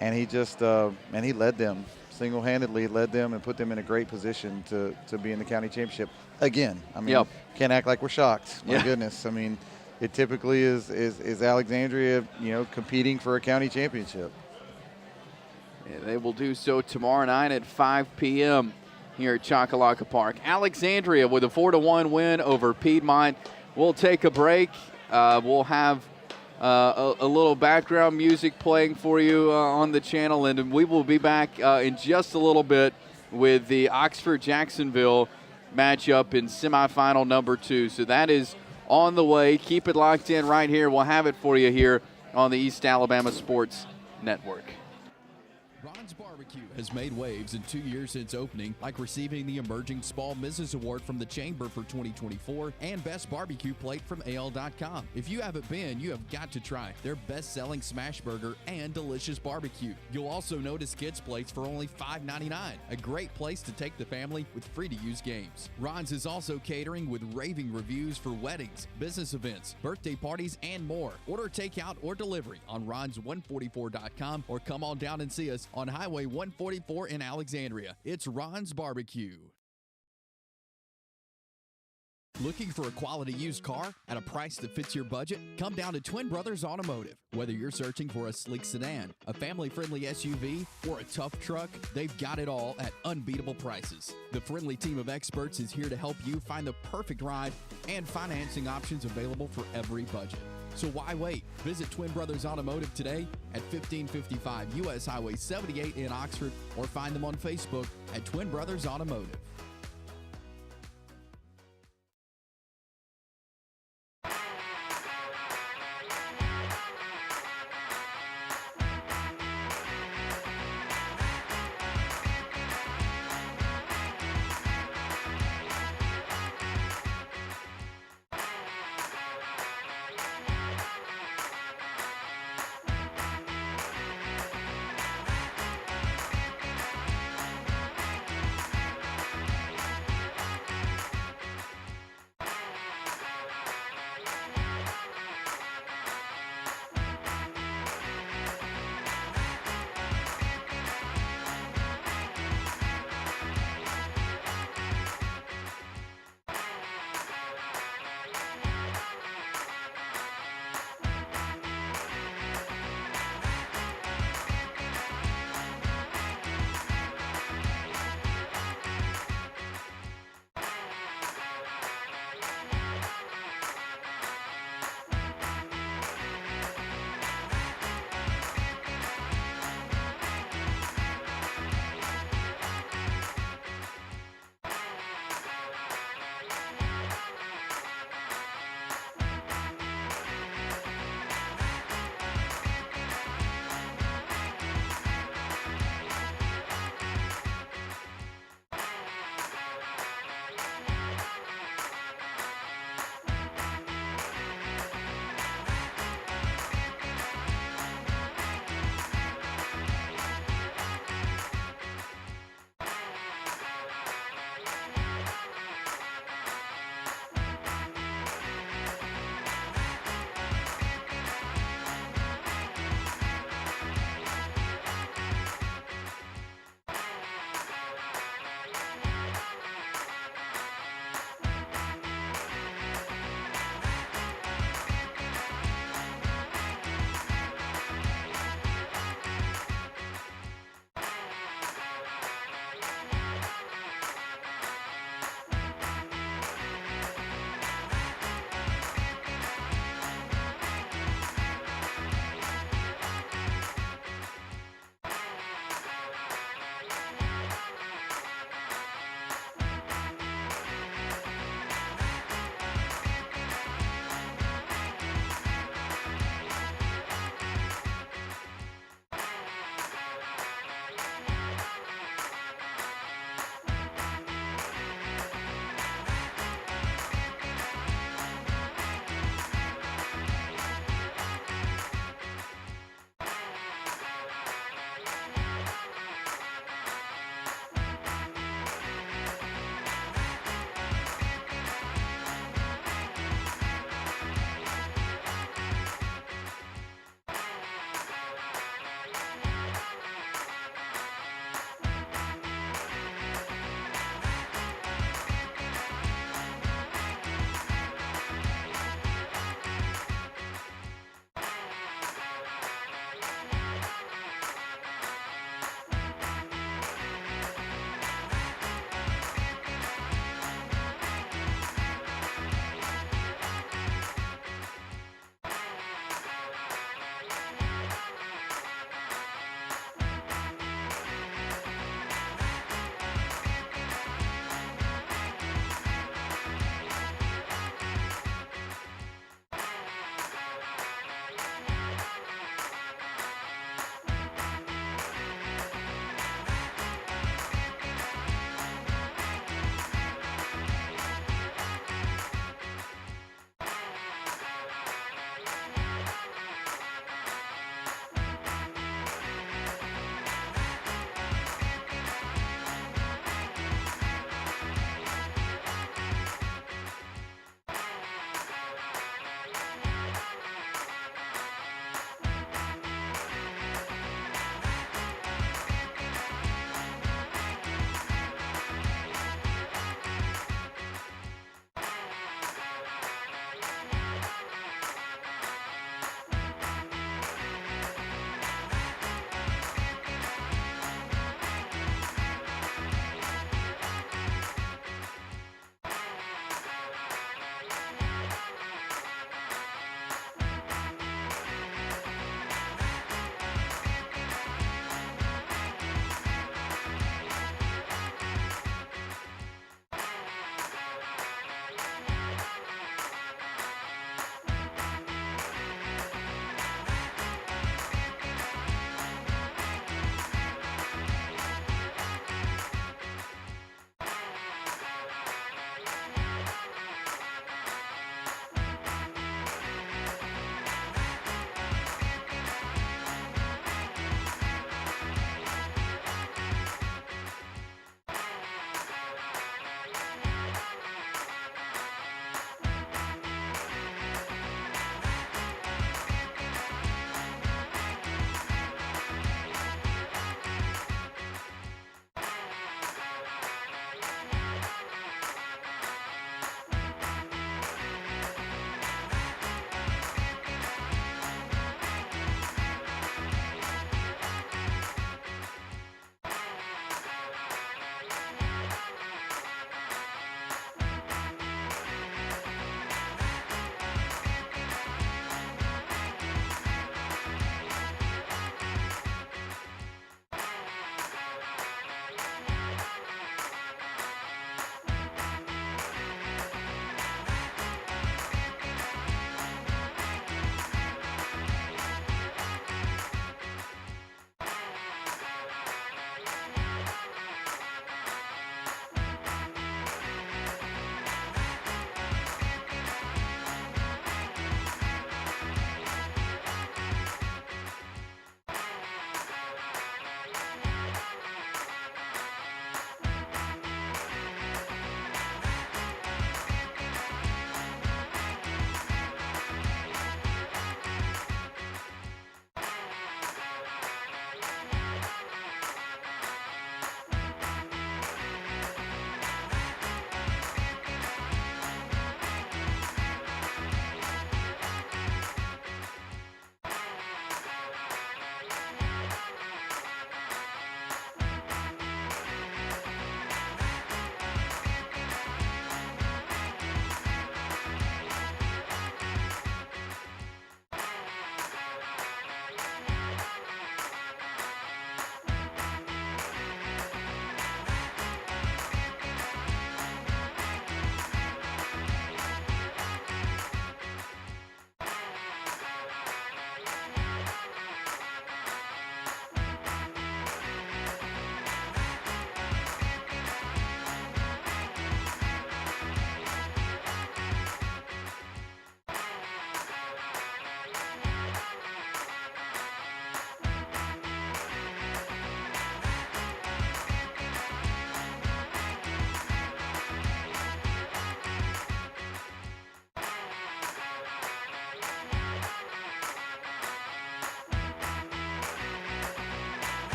[SPEAKER 3] and he just and he led them, single-handedly led them and put them in a great position to be in the county championship again. I mean, can't act like we're shocked. My goodness. I mean, it typically is Alexandria, you know, competing for a county championship.
[SPEAKER 1] Yeah, they will do so tomorrow night at 5 p.m. here at Choccolocco Park. Alexandria with a 4-1 win over Piedmont. We'll take a break. We'll have a little background music playing for you on the channel, and we will be back in just a little bit with the Oxford-Jacksonville matchup in semifinal number 2. So that is on the way. Keep it locked in right here. We'll have it for you here on the East Alabama Sports Network.
[SPEAKER 2] Ron's Barbecue has made waves in 2 years since opening, like receiving the Emerging Small Business Award from the Chamber for 2024 and Best Barbecue Plate from AL.com. If you haven't been, you have got to try their best-selling smash burger and delicious barbecue. You'll also notice kids' plates for only $5.99, a great place to take the family with free-to-use games. Ron's is also catering with raving reviews for weddings, business events, birthday parties, and more. Order takeout or delivery on Ron's144.com or come on down and see us on Highway 144 in Alexandria. It's Ron's Barbecue. Looking for a quality used car at a price that fits your budget? Come down to Twin Brothers Automotive. Whether you're searching for a sleek sedan, a family-friendly SUV, or a tough truck, they've got it all at unbeatable prices. The friendly team of experts is here to help you find the perfect ride and financing options available for every budget. So why wait? Visit Twin Brothers Automotive today at 1555 U.S. Highway 78 in Oxford, or find them on Facebook at Twin Brothers Automotive.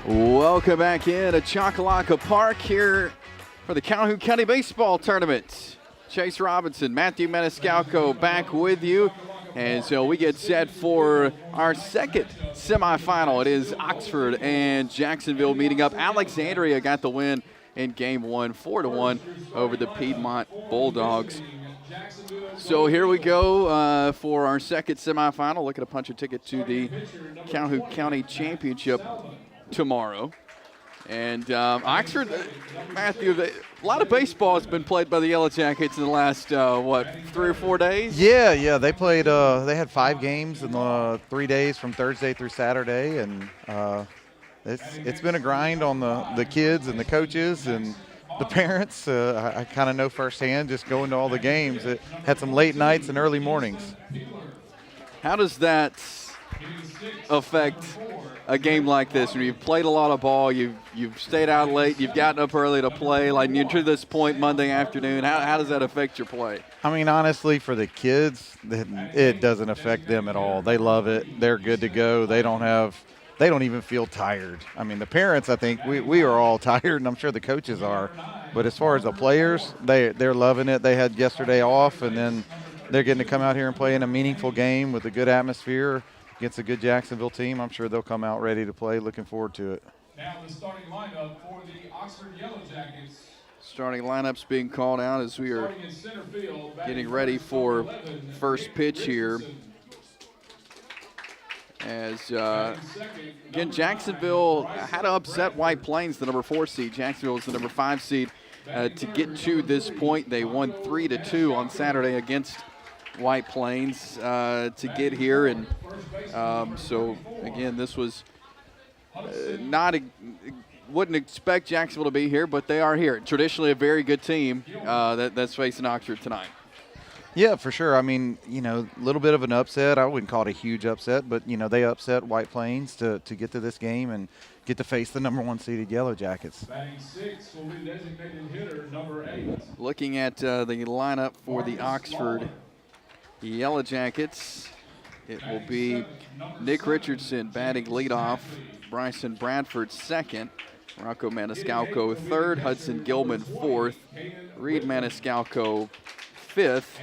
[SPEAKER 1] Welcome back in to Chocolaca Park here for the Calhoun County Baseball Tournament. Chase Robinson, Matthew Maniscalco back with you. And so we get set for our second semifinal. It is Oxford and Jacksonville meeting up. Alexandria got the win in game one, 4-1 over the Piedmont Bulldogs. So here we go for our second semifinal. Looking to punch a ticket to the Calhoun County Championship tomorrow. And Oxford, Matthew, a lot of baseball has been played by the Yellow Jackets in the last, 3 or 4 days?
[SPEAKER 3] Yeah. They played. They had 5 games in the 3 days from Thursday through Saturday, and it's been a grind on the kids and the coaches and the parents. I kind of know firsthand just going to all the games. It had some late nights and early mornings.
[SPEAKER 1] How does that affect a game like this? When you've played a lot of ball, you've stayed out late, you've gotten up early to play, like you're to this point Monday afternoon. How does that affect your play?
[SPEAKER 3] I mean, honestly, for the kids, it doesn't affect them at all. They love it. They're good to go. They don't even feel tired. I mean, the parents, I think, we are all tired, and I'm sure the coaches are. But as far as the players, they're loving it. They had yesterday off, and then they're getting to come out here and play in a meaningful game with a good atmosphere against a good Jacksonville team. I'm sure they'll come out ready to play. Looking forward to it.
[SPEAKER 4] Now the starting lineup for the Oxford Yellow Jackets.
[SPEAKER 1] Starting lineups being called out as we are
[SPEAKER 4] Starting in center field,
[SPEAKER 1] getting ready for first pitch here. As, again, Jacksonville had to upset White Plains, the number 4 seed. Jacksonville was the number 5 seed. To get to this point, they won 3-2 on Saturday against White Plains to get here. And so, again, this was wouldn't expect Jacksonville to be here, but they are here. Traditionally a very good team that's facing Oxford tonight.
[SPEAKER 3] Yeah, for sure. I mean, a little bit of an upset. I wouldn't call it a huge upset, but, they upset White Plains to get to this game and get to face the number 1 seeded Yellow Jackets.
[SPEAKER 4] Batting 6 will be designated hitter number 8.
[SPEAKER 1] Looking at the lineup for the Oxford Yellow Jackets, it will be Nick Richardson batting leadoff, Bryson Bradford second, Rocco Maniscalco third, Hudson Gilman fourth, Reed Maniscalco fifth,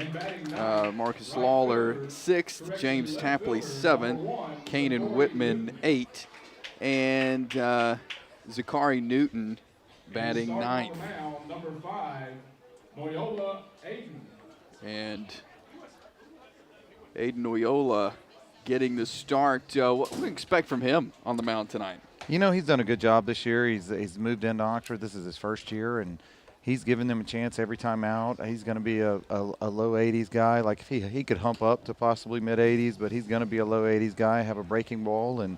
[SPEAKER 1] Marcus Lawler sixth, James Tapley seventh, Kanan Whitman eighth, and Zachary Newton batting ninth.
[SPEAKER 4] Now, number 5, Noyola Aiden.
[SPEAKER 1] And Aiden Noyola getting the start. What do we expect from him on the mound tonight?
[SPEAKER 3] He's done a good job this year. He's moved into Oxford. This is his first year, and he's given them a chance every time out. He's going to be a low 80s guy. Like, if he could hump up to possibly mid 80s, but he's going to be a low 80s guy, have a breaking ball, and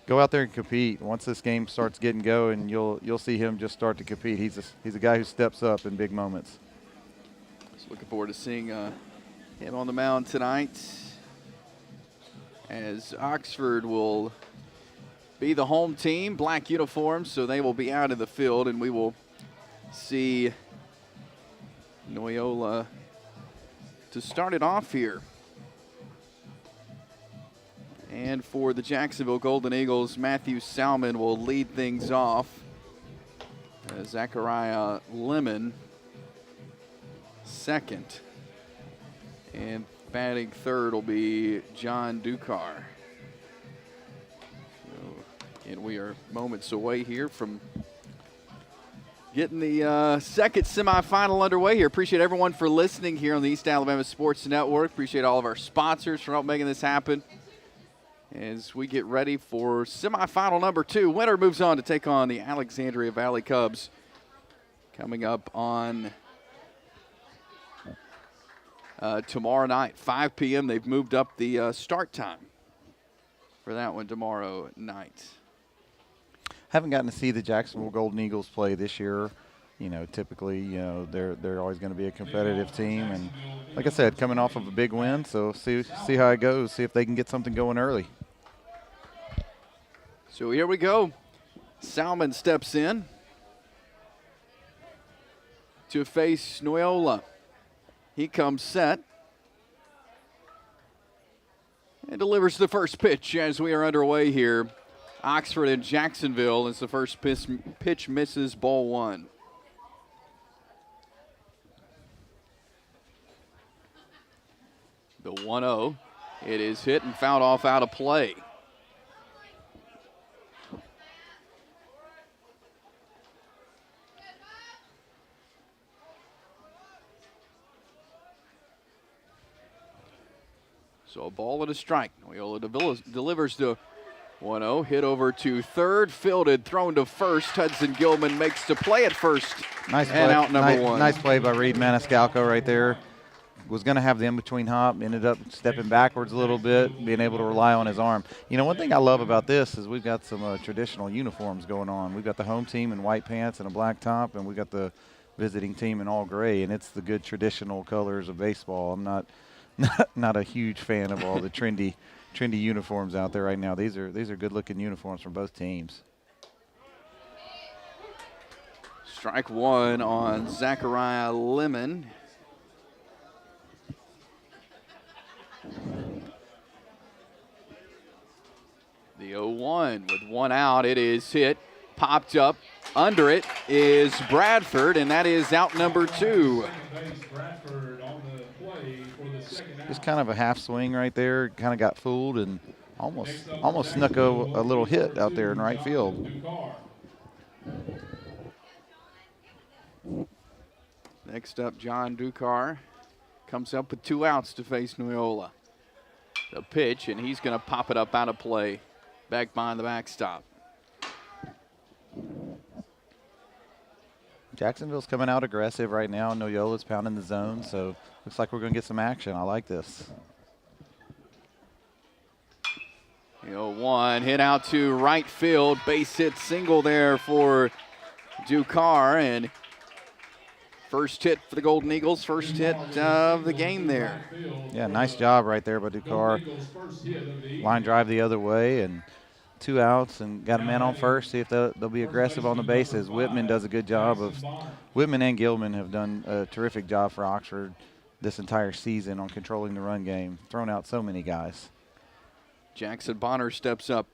[SPEAKER 3] go out there and compete. Once this game starts getting going, you'll see him just start to compete. He's a guy who steps up in big moments.
[SPEAKER 1] Just looking forward to seeing him on the mound tonight, as Oxford will be the home team, black uniforms, so they will be out in the field, and we will see Noyola to start it off here. And for the Jacksonville Golden Eagles, Matthew Salmon will lead things off. Zachariah Lemon second. And batting third will be John Ducar. And we are moments away here from getting the second semifinal underway here. Appreciate everyone for listening here on the East Alabama Sports Network. Appreciate all of our sponsors for helping making this happen. As we get ready for semifinal number 2, winner moves on to take on the Alexandria Valley Cubs. Coming up on tomorrow night, 5 p.m. They've moved up the start time for that one tomorrow night.
[SPEAKER 3] Haven't gotten to see the Jacksonville Golden Eagles play this year. Typically, they're always going to be a competitive team, and like I said, coming off of a big win, so see how it goes. See if they can get something going early.
[SPEAKER 1] So here we go. Salmon steps in to face Noyola. He comes set and delivers the first pitch as we are underway here Oxford and Jacksonville as the first pitch misses, ball one. The 1-0. It is hit and fouled off out of play. So a ball and a strike. Noyola delivers the 1-0. Hit over to third. Fielded, thrown to first. Hudson Gilman makes the play at first.
[SPEAKER 3] Nice
[SPEAKER 1] and
[SPEAKER 3] play.
[SPEAKER 1] Out number one.
[SPEAKER 3] Nice play by Reed Maniscalco right there. Was going to have the in-between hop, ended up stepping backwards a little bit, being able to rely on his arm. You know, one thing I love about this is we've got some traditional uniforms going on. We've got the home team in white pants and a black top, and we've got the visiting team in all gray, and it's the good traditional colors of baseball. I'm not a huge fan of all the trendy uniforms out there right now. These are good-looking uniforms from both teams.
[SPEAKER 1] Strike one on Zachariah Lemon. The 0-1 with one out. It is hit, popped up. Under it is Bradford, and that is out number two.
[SPEAKER 3] Just kind of a half swing right there. Kind of got fooled and almost snuck a little hit out there in right field.
[SPEAKER 1] Next up, John Ducar comes up with 2 outs to face Noyola. The pitch, and he's going to pop it up out of play. Back behind the backstop.
[SPEAKER 3] Jacksonville's coming out aggressive right now. Noyola's pounding the zone, so looks like we're going to get some action. I like this.
[SPEAKER 1] 0-1 hit out to right field. Base hit single there for Ducar, and first hit for the Golden Eagles. First hit of the game there.
[SPEAKER 3] Yeah, nice job right there by Ducar. Line drive the other way, and 2 outs, and got a man on first. See if they'll be aggressive on the bases. Whitman does a good job of. Whitman and Gilman have done a terrific job for Oxford this entire season on controlling the run game. Thrown out so many guys.
[SPEAKER 1] Jackson Bonner steps up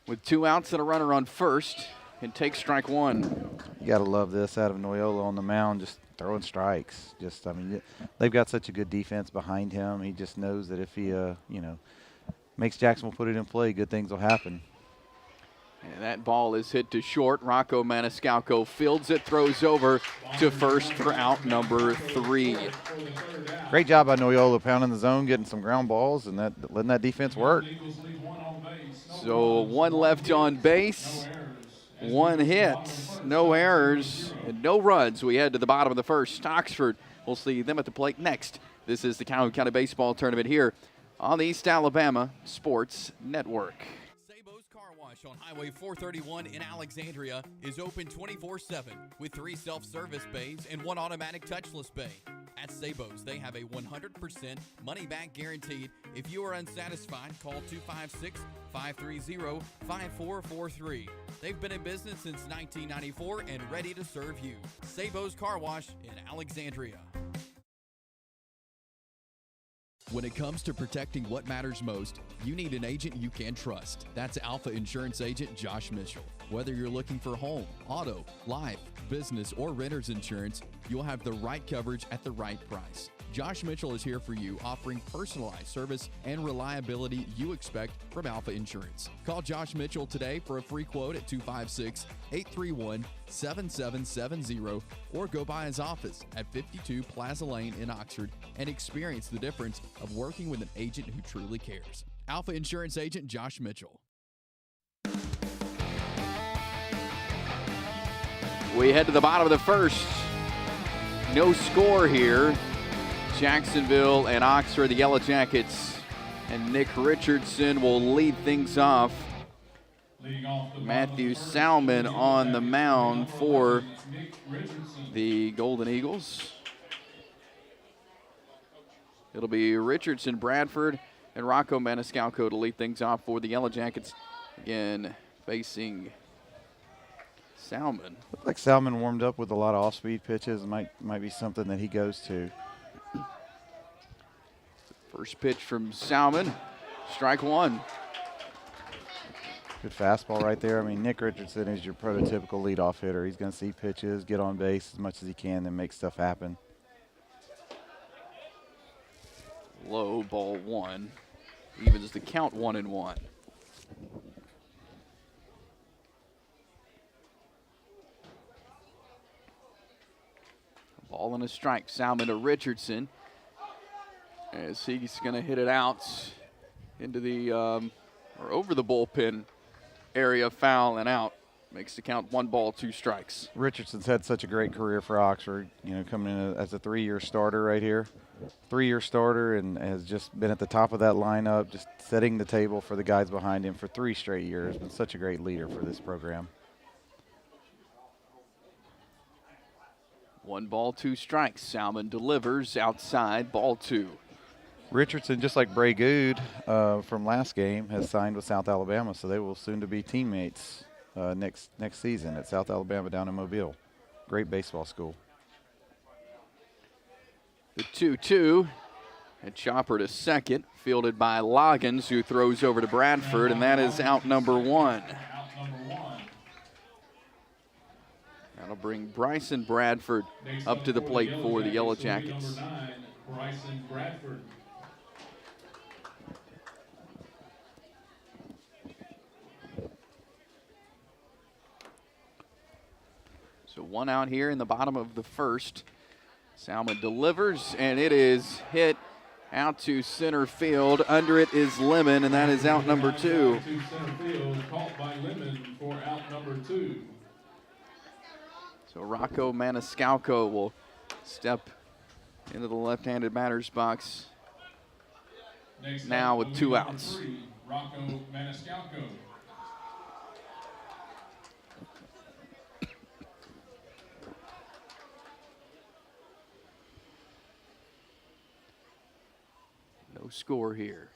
[SPEAKER 1] with 2 outs and a runner on first and takes strike one.
[SPEAKER 3] You got to love this out of Noyola on the mound, just throwing strikes. I mean, they've got such a good defense behind him. He just knows that if he, makes Jacksonville put it in play, good things will happen.
[SPEAKER 1] And that ball is hit to short. Rocco Maniscalco fields it, throws over to first for out number 3.
[SPEAKER 3] Great job by Noyola pounding the zone, getting some ground balls, and letting that defense work.
[SPEAKER 1] So 1 left on base, 1 hit, no errors, and no runs. We head to the bottom of the first. Oxford, we'll see them at the plate next. This is the Calhoun County Baseball Tournament here on the East Alabama Sports Network.
[SPEAKER 2] Sabo's Car Wash on Highway 431 in Alexandria is open 24/7 with 3 self-service bays and 1 automatic touchless bay. At Sabo's, they have a 100% money-back guaranteed. If you are unsatisfied, call 256-530-5443. They've been in business since 1994 and ready to serve you. Sabo's Car Wash in Alexandria. When it comes to protecting what matters most, you need an agent you can trust. That's Alpha Insurance Agent Josh Mitchell. Whether you're looking for home, auto, life, business, or renter's insurance, you'll have the right coverage at the right price. Josh Mitchell is here for you, offering personalized service and reliability you expect from Alpha Insurance. Call Josh Mitchell today for a free quote at 256-831-7770 or go by his office at 52 Plaza Lane in Oxford and experience the difference of working with an agent who truly cares. Alpha Insurance Agent Josh Mitchell.
[SPEAKER 1] We head to the bottom of the first. No score here. Jacksonville and Oxford, the Yellow Jackets, and Nick Richardson will lead things off. Matthew Salmon on the mound for the Golden Eagles. It'll be Richardson, Bradford, and Rocco Maniscalco to lead things off for the Yellow Jackets. Again, facing Salmon.
[SPEAKER 3] Looked like Salmon warmed up with a lot of off-speed pitches. Might be something that he goes to.
[SPEAKER 1] First pitch from Salmon, strike one.
[SPEAKER 3] Good fastball right there. I mean, Nick Richardson is your prototypical leadoff hitter. He's going to see pitches, get on base as much as he can, and make stuff happen.
[SPEAKER 1] Low, ball 1. Evens the count 1-1. Ball and a strike. Salmon to Richardson as he's going to hit it out into the or over the bullpen area, foul and out. Makes the count 1 ball, 2 strikes.
[SPEAKER 3] Richardson's had such a great career for Oxford, you know, coming in as a 3-year starter right here. 3-year starter, and has just been at the top of that lineup, just setting the table for the guys behind him for 3 straight years. Been such a great leader for this program.
[SPEAKER 1] 1 ball, 2 strikes. Salmon delivers outside, ball 2.
[SPEAKER 3] Richardson, just like Bray Good from last game, has signed with South Alabama, so they will soon to be teammates next season at South Alabama down in Mobile. Great baseball school.
[SPEAKER 1] The 2-2. And chopper to second, fielded by Loggins, who throws over to Bradford, and that is out number 1. That'll bring Bryson Bradford up to the plate for the Yellow Jackets.
[SPEAKER 4] Number 9, Bryson Bradford.
[SPEAKER 1] So 1 out here in the bottom of the first. Salmon delivers, and it is hit out to center field. Under it is Lemon, and that is out number 2.
[SPEAKER 4] To center field, caught by Lemon for out number 2.
[SPEAKER 1] So Rocco Maniscalco will step into the left-handed batter's box
[SPEAKER 4] Next
[SPEAKER 1] now
[SPEAKER 4] up,
[SPEAKER 1] with 2 outs.
[SPEAKER 4] number 3, Rocco Maniscalco.
[SPEAKER 1] No score here.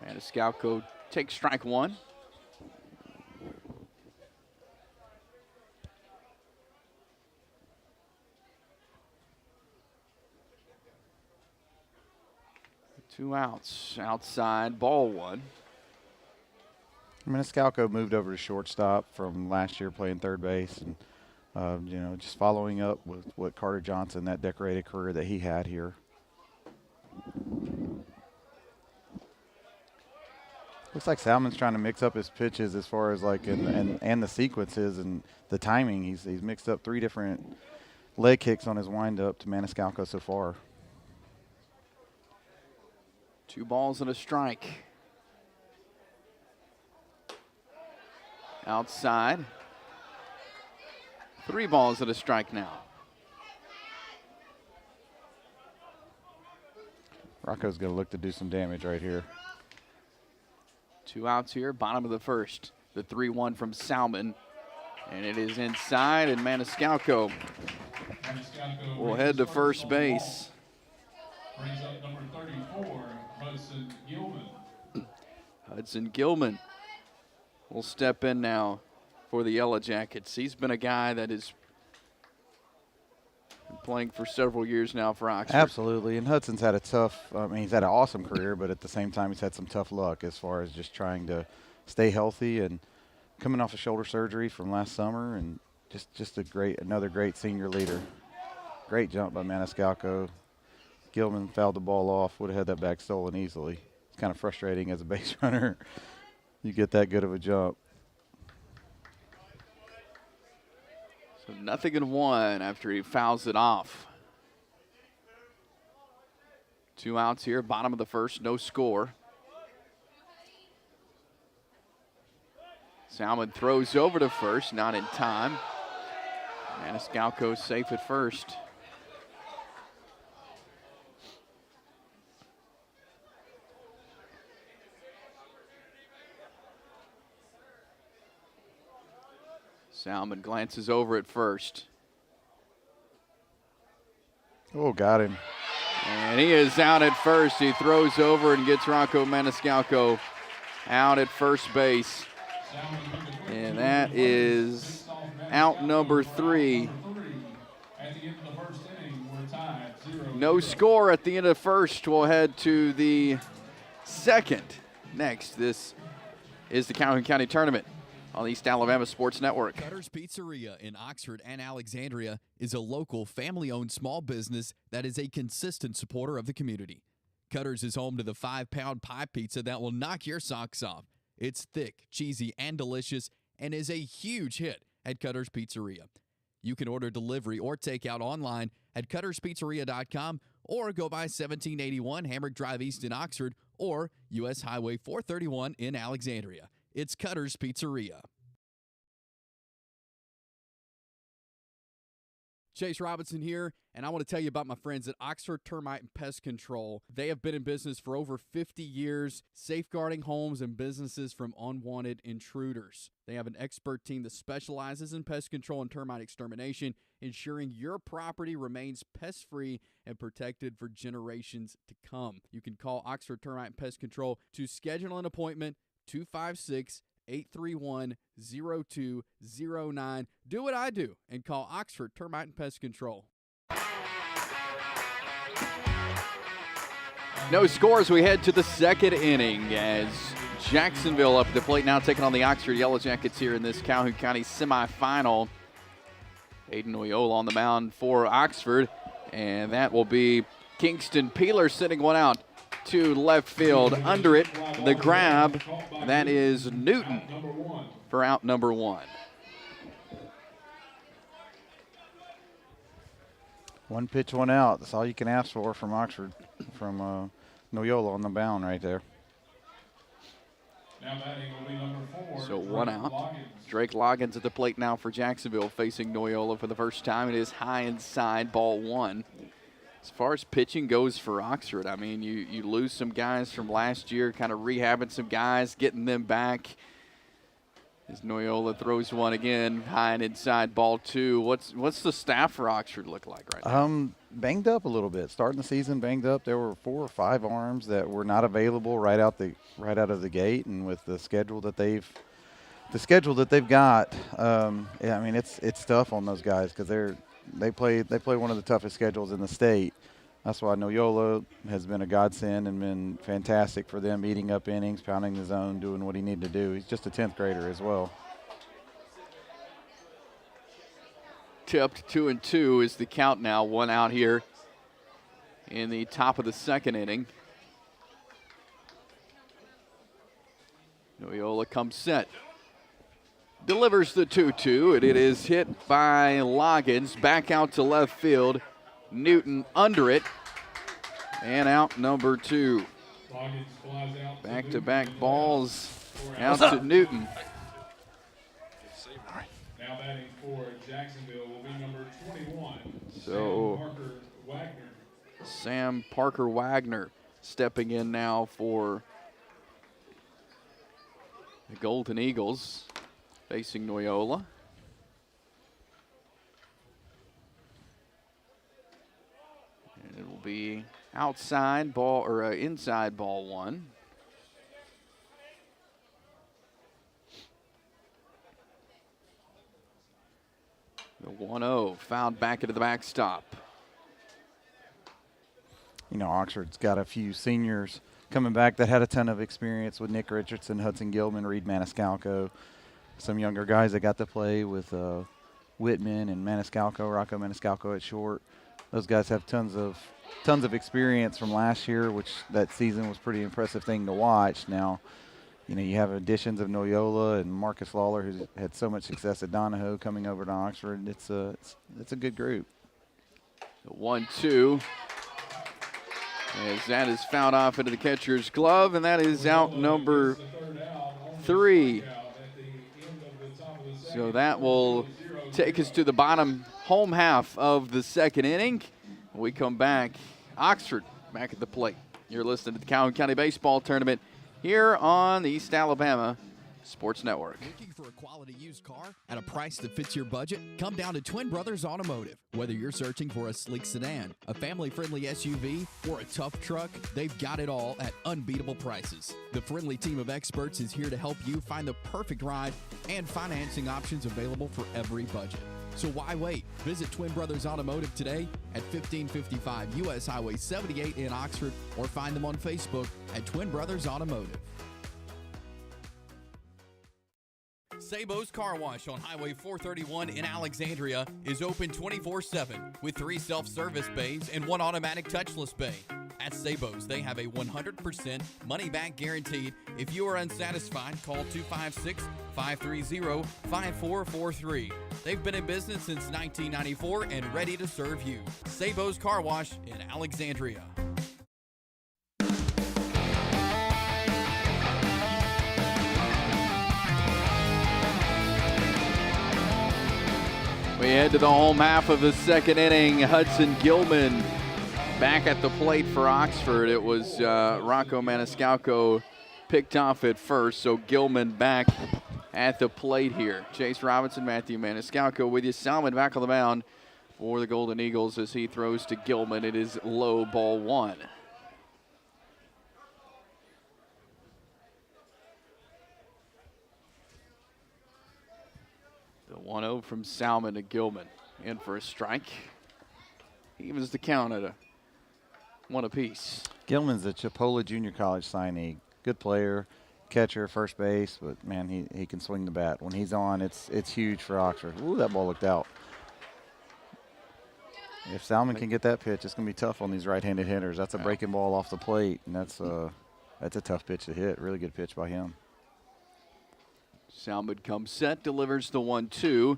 [SPEAKER 1] Maniscalco takes strike 1. Two outs, outside, ball 1.
[SPEAKER 3] Maniscalco moved over to shortstop from last year playing third base, and you know, just following up with what Carter Johnson, that decorated career that he had here. Looks like Salmon's trying to mix up his pitches as far as like and the sequences and the timing. He's mixed up 3 different leg kicks on his windup to Maniscalco so far.
[SPEAKER 1] 2 balls and a strike. Outside. 3 balls and a strike now.
[SPEAKER 3] Rocco's going to look to do some damage right here.
[SPEAKER 1] 2 outs here, bottom of the first. The 3-1 from Salmon. And it is inside, and Maniscalco will head to first base.
[SPEAKER 4] Brings up number 34, Hudson Gilman.
[SPEAKER 1] Hudson Gilman will step in now for the Yellow Jackets. He's been a guy that is playing for several years now for Oxford.
[SPEAKER 3] Absolutely, and Hudson's had a tough, I mean, he's had an awesome career, but at the same time he's had some tough luck as far as just trying to stay healthy and coming off of shoulder surgery from last summer, and just another great senior leader. Great jump by Maniscalco. Gilman fouled the ball off, would have had that back stolen easily. It's kind of frustrating as a base runner. You get that good of a jump.
[SPEAKER 1] So 0-1 after he fouls it off. 2 outs here, bottom of the first, no score. Salmon throws over to first, not in time. Maniscalco safe at first. Salmon glances over at first.
[SPEAKER 3] Oh, got him.
[SPEAKER 1] And he is out at first. He throws over and gets Rocco Maniscalco out at first base. And that is out number 3. No score at the end of the first. We'll head to the second next. This is the Calhoun County Tournament on the East Alabama Sports Network.
[SPEAKER 2] Cutter's Pizzeria in Oxford and Alexandria is a local family-owned small business that is a consistent supporter of the community. Cutter's is home to the 5-pound pie pizza that will knock your socks off. It's thick, cheesy, and delicious, and is a huge hit at Cutter's Pizzeria. You can order delivery or takeout online at cutterspizzeria.com or go by 1781 Hamrick Drive East in Oxford or U.S. Highway 431 in Alexandria. It's Cutter's Pizzeria. Chase Robinson here, and I want to tell you about my friends at Oxford Termite and Pest Control. They have been in business for over 50 years, safeguarding homes and businesses from unwanted intruders. They have an expert team that specializes in pest control and termite extermination, ensuring your property remains pest-free and protected for generations to come. You can call Oxford Termite and Pest Control to schedule an appointment, 256-831-0209. Do what I do and call Oxford Termite and Pest Control.
[SPEAKER 1] No scores. We head to the second inning as Jacksonville up at the plate now taking on the Oxford Yellow Jackets here in this Calhoun County semifinal. Aiden Oyola on the mound for Oxford, and that will be Kingston Peeler sending one out to left field. Under it, the grab, that is Newton for out number one.
[SPEAKER 3] One pitch, one out. That's all you can ask for from Oxford, from Noyola on the mound right there.
[SPEAKER 4] Now batting will be number 4.
[SPEAKER 1] So one out. Drake Loggins at the plate now for Jacksonville, facing Noyola for the first time. It is high inside, ball one. As far as pitching goes for Oxford, I mean, you lose some guys from last year, kind of rehabbing some guys, getting them back. As Noyola throws one again, high and inside, ball two. What's the staff for Oxford look like right now?
[SPEAKER 3] Banged up a little bit. Starting the season banged up. There were 4 or 5 arms that were not available right out of the gate, and with the schedule that they've got, I mean it's tough on those guys because they play one of the toughest schedules in the state. That's why Noyola has been a godsend and been fantastic for them, eating up innings, pounding the zone, doing what he needed to do. He's just a 10th grader as well.
[SPEAKER 1] Tipped 2-2 is the count now. One out here in the top of the second inning. Noyola comes set. Delivers the 2-2, and it is hit by Loggins. Back out to left field. Newton under it, and out number 2. Back-to-back balls out to Newton.
[SPEAKER 4] Now batting for Jacksonville will be number 21.
[SPEAKER 1] So Sam Parker Wagner stepping in now for the Golden Eagles, facing Noyola. It will be outside ball or inside ball one. The 1-0 fouled back into the backstop.
[SPEAKER 3] You know, Oxford's got a few seniors coming back that had a ton of experience with Nick Richardson, Hudson Gilman, Reed Maniscalco. Some younger guys that got to play with Whitman and Maniscalco, Rocco Maniscalco at short. Those guys have tons of experience from last year, which that season was a pretty impressive thing to watch. Now, you know, you have additions of Noyola and Marcus Lawler, who's had so much success at Donahoe, coming over to Oxford. It's a good group.
[SPEAKER 1] 1-2. As that is fouled off into the catcher's glove, and that is out number 3. So that will take us to the bottom home half of the second inning. When we come back, Oxford back at the plate. You're listening to the Calhoun County Baseball Tournament here on the East Alabama Sports Network.
[SPEAKER 2] Looking for a quality used car at a price that fits your budget? Come down to Twin Brothers Automotive. Whether you're searching for a sleek sedan, a family-friendly SUV, or a tough truck, they've got it all at unbeatable prices. The friendly team of experts is here to help you find the perfect ride and financing options available for every budget. So why wait? Visit Twin Brothers Automotive today at 1555 U.S. Highway 78 in Oxford, or find them on Facebook at Twin Brothers Automotive. Sabo's Car Wash on Highway 431 in Alexandria is open 24/7 with 3 self-service bays and 1 automatic touchless bay. At Sabo's, they have a 100% money-back guaranteed. If you are unsatisfied, call 256-530-5443. They've been in business since 1994 and ready to serve you. Sabo's Car Wash in Alexandria.
[SPEAKER 1] We head to the home half of the second inning. Hudson Gilman back at the plate for Oxford. It was Rocco Maniscalco picked off at first, so Gilman back at the plate here. Chase Robinson, Matthew Maniscalco with you. Salmon back on the mound for the Golden Eagles as he throws to Gilman. It is low, ball 1. The 1-0 from Salmon to Gilman. In for a strike. Evens the count at a 1 apiece.
[SPEAKER 3] Gilman's a Chipola Junior College signee. Good player, catcher, first base, but man, he can swing the bat. When he's on, it's huge for Oxford. Ooh, that ball looked out. If Salmon can get that pitch, it's going to be tough on these right-handed hitters. That's a breaking ball off the plate, and that's a tough pitch to hit. Really good pitch by him.
[SPEAKER 1] Salmon comes set, delivers the 1-2.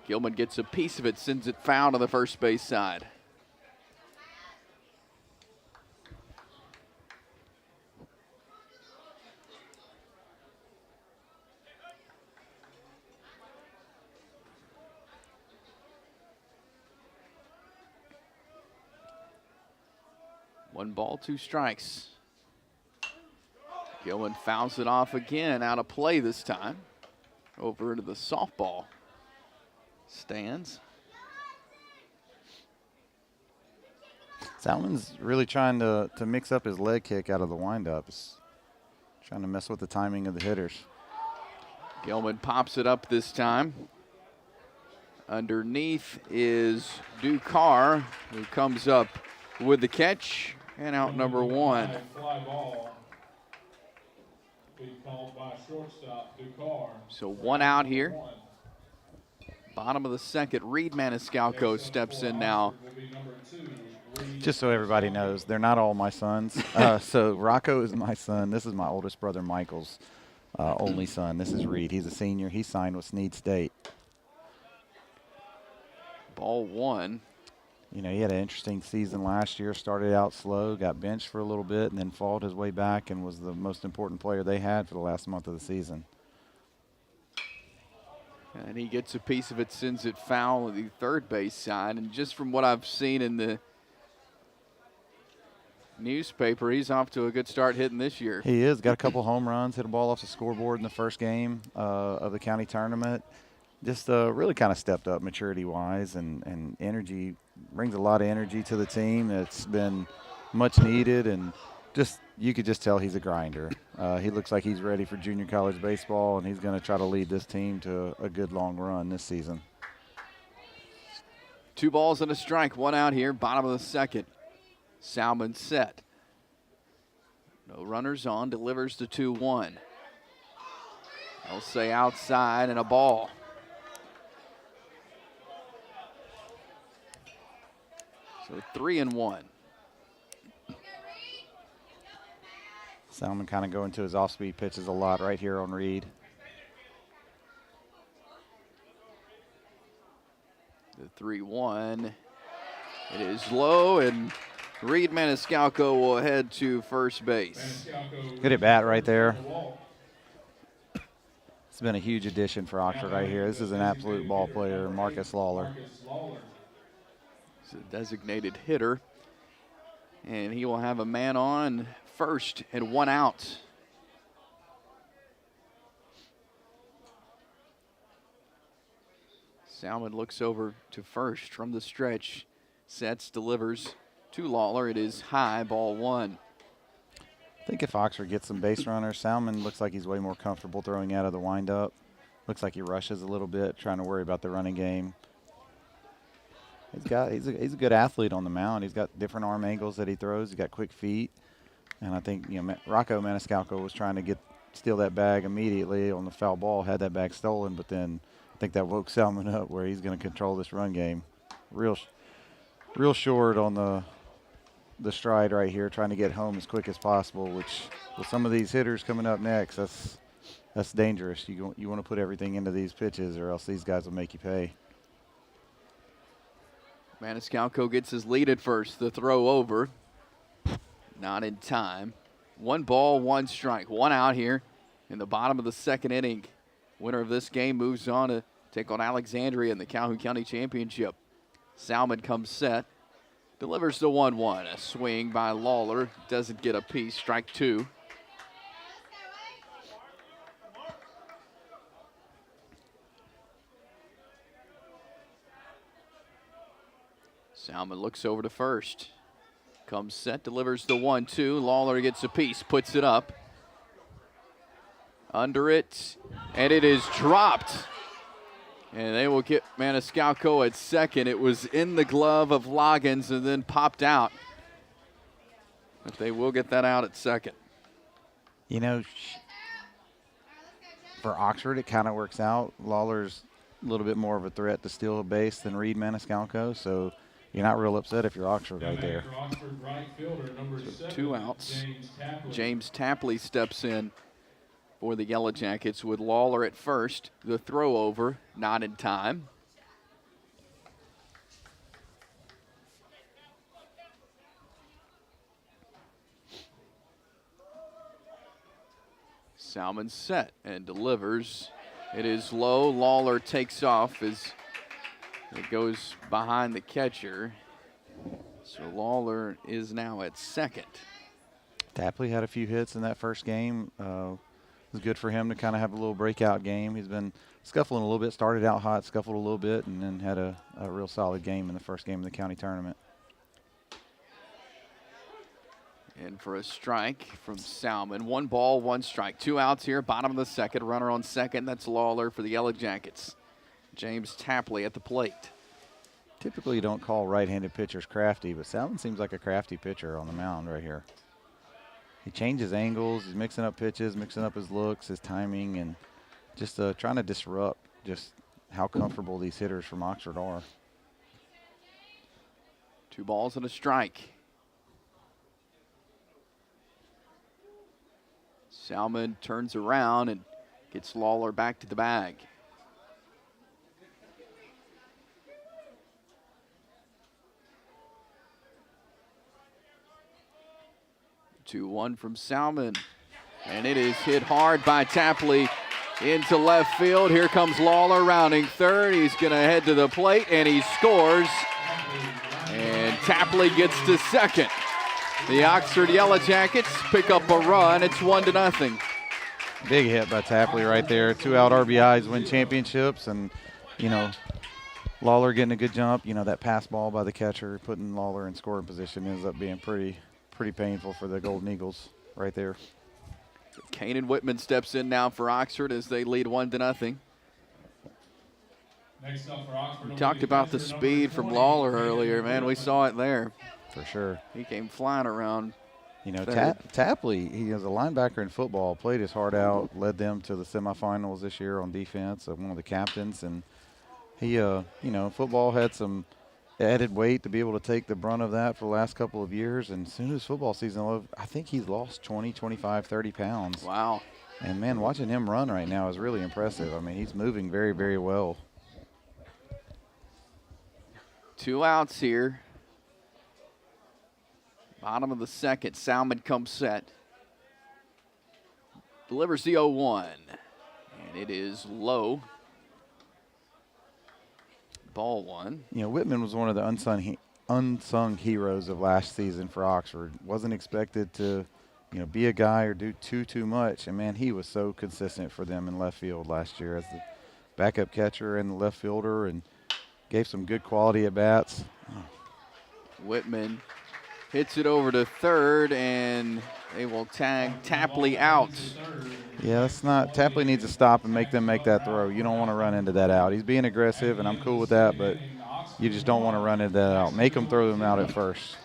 [SPEAKER 1] Gilman gets a piece of it, sends it foul to the first base side. One ball, 2 strikes. Gilman fouls it off again, out of play this time. Over into the softball stands.
[SPEAKER 3] Salmon's really trying to mix up his leg kick out of the windup. He's trying to mess with the timing of the hitters.
[SPEAKER 1] Gilman pops it up this time. Underneath is Ducar, who comes up with the catch, and out number 1.
[SPEAKER 4] Fly ball. Being called by shortstop Ducar.
[SPEAKER 1] So 1 out here. Bottom of the second, Reed Maniscalco steps in now.
[SPEAKER 3] Just so everybody knows, they're not all my sons. So Rocco is my son. This is my oldest brother Michael's only son. This is Reed. He's a senior. He signed with Snead State.
[SPEAKER 1] Ball 1.
[SPEAKER 3] You know, he had an interesting season last year. Started out slow, got benched for a little bit, and then fought his way back and was the most important player they had for the last month of the season.
[SPEAKER 1] And he gets a piece of it, sends it foul to the third base side. And just from what I've seen in the newspaper, he's off to a good start hitting this year.
[SPEAKER 3] He is. Got a couple home runs, hit a ball off the scoreboard in the first game of the county tournament. Just really kind of stepped up maturity-wise and energy. Brings a lot of energy to the team. It's been much needed, and just you could just tell he's a grinder. He looks like he's ready for junior college baseball, and he's going to try to lead this team to a good long run this season.
[SPEAKER 1] 2 balls and a strike, 1 out here, bottom of the second. Salmon set. No runners on, delivers the 2-1. They'll say outside and a ball. So 3-1.
[SPEAKER 3] Salmon kind of going to his off-speed pitches a lot right here on Reed.
[SPEAKER 1] The 3-1. It is low, and Reed Maniscalco will head to first base.
[SPEAKER 3] Good at bat right there. It's been a huge addition for Oxford right here. This is an absolute ball player, Marcus Lawler.
[SPEAKER 1] He's a designated hitter, and he will have a man on first and 1 out. Salmon looks over to first from the stretch, sets, delivers to Lawler. It is high, ball 1.
[SPEAKER 3] I think if Oxford gets some base runners, Salmon looks like he's way more comfortable throwing out of the windup. Looks like he rushes a little bit, trying to worry about the running game. He's a good athlete on the mound. He's got different arm angles that he throws. He's got quick feet, and I think Rocco Maniscalco was trying to get steal that bag immediately on the foul ball, had that bag stolen, but then I think that woke Salmon up where he's going to control this run game. Real short on the stride right here, trying to get home as quick as possible, which with some of these hitters coming up next, that's dangerous. You want to put everything into these pitches or else these guys will make you pay.
[SPEAKER 1] Maniscalco gets his lead at first. The throw over. Not in time. 1 ball, 1 strike. 1 out here in the bottom of the 2nd inning. Winner of this game moves on to take on Alexandria in the Calhoun County Championship. Salmon comes set. Delivers the 1-1. A swing by Lawler. Doesn't get a piece. Strike 2. Salmon looks over to first. Comes set, delivers the 1-2. Lawler gets a piece, puts it up. Under it, and it is dropped. And they will get Maniscalco at second. It was in the glove of Loggins and then popped out. But they will get that out at second.
[SPEAKER 3] You know, for Oxford, it kind of works out. Lawler's a little bit more of a threat to steal a base than Reed Maniscalco, so you're not real upset if you're Oxford right there.
[SPEAKER 4] Oxford right fielder, number 7,
[SPEAKER 1] 2 outs.
[SPEAKER 4] James Tapley.
[SPEAKER 1] James Tapley steps in for the Yellow Jackets with Lawler at first. The throw over, not in time. Salmon set and delivers. It is low. Lawler takes off as it goes behind the catcher. So Lawler is now at second.
[SPEAKER 3] Tapley had a few hits in that first game. It was good for him to kind of have a little breakout game. He's been scuffling a little bit, started out hot, scuffled a little bit, and then had a real solid game in the first game of the county tournament.
[SPEAKER 1] And for a strike from Salmon. 1 ball, 1 strike. 2 outs here, bottom of the 2nd. Runner on second. That's Lawler for the Yellow Jackets. James Tapley at the plate.
[SPEAKER 3] Typically you don't call right-handed pitchers crafty, but Salmon seems like a crafty pitcher on the mound right here. He changes angles, he's mixing up pitches, mixing up his looks, his timing, and just trying to disrupt just how comfortable these hitters from Oxford are.
[SPEAKER 1] 2 balls and a strike. Salmon turns around and gets Lawler back to the bag. 2-1 from Salmon. And it is hit hard by Tapley into left field. Here comes Lawler rounding third. He's going to head to the plate, and he scores. And Tapley gets to second. The Oxford Yellow Jackets pick up a run. It's 1-0.
[SPEAKER 3] Big hit by Tapley right there. 2 out RBIs win championships, and, you know, Lawler getting a good jump. You know, that pass ball by the catcher, putting Lawler in scoring position ends up being pretty painful for the Golden Eagles right there.
[SPEAKER 1] Kanan Whitman steps in now for Oxford as they lead 1-0.
[SPEAKER 4] Next up for Oxford,
[SPEAKER 1] We talked about the speed from Lawler earlier, man. We saw it there.
[SPEAKER 3] For sure.
[SPEAKER 1] He came flying around.
[SPEAKER 3] You know,
[SPEAKER 1] third.
[SPEAKER 3] Tapley, he is a linebacker in football, played his heart out, led them to the semifinals this year on defense, one of the captains. And he, you know, football had some added weight to be able to take the brunt of that for the last couple of years. And as soon as football season, I think he's lost 20, 25, 30 pounds.
[SPEAKER 1] Wow.
[SPEAKER 3] And, man, watching him run right now is really impressive. I mean, he's moving very, very well.
[SPEAKER 1] 2 outs here. Bottom of the 2nd. Salmon comes set. Delivers the 0-1. And it is low. Ball 1.
[SPEAKER 3] You know, Whitman was one of the unsung heroes of last season for Oxford. Wasn't expected to, you know, be a guy or do too much. And, man, he was so consistent for them in left field last year as the backup catcher and the left fielder, and gave some good quality at bats.
[SPEAKER 1] Whitman hits it over to third, and they will tag Tapley out.
[SPEAKER 3] Yeah, that's not – Tapley needs to stop and make them make that throw. You don't want to run into that out. He's being aggressive, and I'm cool with that, but you just don't want to run into that out. Make him throw them out at first.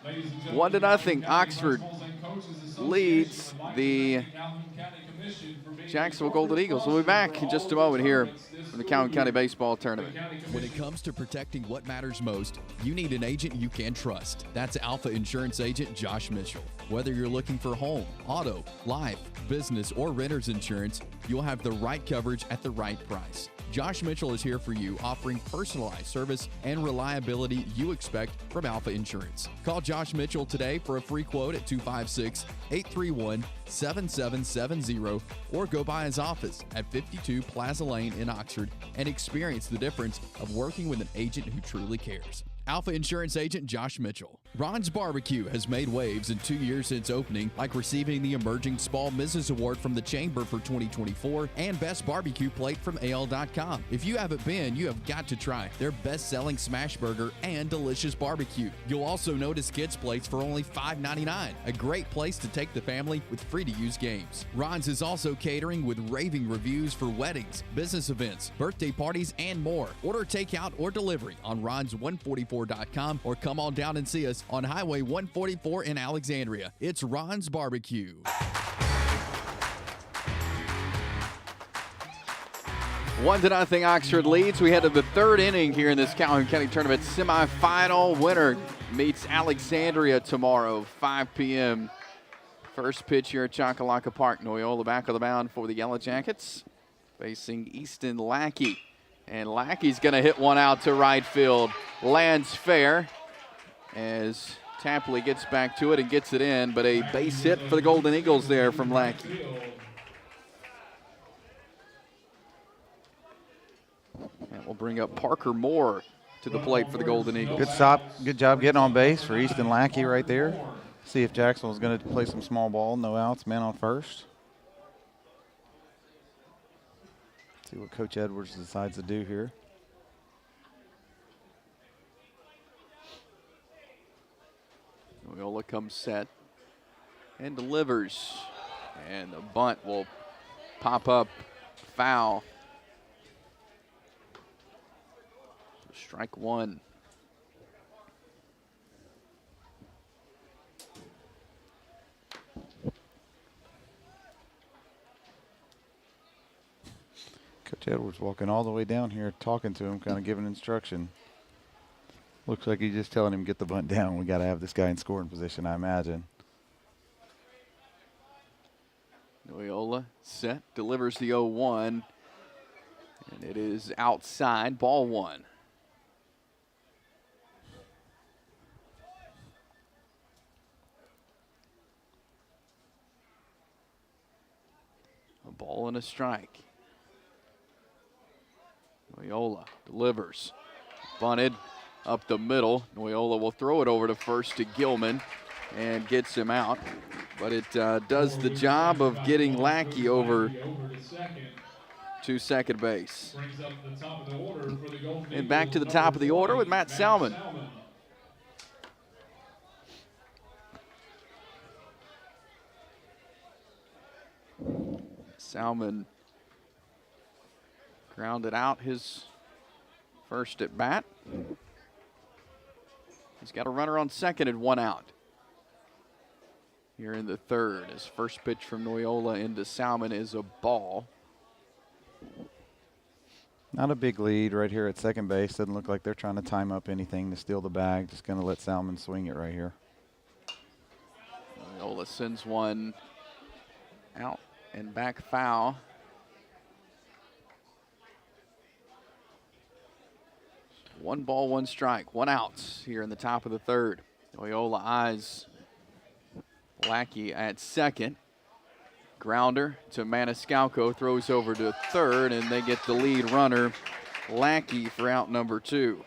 [SPEAKER 4] Ladies and
[SPEAKER 1] 1-0. Oxford
[SPEAKER 4] Principals and Coaches
[SPEAKER 1] leads
[SPEAKER 4] Association would like to
[SPEAKER 1] the
[SPEAKER 4] thank the Calhoun County Commission for being a
[SPEAKER 1] Jacksonville
[SPEAKER 4] corporate
[SPEAKER 1] Golden Eagles. We'll be
[SPEAKER 4] sponsor
[SPEAKER 1] back
[SPEAKER 4] for
[SPEAKER 1] in just a
[SPEAKER 4] all of
[SPEAKER 1] moment
[SPEAKER 4] the
[SPEAKER 1] here
[SPEAKER 4] tournaments this
[SPEAKER 1] from the
[SPEAKER 4] school
[SPEAKER 1] Calhoun County
[SPEAKER 4] year.
[SPEAKER 1] Baseball
[SPEAKER 4] The
[SPEAKER 1] Tournament.
[SPEAKER 4] county
[SPEAKER 2] When it
[SPEAKER 4] commission
[SPEAKER 2] comes to protecting what matters most, you need an agent you can trust. That's Alpha Insurance Agent Josh Mitchell. Whether you're looking for home, auto, life, business, or renter's insurance, you'll have the right coverage at the right price. Josh Mitchell is here for you, offering personalized service and reliability you expect from Alpha Insurance. Call Josh Mitchell today for a free quote at 256-831-7770 or go by his office at 52 Plaza Lane in Oxford and experience the difference of working with an agent who truly cares. Alpha Insurance Agent Josh Mitchell. Ron's Barbecue has made waves in 2 years since opening, like receiving the Emerging Small Mrs. Award from the Chamber for 2024 and Best Barbecue Plate from AL.com. If you haven't been, you have got to try their best-selling smash burger and delicious barbecue. You'll also notice kids' plates for only $5.99, a great place to take the family with free-to-use games. Ron's is also catering with raving reviews for weddings, business events, birthday parties, and more. Order takeout or delivery on Ron's144.com or come on down and see us on Highway 144 in Alexandria. It's Ron's Barbecue.
[SPEAKER 1] 1-0 Oxford leads. We head to the third inning here in this Calhoun County Tournament semifinal. Winner meets Alexandria tomorrow, 5 p.m. First pitch here at Choccolocco Park. Noyola back of the mound for the Yellow Jackets, facing Easton Lackey. And Lackey's going to hit one out to right field. Lands fair as Tapley gets back to it and gets it in, but a base hit for the Golden Eagles there from Lackey. And we'll bring up Parker Moore to the plate for the Golden Eagles.
[SPEAKER 3] Good job getting on base for Easton Lackey right there. See if Jacksonville's going to play some small ball. No outs, man on first. See what Coach Edwards decides to do here.
[SPEAKER 1] Noyola comes set and delivers. And the bunt will pop up foul. Strike one.
[SPEAKER 3] Coach Edwards walking all the way down here, talking to him, kind of giving instruction. Looks like he's just telling him, get the bunt down. We got to have this guy in scoring position, I imagine.
[SPEAKER 1] Noyola set, delivers the 0-1, and it is outside, ball one. A ball and a strike. Noyola delivers, bunted up the middle. Noyola will throw it over to first to Gilman and gets him out. But it does the job of getting Lackey over to second base. And back to the top of the order with Matt Salmon. Salmon grounded out his first at bat. He's got a runner on second and one out. Here in the third, his first pitch from Noyola into Salmon is a ball.
[SPEAKER 3] Not a big lead right here at second base. Doesn't look like they're trying to time up anything to steal the bag. Just going to let Salmon swing it right here.
[SPEAKER 1] Noyola sends one out and back foul. One ball, one strike, one out here in the top of the third. Noyola eyes Lackey at second. Grounder to Maniscalco, throws over to third, and they get the lead runner, Lackey, for out number two.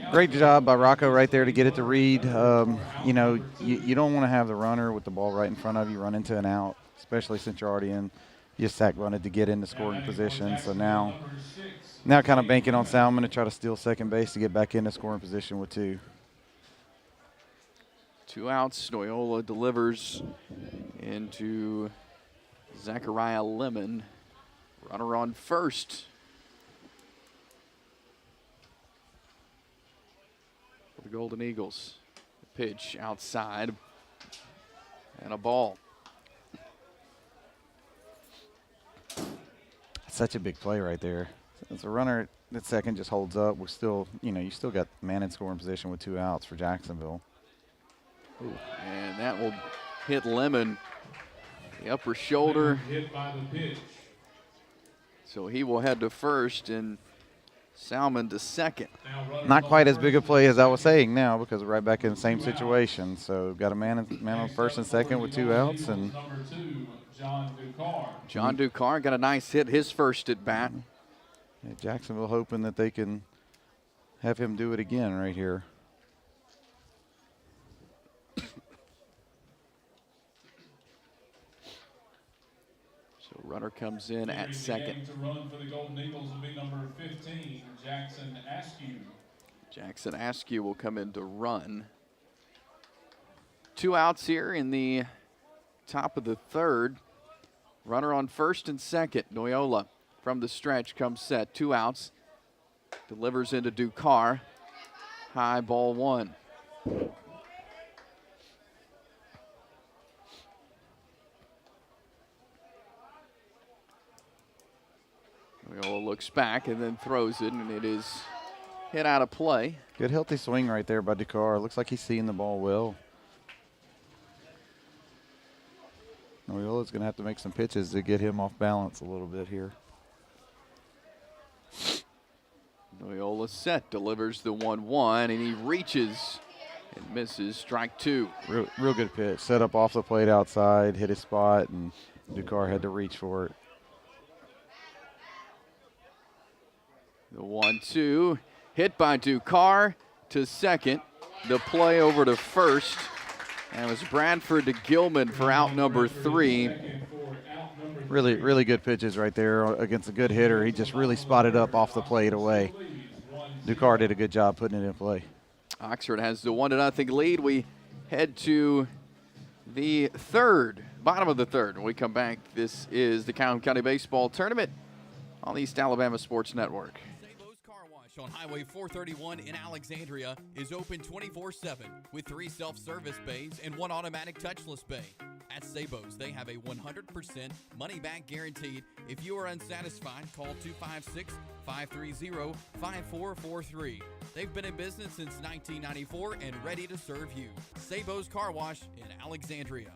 [SPEAKER 3] Great job by Rocco right there to get it to Reed. You know, you don't want to have the runner with the ball right in front of you run into an out, especially since you're already in. You sack bunted to get into scoring position. So now kind of banking on Salmon to try to steal second base to get back into scoring position with two.
[SPEAKER 1] Two outs. Noyola delivers into Zachariah Lemon. Runner on first. For the Golden Eagles. Pitch outside. And a ball.
[SPEAKER 3] Such a big play right there. As a runner at second just holds up, we're still, you still got man in scoring position with 2 outs for Jacksonville.
[SPEAKER 1] Ooh, and that will hit Lemon, the upper shoulder.
[SPEAKER 4] Hit by the pitch.
[SPEAKER 1] So he will head to first and Salmon to second.
[SPEAKER 3] Not quite as big a play as I was saying now because we're right back in the same situation. So got a man on first and second with 2 outs. And
[SPEAKER 4] Number 2, John Ducar.
[SPEAKER 1] John Ducar got a nice hit, his first at bat.
[SPEAKER 3] yeah, Jacksonville hoping that they can have him do it again right here.
[SPEAKER 1] So runner comes in at second.
[SPEAKER 4] To run for the Golden Eagles will be number 15, Jackson Askew.
[SPEAKER 1] Jackson Askew will come in to run. 2 outs here in the top of the third. Runner on first and second. Noyola from the stretch comes set. 2 outs. Delivers into Ducar. High ball 1. Noyola looks back and then throws it, and it is hit out of play.
[SPEAKER 3] Good healthy swing right there by Ducar. Looks like he's seeing the ball well. Noyola's going to have to make some pitches to get him off balance a little bit here.
[SPEAKER 1] Noyola set, delivers the 1-1, and he reaches and misses. Strike 2.
[SPEAKER 3] Real good pitch. Set up off the plate outside, hit his spot, and Ducar had to reach for it.
[SPEAKER 1] The 1-2, hit by Ducar to second. The play over to first. And it was Bradford to Gilman for out number 3.
[SPEAKER 3] Really good pitches right there against a good hitter. He just really spotted up off the plate away. Ducar did a good job putting it in play.
[SPEAKER 1] Oxford has the 1-0 lead. We head to the bottom of the third. When we come back, this is the Calhoun County Baseball Tournament on the East Alabama Sports Network.
[SPEAKER 2] On Highway 431 in Alexandria is open 24/7 with 3 self-service bays and 1 automatic touchless bay. At Sabos, they have a 100% money-back guaranteed. If you are unsatisfied, call 256-530-5443. They've been in business since 1994 and ready to serve you. Sabos Car Wash in Alexandria.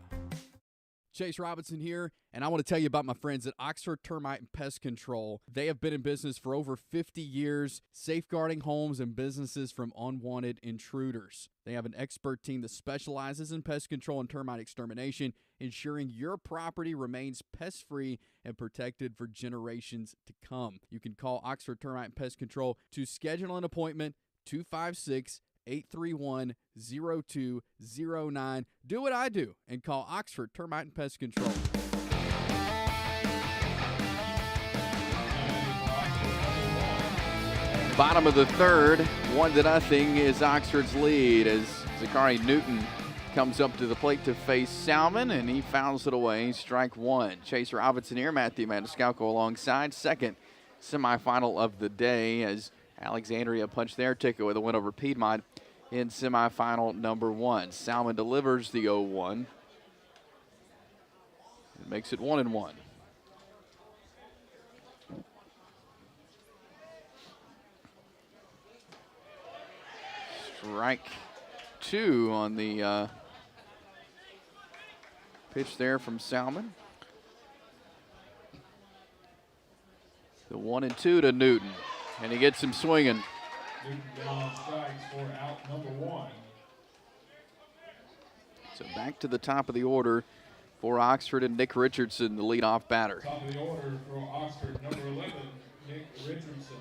[SPEAKER 5] Chase Robinson here, and I want to tell you about my friends at Oxford Termite and Pest Control. They have been in business for over 50 years, safeguarding homes and businesses from unwanted intruders. They have an expert team that specializes in pest control and termite extermination, ensuring your property remains pest-free and protected for generations to come. You can call Oxford Termite and Pest Control to schedule an appointment, 256-831-0209. Do what I do and call Oxford Termite and Pest Control.
[SPEAKER 1] Bottom of the third, 1-0 is Oxford's lead as Zachary Newton comes up to the plate to face Salmon, and he fouls it away. Strike 1. Chase Robinson here, Matthew Maniscalco alongside. Second semifinal of the day as Alexandria punched their ticket with a win over Piedmont in semifinal number 1. Salmon delivers the 0-1. It makes it 1-1. Strike 2 on the pitch there from Salmon. The 1-2 to Newton, and he gets him swinging.
[SPEAKER 4] Newton on strikes for out number 1.
[SPEAKER 1] So back to the top of the order for Oxford and Nick Richardson, the leadoff batter.
[SPEAKER 4] Top of the order for Oxford, number 11, Nick Richardson.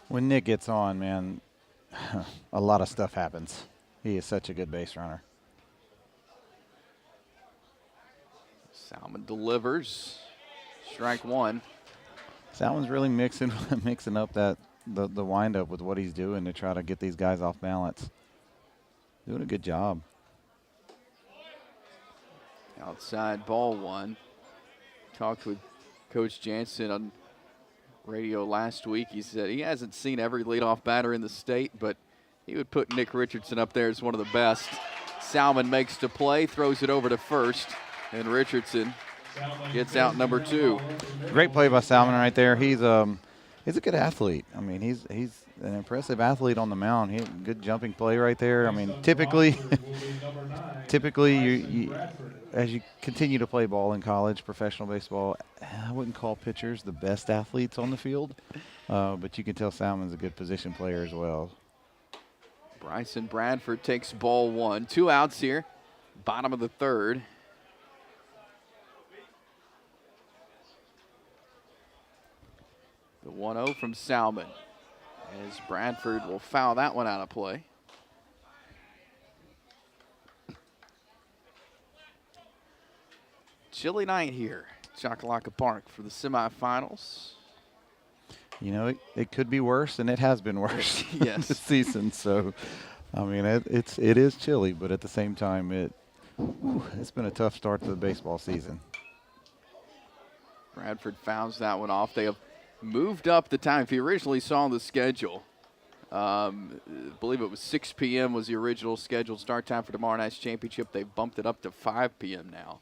[SPEAKER 3] When Nick gets on, man, a lot of stuff happens. He is such a good base runner.
[SPEAKER 1] Salmon delivers. Strike 1.
[SPEAKER 3] Salmon's really mixing up the windup with what he's doing to try to get these guys off balance. Doing a good job.
[SPEAKER 1] Outside ball 1. Talked with Coach Jansen on radio last week. He said he hasn't seen every leadoff batter in the state, but He would put Nick Richardson up there as one of the best. Salmon makes the play, throws it over to first, and Richardson gets out number 2.
[SPEAKER 3] Great play by Salmon right there. He's a good athlete. I mean, he's an impressive athlete on the mound. He good jumping play right there. I mean, typically you as you continue to play ball in college, professional baseball, I wouldn't call pitchers the best athletes on the field, but you can tell Salmon's a good position player as well.
[SPEAKER 1] Bryson Bradford takes ball 1. 2 outs here, bottom of the 3rd. The 1-0 from Salmon, as Bradford will foul that one out of play. Chilly night here, Choccolocco Park for the semifinals.
[SPEAKER 3] You know, it could be worse, and it has been worse
[SPEAKER 1] Yes.
[SPEAKER 3] this season. So, I mean, it is chilly, but at the same time, it's been a tough start to the baseball season.
[SPEAKER 1] Bradford fouls that one off. They have moved up the time. If you originally saw the schedule, I believe it was 6 p.m. was the original scheduled start time for tomorrow night's championship. They've bumped it up to 5 p.m. now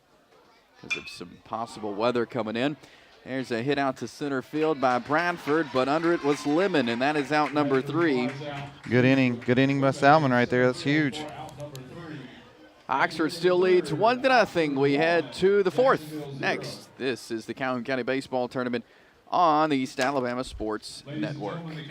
[SPEAKER 1] because of some possible weather coming in. There's a hit out to center field by Bradford, but under it was Lemon, and that is out number 3.
[SPEAKER 3] Good inning by Salmon right there. That's huge.
[SPEAKER 1] Oxford still leads 1-0. We head to the 4th. Next, this is the Calhoun County Baseball Tournament on the East Alabama Sports Network.
[SPEAKER 2] Looking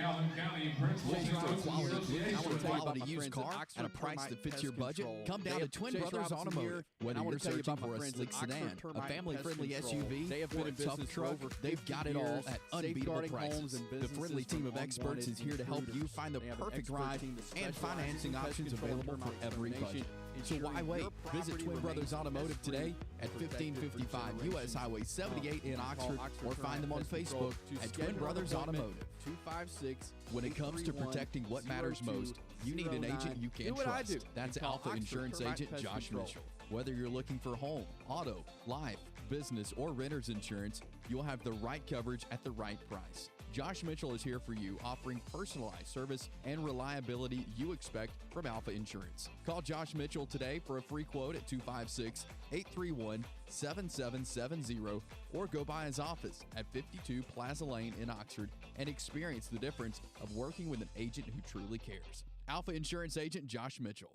[SPEAKER 2] for quality used car at a price that fits your budget? Come down to Twin Brothers Automotive. Whether you're searching for a sleek sedan, a family-friendly SUV, or a tough truck, they've got it all at unbeatable prices. The friendly team of experts is here to help you find the perfect ride and financing options available for every budget. So why wait? Visit Twin Brothers Automotive today at 1555 U.S. Highway 78 in Oxford, or find them on Facebook at Twin Brothers Automotive. 256. When it comes to protecting what matters most, you need an agent you can trust. That's Alpha Insurance Agent Josh Mitchell. Whether you're looking for home, auto, life, business, or renter's insurance, you'll have the right coverage at the right price. Josh Mitchell is here for you, offering personalized service and reliability you expect from Alpha Insurance. Call Josh Mitchell today for a free quote at 256-831-7770, or go by his office at 52 Plaza Lane in Oxford and experience the difference of working with an agent who truly cares. Alpha Insurance Agent Josh Mitchell.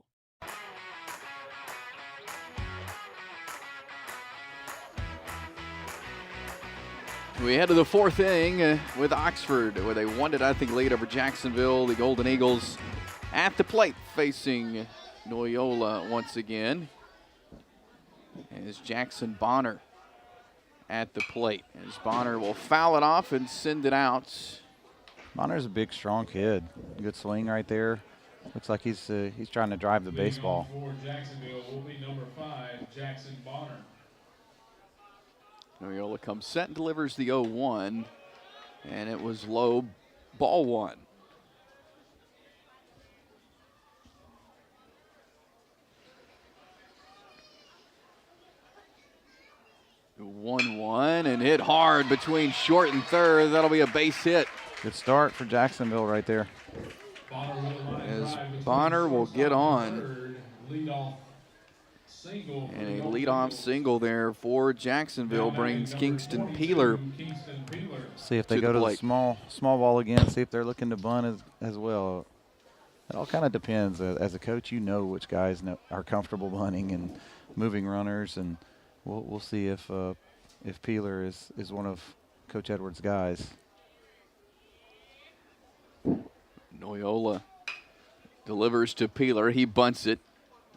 [SPEAKER 1] We head to the 4th inning with Oxford with a 1-0 lead over Jacksonville. The Golden Eagles at the plate facing Noyola once again. As Jackson Bonner at the plate. As Bonner will foul it off and send it out.
[SPEAKER 3] Bonner's a big, strong kid. Good swing right there. Looks like he's trying to drive the baseball.
[SPEAKER 4] For Jacksonville will be number 5, Jackson Bonner.
[SPEAKER 1] Noyola comes set and delivers the 0-1, and it was low, ball 1. The 1-1 and hit hard between short and third. That'll be a base hit.
[SPEAKER 3] Good start for Jacksonville right there.
[SPEAKER 1] As Bonner will get on. And a leadoff single there for Jacksonville brings Kingston Peeler.
[SPEAKER 3] See if they go to the small ball again. See if they're looking to bunt as well. It all kind of depends. As a coach, you know which guys are comfortable bunting and moving runners, and we'll see if Peeler is one of Coach Edwards' guys.
[SPEAKER 1] Noyola delivers to Peeler. He bunts it.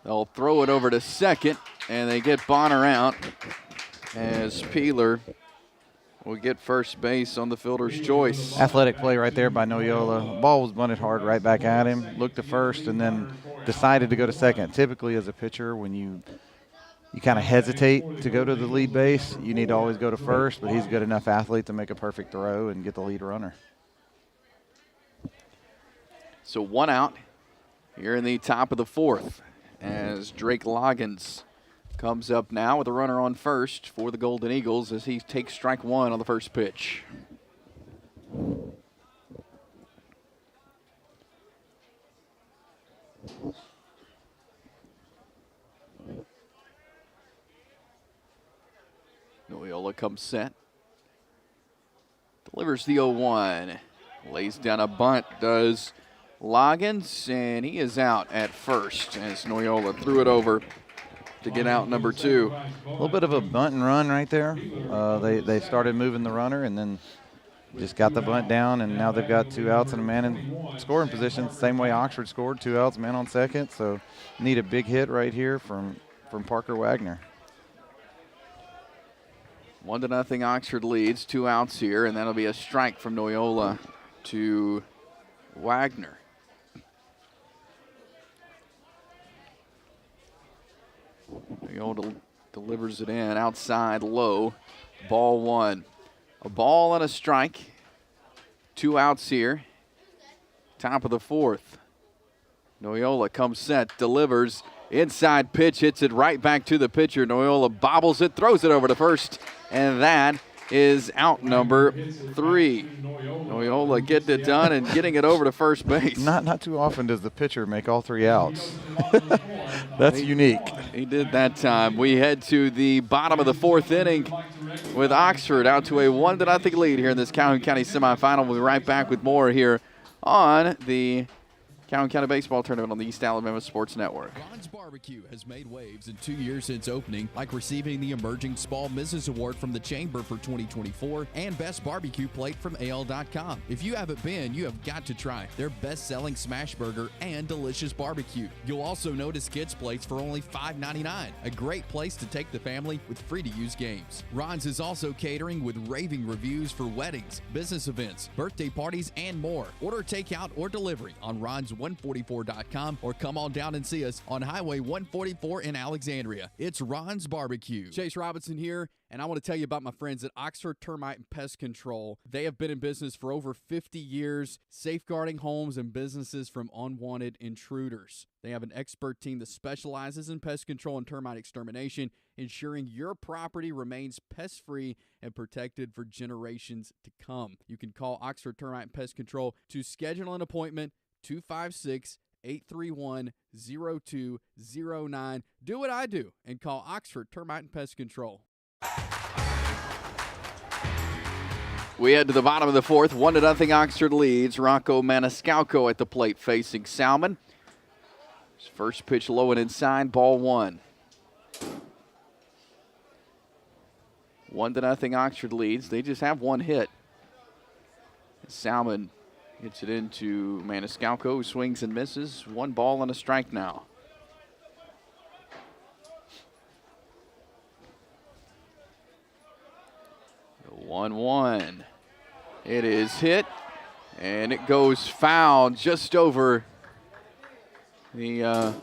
[SPEAKER 1] They'll throw it over to second, and they get Bonner out as Peeler will get first base on the fielder's choice.
[SPEAKER 3] Athletic play right there by Noyola. Ball was bunted hard right back at him. Looked to first and then decided to go to second. Typically as a pitcher, when you kind of hesitate to go to the lead base, you need to always go to first, but he's a good enough athlete to make a perfect throw and get the lead runner.
[SPEAKER 1] So 1 out here in the top of the 4th as Drake Loggins comes up now with a runner on first for the Golden Eagles as he takes strike 1 on the first pitch. Noyola comes set. Delivers the 0-1. Lays down a bunt, does Loggins, and he is out at first as Noyola threw it over to get out number 2.
[SPEAKER 3] A little bit of a bunt and run right there. They started moving the runner and then just got the bunt down, and now they've got 2 outs and a man in scoring position. Same way Oxford scored, 2 outs, man on second. So need a big hit right here from Parker Wagner.
[SPEAKER 1] 1-0 Oxford leads, 2 outs here, and that'll be a strike from Noyola to Wagner. Noyola delivers it in outside low, ball 1. A ball and a strike, 2 outs here, top of the 4th. Noyola comes set, delivers, inside pitch, hits it right back to the pitcher. Noyola bobbles it, throws it over to first, and that is out number 3. Noyola getting it done and getting it over to first base.
[SPEAKER 3] Not too often does the pitcher make all 3 outs. That's unique.
[SPEAKER 1] He did that time. We head to the bottom of the 4th inning with Oxford out to a 1-0 lead here in this Calhoun County semifinal. We'll be right back with more here on the Calhoun County Baseball Tournament on the East Alabama Sports Network.
[SPEAKER 2] Ron's Barbecue has made waves in 2 years since opening, like receiving the Emerging Small Business Award from the Chamber for 2024 and Best Barbecue Plate from AL.com. If you haven't been, you have got to try their best-selling smash burger and delicious barbecue. You'll also notice kids' plates for only $5.99, a great place to take the family with free-to-use games. Ron's is also catering with raving reviews for weddings, business events, birthday parties, and more. Order takeout or delivery on Ron's144.com or come on down and see us on Highway 144 in Alexandria. It's Ron's Barbecue.
[SPEAKER 5] Chase Robinson here, and I want to tell you about my friends at Oxford Termite and Pest Control. They have been in business for over 50 years, safeguarding homes and businesses from unwanted intruders. They have an expert team that specializes in pest control and termite extermination, ensuring your property remains pest-free and protected for generations to come. You can call Oxford Termite and Pest Control to schedule an appointment, 256-831-0209. Do what I do and call Oxford Termite and Pest Control.
[SPEAKER 1] We head to the bottom of the 4th. 1-0 Oxford leads. Rocco Maniscalco at the plate facing Salmon. His first pitch low and inside, ball 1. 1-0 Oxford leads. They just have 1 hit. Salmon hits it into Maniscalco, who swings and misses. 1 ball and a strike now. The 1-1. It is hit, and it goes foul just over the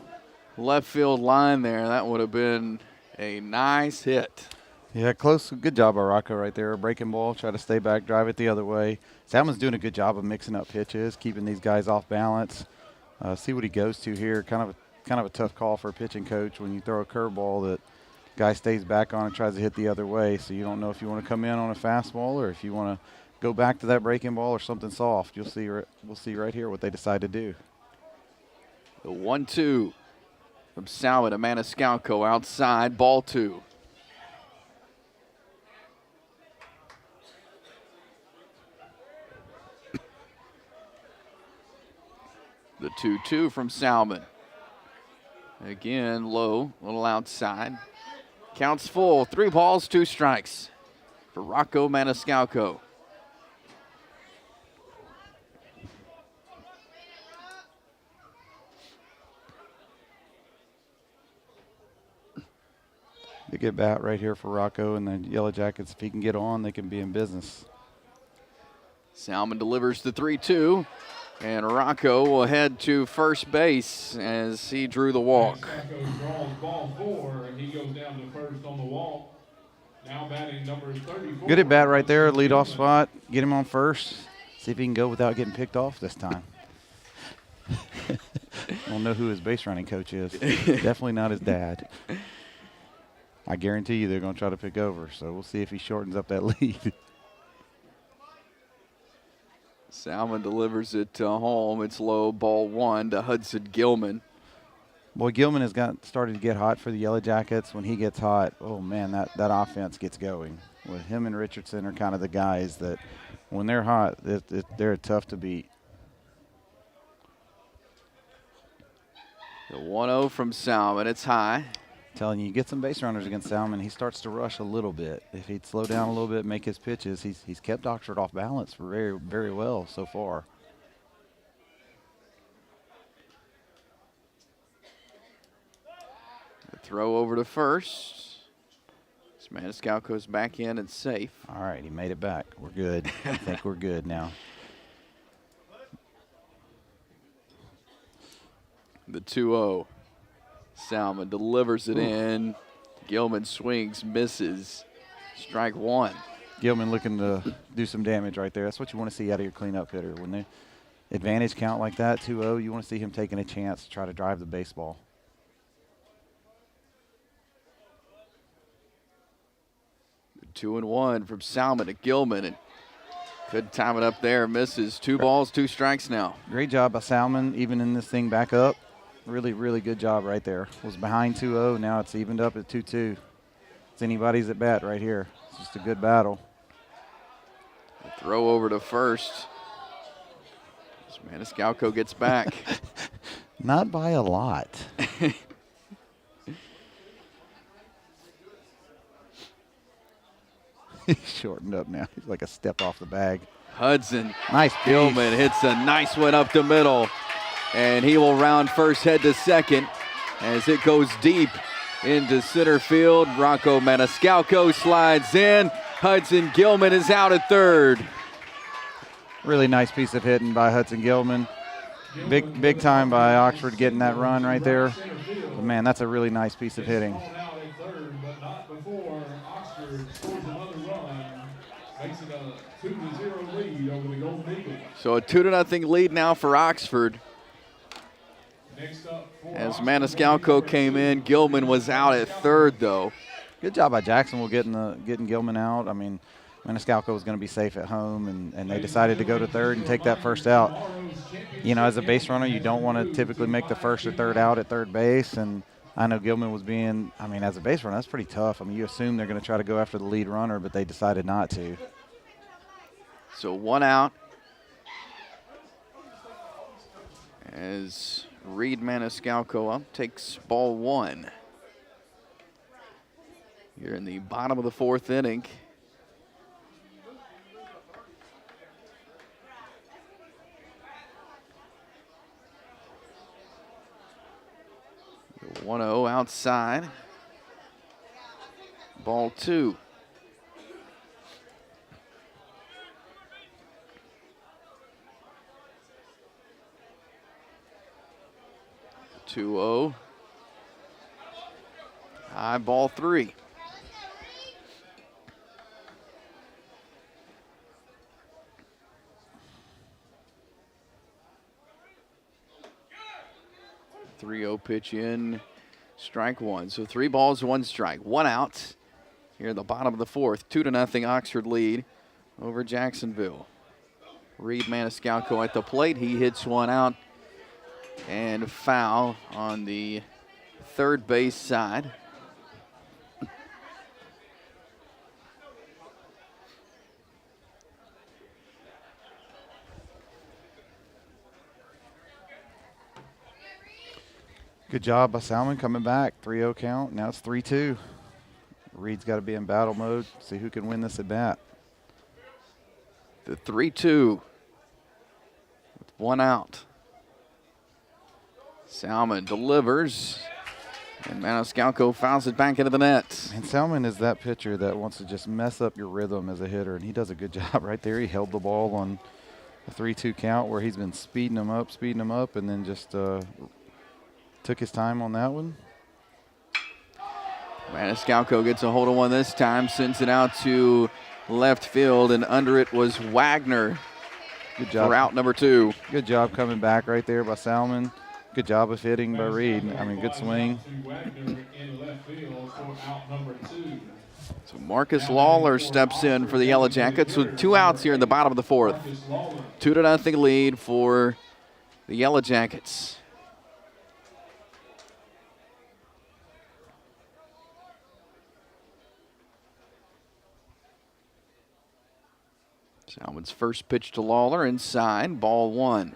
[SPEAKER 1] left field line there. That would have been a nice hit.
[SPEAKER 3] Yeah, close. Good job by Rocco right there. Breaking ball, try to stay back, drive it the other way. Salmon's doing a good job of mixing up pitches, keeping these guys off balance. See what he goes to here. Kind of a tough call for a pitching coach when you throw a curveball that guy stays back on and tries to hit the other way. So you don't know if you want to come in on a fastball or if you want to go back to that breaking ball or something soft. We'll see right here what they decide to do.
[SPEAKER 1] The 1-2 from Salmon to Maniscalco outside, ball 2. The 2-2 from Salmon. Again, low, a little outside. Counts full, 3 balls, 2 strikes for Rocco Maniscalco.
[SPEAKER 3] Big at bat right here for Rocco and the Yellow Jackets. If he can get on, they can be in business.
[SPEAKER 1] Salmon delivers the 3-2, and Rocco will head to first base as he drew the walk.
[SPEAKER 4] Maniscalco draws ball 4, and he goes down to first on the walk. Now batting number 34.
[SPEAKER 3] Good at bat right there, leadoff spot. Get him on first. See if he can go without getting picked off this time. I don't know who his base running coach is. Definitely not his dad. I guarantee you they're going to try to pick over, so we'll see if he shortens up that lead.
[SPEAKER 1] Salmon delivers it to home. It's low, ball 1 to Hudson Gilman.
[SPEAKER 3] Boy, Gilman has started to get hot for the Yellow Jackets. When he gets hot, oh man, that offense gets going. With him and Richardson are kind of the guys that, when they're hot, they're tough to beat.
[SPEAKER 1] The 1-0 from Salmon. It's high.
[SPEAKER 3] Telling you get some base runners against Salmon, he starts to rush a little bit. If he'd slow down a little bit, make his pitches, he's kept Oxford off balance very, very well so far.
[SPEAKER 1] The throw over to first. Maniscalco's back in and safe.
[SPEAKER 3] All right, he made it back. We're good. I think we're good now.
[SPEAKER 1] The 2-0. Salmon delivers it in. Gilman swings, misses. Strike one.
[SPEAKER 3] Gilman looking to do some damage right there. That's what you want to see out of your cleanup hitter. When the advantage count like that, 2-0, you want to see him taking a chance to try to drive the baseball.
[SPEAKER 1] The 2-1 from Salmon to Gilman. And couldn't time it up there. Misses. 2 balls, 2 strikes now.
[SPEAKER 3] Great job by Salmon, even in this thing back up. Really, really good job right there. Was behind 2-0. Now it's evened up at 2-2. It's anybody's at bat right here. It's just a good battle.
[SPEAKER 1] The throw over to first. Maniscalco gets back.
[SPEAKER 3] Not by a lot. He's shortened up now. He's like a step off the bag.
[SPEAKER 1] Hudson.
[SPEAKER 3] Nice
[SPEAKER 1] Gilman hits a nice one up the middle. And he will round first, head to second as it goes deep into center field. Rocco Maniscalco slides in. Hudson Gilman is out at third.
[SPEAKER 3] Really nice piece of hitting by Hudson Gilman. Big time by Oxford getting that run right there. But man, that's a really nice piece of hitting.
[SPEAKER 1] So a 2-0 lead now for Oxford. As Maniscalco came in, Gilman was out at third though.
[SPEAKER 3] Good job by Jacksonville getting Gilman out. I mean, Maniscalco was going to be safe at home, and they decided to go to third and take that first out. You know, as a base runner, you don't want to typically make the first or third out at third base, and I know Gilman was being, I mean, as a base runner, that's pretty tough. I mean, you assume they're going to try to go after the lead runner, but they decided not to.
[SPEAKER 1] So 1 out. As Reed Maniscalco up, takes ball 1. Here in the bottom of the 4th inning. The 1-0 outside. Ball 2. The 2-0. High ball 3. The 3-0 pitch in, strike 1. So 3 balls, 1 strike, 1 out. Here in the bottom of the 4th, 2-0 Oxford lead over Jacksonville. Reed Maniscalco at the plate. He hits 1 out and foul on the third base side.
[SPEAKER 3] Good job by Salmon coming back. 3-0 count. Now it's 3-2. Reed's got to be in battle mode. See who can win this at bat.
[SPEAKER 1] The 3-2 with 1 out. Salmon delivers, and Maniscalco fouls it back into the net.
[SPEAKER 3] And Salmon is that pitcher that wants to just mess up your rhythm as a hitter, and he does a good job right there. He held the ball on a 3-2 count where he's been speeding him up, and then just took his time on that one.
[SPEAKER 1] Maniscalco gets a hold of one this time, sends it out to left field, and under it was Wagner.
[SPEAKER 3] Good job.
[SPEAKER 1] For out number 2.
[SPEAKER 3] Good job coming back right there by Salmon. Good job of hitting by Reed. I mean, good swing.
[SPEAKER 1] So Marcus Lawler steps in for the Yellow Jackets with 2 outs here in the bottom of the 4th. 2-0 lead for the Yellow Jackets. Salmon's first pitch to Lawler inside, ball one.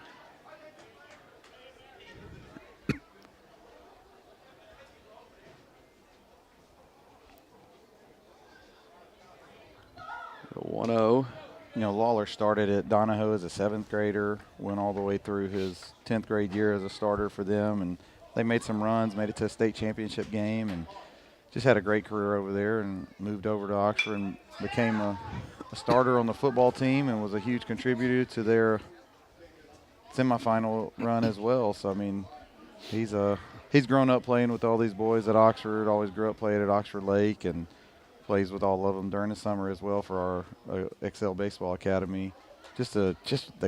[SPEAKER 1] The 1-0.
[SPEAKER 3] You know, Lawler started at Donahoe as a 7th grader, went all the way through his 10th grade year as a starter for them, and they made some runs, made it to a state championship game, and just had a great career over there, and moved over to Oxford and became a starter on the football team and was a huge contributor to their semifinal run as well. So, I mean, he's grown up playing with all these boys at Oxford, always grew up playing at Oxford Lake, and plays with all of them during the summer as well for our Excel Baseball Academy. Just the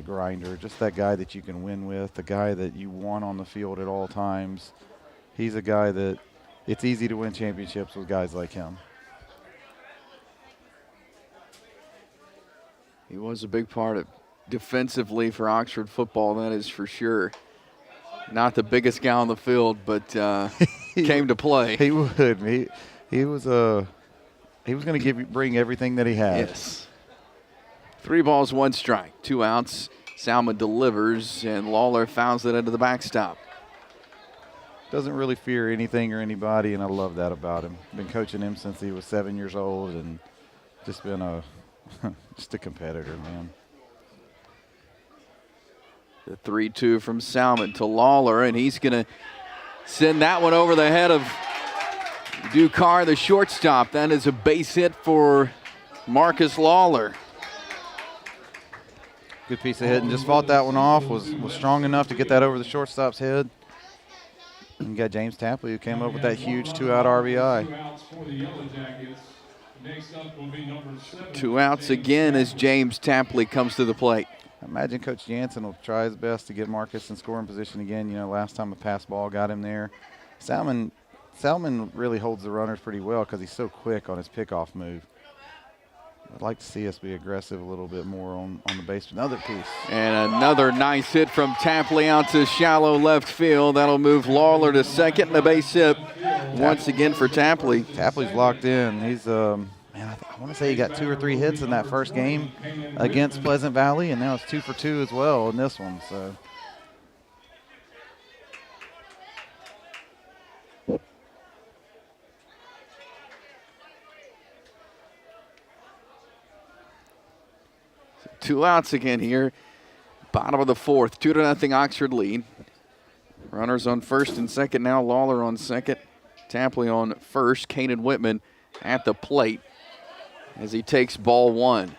[SPEAKER 3] grinder, just that guy that you can win with, the guy that you want on the field at all times. He's a guy that it's easy to win championships with guys like him.
[SPEAKER 1] He was a big part of defensively for Oxford football, that is for sure. Not the biggest guy on the field, but came to play.
[SPEAKER 3] He would. He was going to bring everything that he had.
[SPEAKER 1] Yes. 3 balls, 1 strike, 2 outs. Salmon delivers, and Lawler fouls it into the backstop.
[SPEAKER 3] Doesn't really fear anything or anybody, and I love that about him. Been coaching him since he was 7 years old, and just been just a competitor, man.
[SPEAKER 1] The 3-2 from Salmon to Lawler, and he's going to send that one over the head of Ducar, the shortstop. That is a base hit for Marcus Lawler.
[SPEAKER 3] Good piece of hitting. Just fought that one off. Was strong enough to get that over the shortstop's head. And you got James Tapley, who came up with that huge 2-out RBI.
[SPEAKER 4] 2 outs for the Yellow Jackets. Next up will be number 7.
[SPEAKER 1] 2 outs again as James Tapley comes to the plate.
[SPEAKER 3] I imagine Coach Jansen will try his best to get Marcus in scoring position again. You know, last time a pass ball got him there. Salmon really holds the runners pretty well because he's so quick on his pickoff move. I'd like to see us be aggressive a little bit more on the base. Another piece.
[SPEAKER 1] And another nice hit from Tapley out to shallow left field. That'll move Lawler to second, and a base hit once again for Tapley.
[SPEAKER 3] Tapley's locked in. He's man, I want to say he got 2 or 3 hits in that first game against Pleasant Valley, and now it's 2 for 2 as well in this one. So.
[SPEAKER 1] Two outs again here. Bottom of the 4th, 2-0 Oxford lead. Runners on first and second now. Lawler on second. Tapley on first. Kanan Whitman at the plate as he takes ball 1.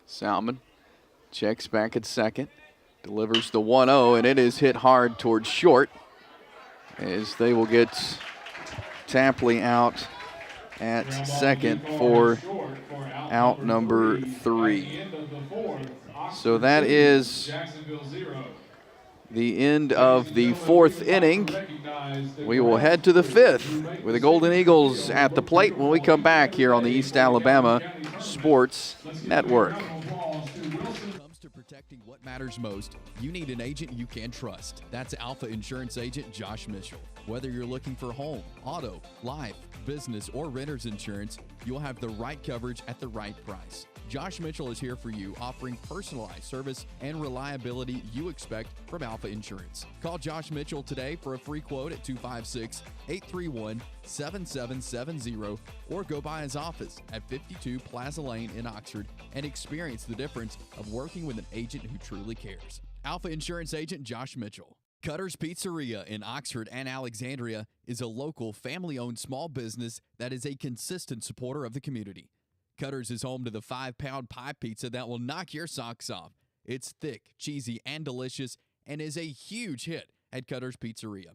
[SPEAKER 1] Salmon checks back at second. Delivers the 1-0, and it is hit hard towards short as they will get Tapley out at second for out number 3. So that is the end of the 4th inning. We will head to the 5th with the Golden Eagles at the plate when we come back here on the East Alabama Sports Network.
[SPEAKER 2] Protecting what matters most, you need an agent you can trust. That's Alpha Insurance Agent Josh Mitchell. Whether you're looking for home, auto, life, business, or renter's insurance, you'll have the right coverage at the right price. Josh Mitchell is here for you, offering personalized service and reliability you expect from Alpha Insurance. Call Josh Mitchell today for a free quote at 256-831-7770 or go by his office at 52 Plaza Lane in Oxford and experience the difference of working with an agent who truly cares. Alpha Insurance Agent Josh Mitchell. Cutter's Pizzeria in Oxford and Alexandria is a local family-owned small business that is a consistent supporter of the community. Cutter's is home to the 5-pound pie pizza that will knock your socks off. It's thick, cheesy, and delicious, and is a huge hit at Cutter's Pizzeria.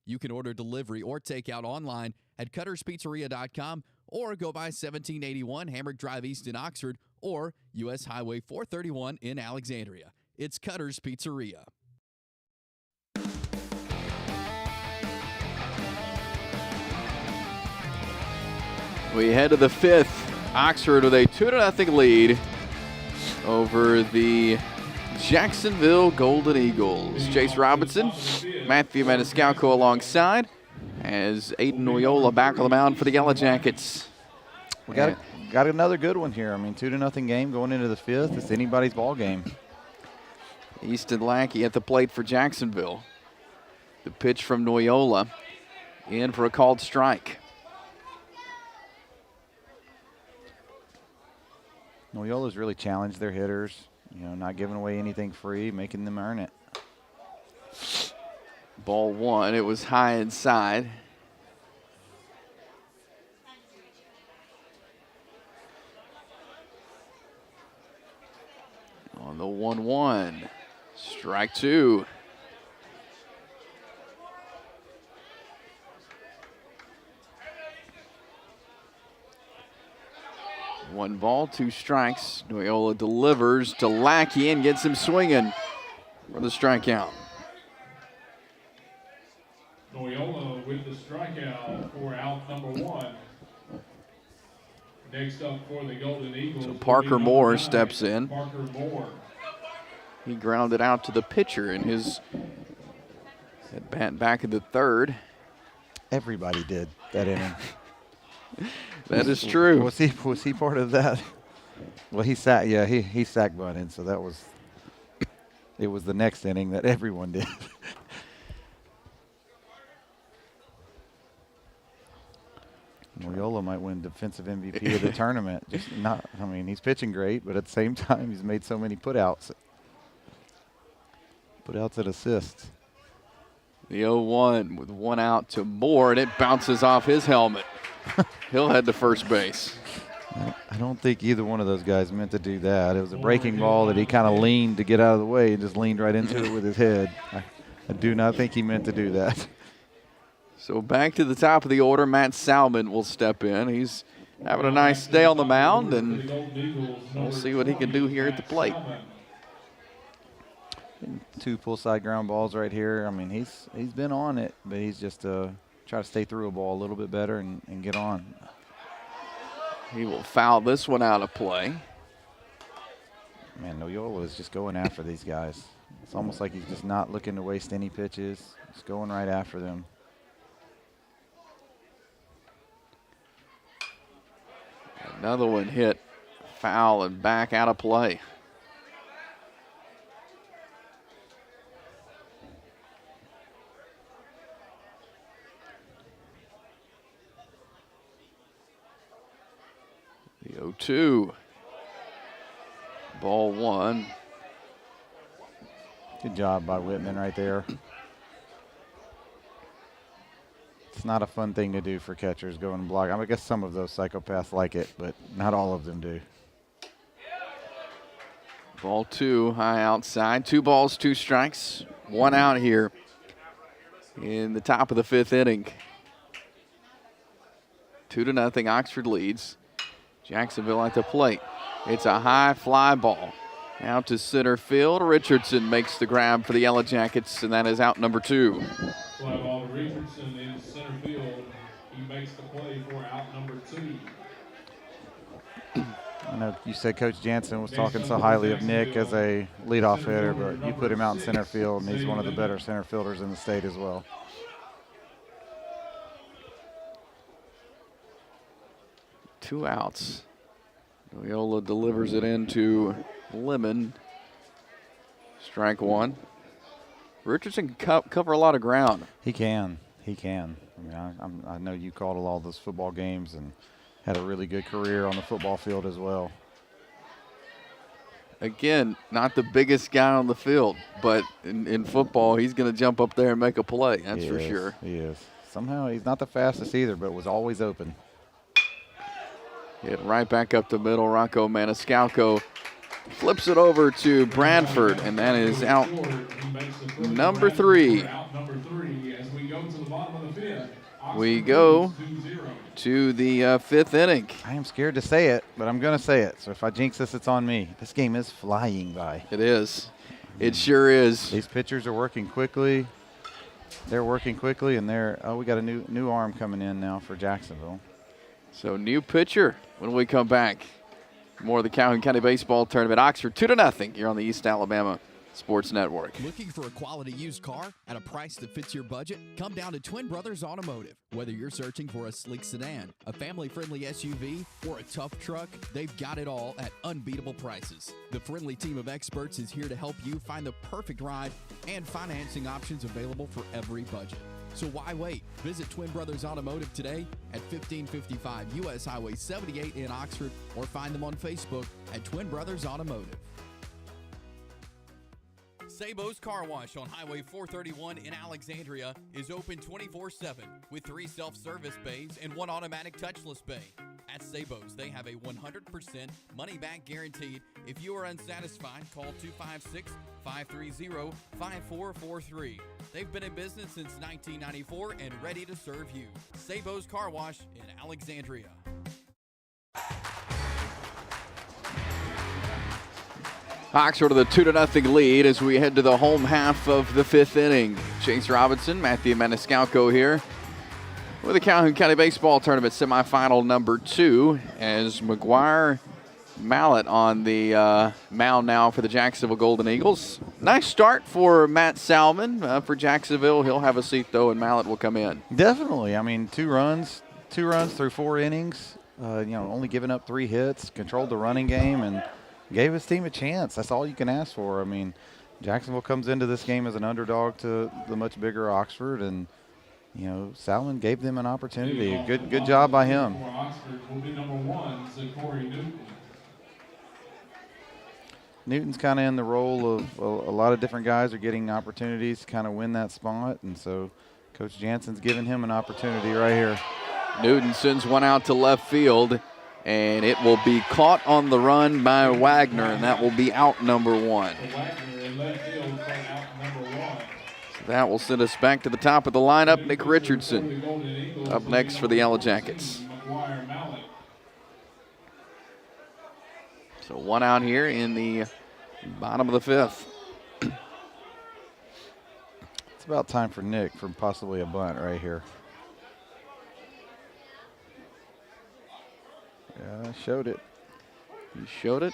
[SPEAKER 2] You can order delivery or takeout online at cutterspizzeria.com or go by 1781 Hammock Drive East in Oxford or U.S. Highway 431 in Alexandria. It's Cutter's Pizzeria.
[SPEAKER 1] We head to the 5th. Oxford with a 2-0 lead over the Jacksonville Golden Eagles. Chase Robinson, Matthew Maniscalco alongside, as Aiden Noyola back on the mound for the Yellow Jackets.
[SPEAKER 3] We got another good one here. I mean, 2-0 game going into the 5th. It's anybody's ball game.
[SPEAKER 1] Easton Lackey at the plate for Jacksonville. The pitch from Noyola in for a called strike.
[SPEAKER 3] Noyola's really challenged their hitters, not giving away anything free, making them earn it.
[SPEAKER 1] Ball one, it was high inside. On the 1-1, strike two. One ball, two strikes. Noyola delivers to Lackey and gets him swinging for the strikeout.
[SPEAKER 4] Noyola with the strikeout for out number one. Next up for the Golden Eagles.
[SPEAKER 1] So Parker Moore
[SPEAKER 4] 9,
[SPEAKER 1] steps in.
[SPEAKER 4] Parker Moore.
[SPEAKER 1] He grounded out to the pitcher in his at bat back in the third.
[SPEAKER 3] Everybody did that inning.
[SPEAKER 1] That is true.
[SPEAKER 3] Was he part of that? Well, he sack bunted, so it was the next inning that everyone did. Noyola might win defensive MVP of the tournament. He's pitching great, but at the same time, he's made so many putouts and assists.
[SPEAKER 1] The 0-1 with one out to Moore, and it bounces off his helmet. He'll head to first base.
[SPEAKER 3] I don't think either one of those guys meant to do that. It was a breaking ball that he kind of leaned to get out of the way and just leaned right into it with his head. I do not think he meant to do that.
[SPEAKER 1] So back to the top of the order, Matt Salmon will step in. He's having a nice day on the mound, and we'll see what he can do here at the plate.
[SPEAKER 3] Two full-side ground balls right here. I mean, he's been on it, but he's just try to stay through a ball a little bit better and get on.
[SPEAKER 1] He will foul this one out of play.
[SPEAKER 3] Man, Noyola is just going after these guys. It's almost like he's just not looking to waste any pitches. Just going right after them.
[SPEAKER 1] Another one hit foul and back out of play. The 0-2. Ball one.
[SPEAKER 3] Good job by Whitman right there. It's not a fun thing to do for catchers, go and block. I guess some of those psychopaths like it, but not all of them do.
[SPEAKER 1] Ball two, high outside. 2 balls, 2 strikes. 1 out here in the top of the 5th inning. 2-0, Oxford leads. Jacksonville at the plate. It's a high fly ball. Out to center field. Richardson makes the grab for the Yellow Jackets, and that is out number 2.
[SPEAKER 4] Fly ball to Richardson in center field. He makes the play for out number 2.
[SPEAKER 3] I know you said Coach Jansen was talking so highly of Nick as a leadoff hitter, but you put him out in center field, and he's one of the better center fielders in the state as well.
[SPEAKER 1] Two outs. Noyola delivers it into Lemon. Strike one. Richardson can cover a lot of ground.
[SPEAKER 3] He can. He can. I mean, I know you called all those football games and had a really good career on the football field as well.
[SPEAKER 1] Again, not the biggest guy on the field, but in football, he's going to jump up there and make a play. That's for sure.
[SPEAKER 3] He is. Somehow he's not the fastest either, but was always open.
[SPEAKER 1] Hit right back up the middle. Rocco Maniscalco flips it over to Bradford, and that is out number 3. We go to the 5th inning.
[SPEAKER 3] I am scared to say it, but I'm going to say it. So if I jinx this, it's on me. This game is flying by.
[SPEAKER 1] It is. It sure is.
[SPEAKER 3] These pitchers are working quickly. They're working quickly, and we got a new arm coming in now for Jacksonville.
[SPEAKER 1] So new pitcher when we come back. More of the Calhoun County Baseball Tournament. Oxford 2-0 here on the East Alabama Sports Network.
[SPEAKER 2] Looking for a quality used car at a price that fits your budget? Come down to Twin Brothers Automotive. Whether you're searching for a sleek sedan, a family-friendly SUV, or a tough truck, they've got it all at unbeatable prices. The friendly team of experts is here to help you find the perfect ride and financing options available for every budget. So why wait? Visit Twin Brothers Automotive today at 1555 U.S. Highway 78 in Oxford, or find them on Facebook at Twin Brothers Automotive.
[SPEAKER 5] Sabo's Car Wash on Highway 431 in Alexandria is open 24/7 with 3 self-service bays and 1 automatic touchless bay. At Sabo's, they have a 100% money-back guaranteed. If you are unsatisfied, call 256-530-5443. They've been in business since 1994 and ready to serve you. Sabo's Car Wash in Alexandria.
[SPEAKER 1] Oxford with a 2-0 lead as we head to the home half of the 5th inning. Chase Robinson, Matthew Maniscalco here with the Calhoun County Baseball Tournament semifinal number 2 as McGuire Mallett on the mound now for the Jacksonville Golden Eagles. Nice start for Matt Salmon for Jacksonville. He'll have a seat though, and Mallett will come in.
[SPEAKER 3] Definitely. I mean, 2 runs through 4 innings. Only giving up 3 hits, controlled the running game, and gave his team a chance. That's all you can ask for. I mean, Jacksonville comes into this game as an underdog to the much bigger Oxford, and Salmon gave them an opportunity. Good job by him.
[SPEAKER 4] For Oxford will be number 1, Zachary Newton.
[SPEAKER 3] Newton's kind of in the role of a lot of different guys are getting opportunities to kind of win that spot, and so Coach Jansen's giving him an opportunity right here.
[SPEAKER 1] Newton sends one out to left field, and it will be caught on the run by Wagner, and that will be out number 1.
[SPEAKER 4] Wagner in left field for out number 1.
[SPEAKER 1] So that will send us back to the top of the lineup. Nick Richardson up next for the Yellow Jackets.
[SPEAKER 4] McGuire Mallett.
[SPEAKER 1] So 1 out here in the bottom of the 5th.
[SPEAKER 3] It's about time for Nick for possibly a bunt right here. Yeah, showed it.
[SPEAKER 1] He showed it.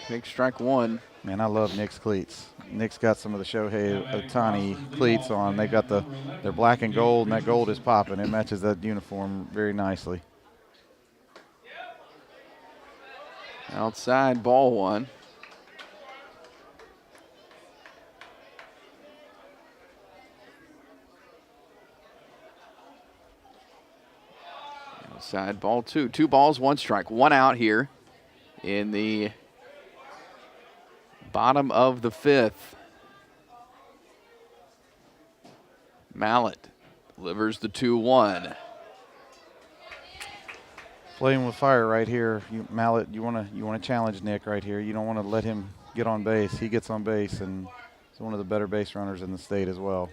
[SPEAKER 1] Take strike 1.
[SPEAKER 3] Man, I love Nick's cleats. Nick's got some of the Shohei Ohtani cleats on. They got they're black and gold, and that gold is popping. It matches that uniform very nicely.
[SPEAKER 1] Outside, ball 1. Outside, ball 2. 2 balls, 1 strike. 1 out here in the bottom of the 5th. Mallett delivers the 2-1.
[SPEAKER 3] Playing with fire right here, Mallett. You want to challenge Nick right here. You don't want to let him get on base. He gets on base, and he's one of the better base runners in the state as well.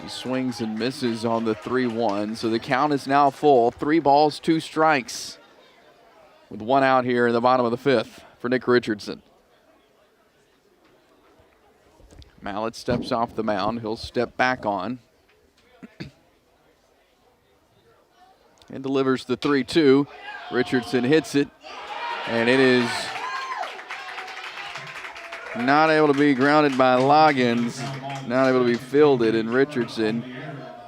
[SPEAKER 1] He swings and misses on the 3-1, so the count is now full. 3 balls, 2 strikes, with 1 out here in the bottom of the 5th for Nick Richardson. Mallett steps off the mound. He'll step back on. And delivers the 3-2. Richardson hits it, and it is not able to be grounded by Loggins, not able to be fielded, and Richardson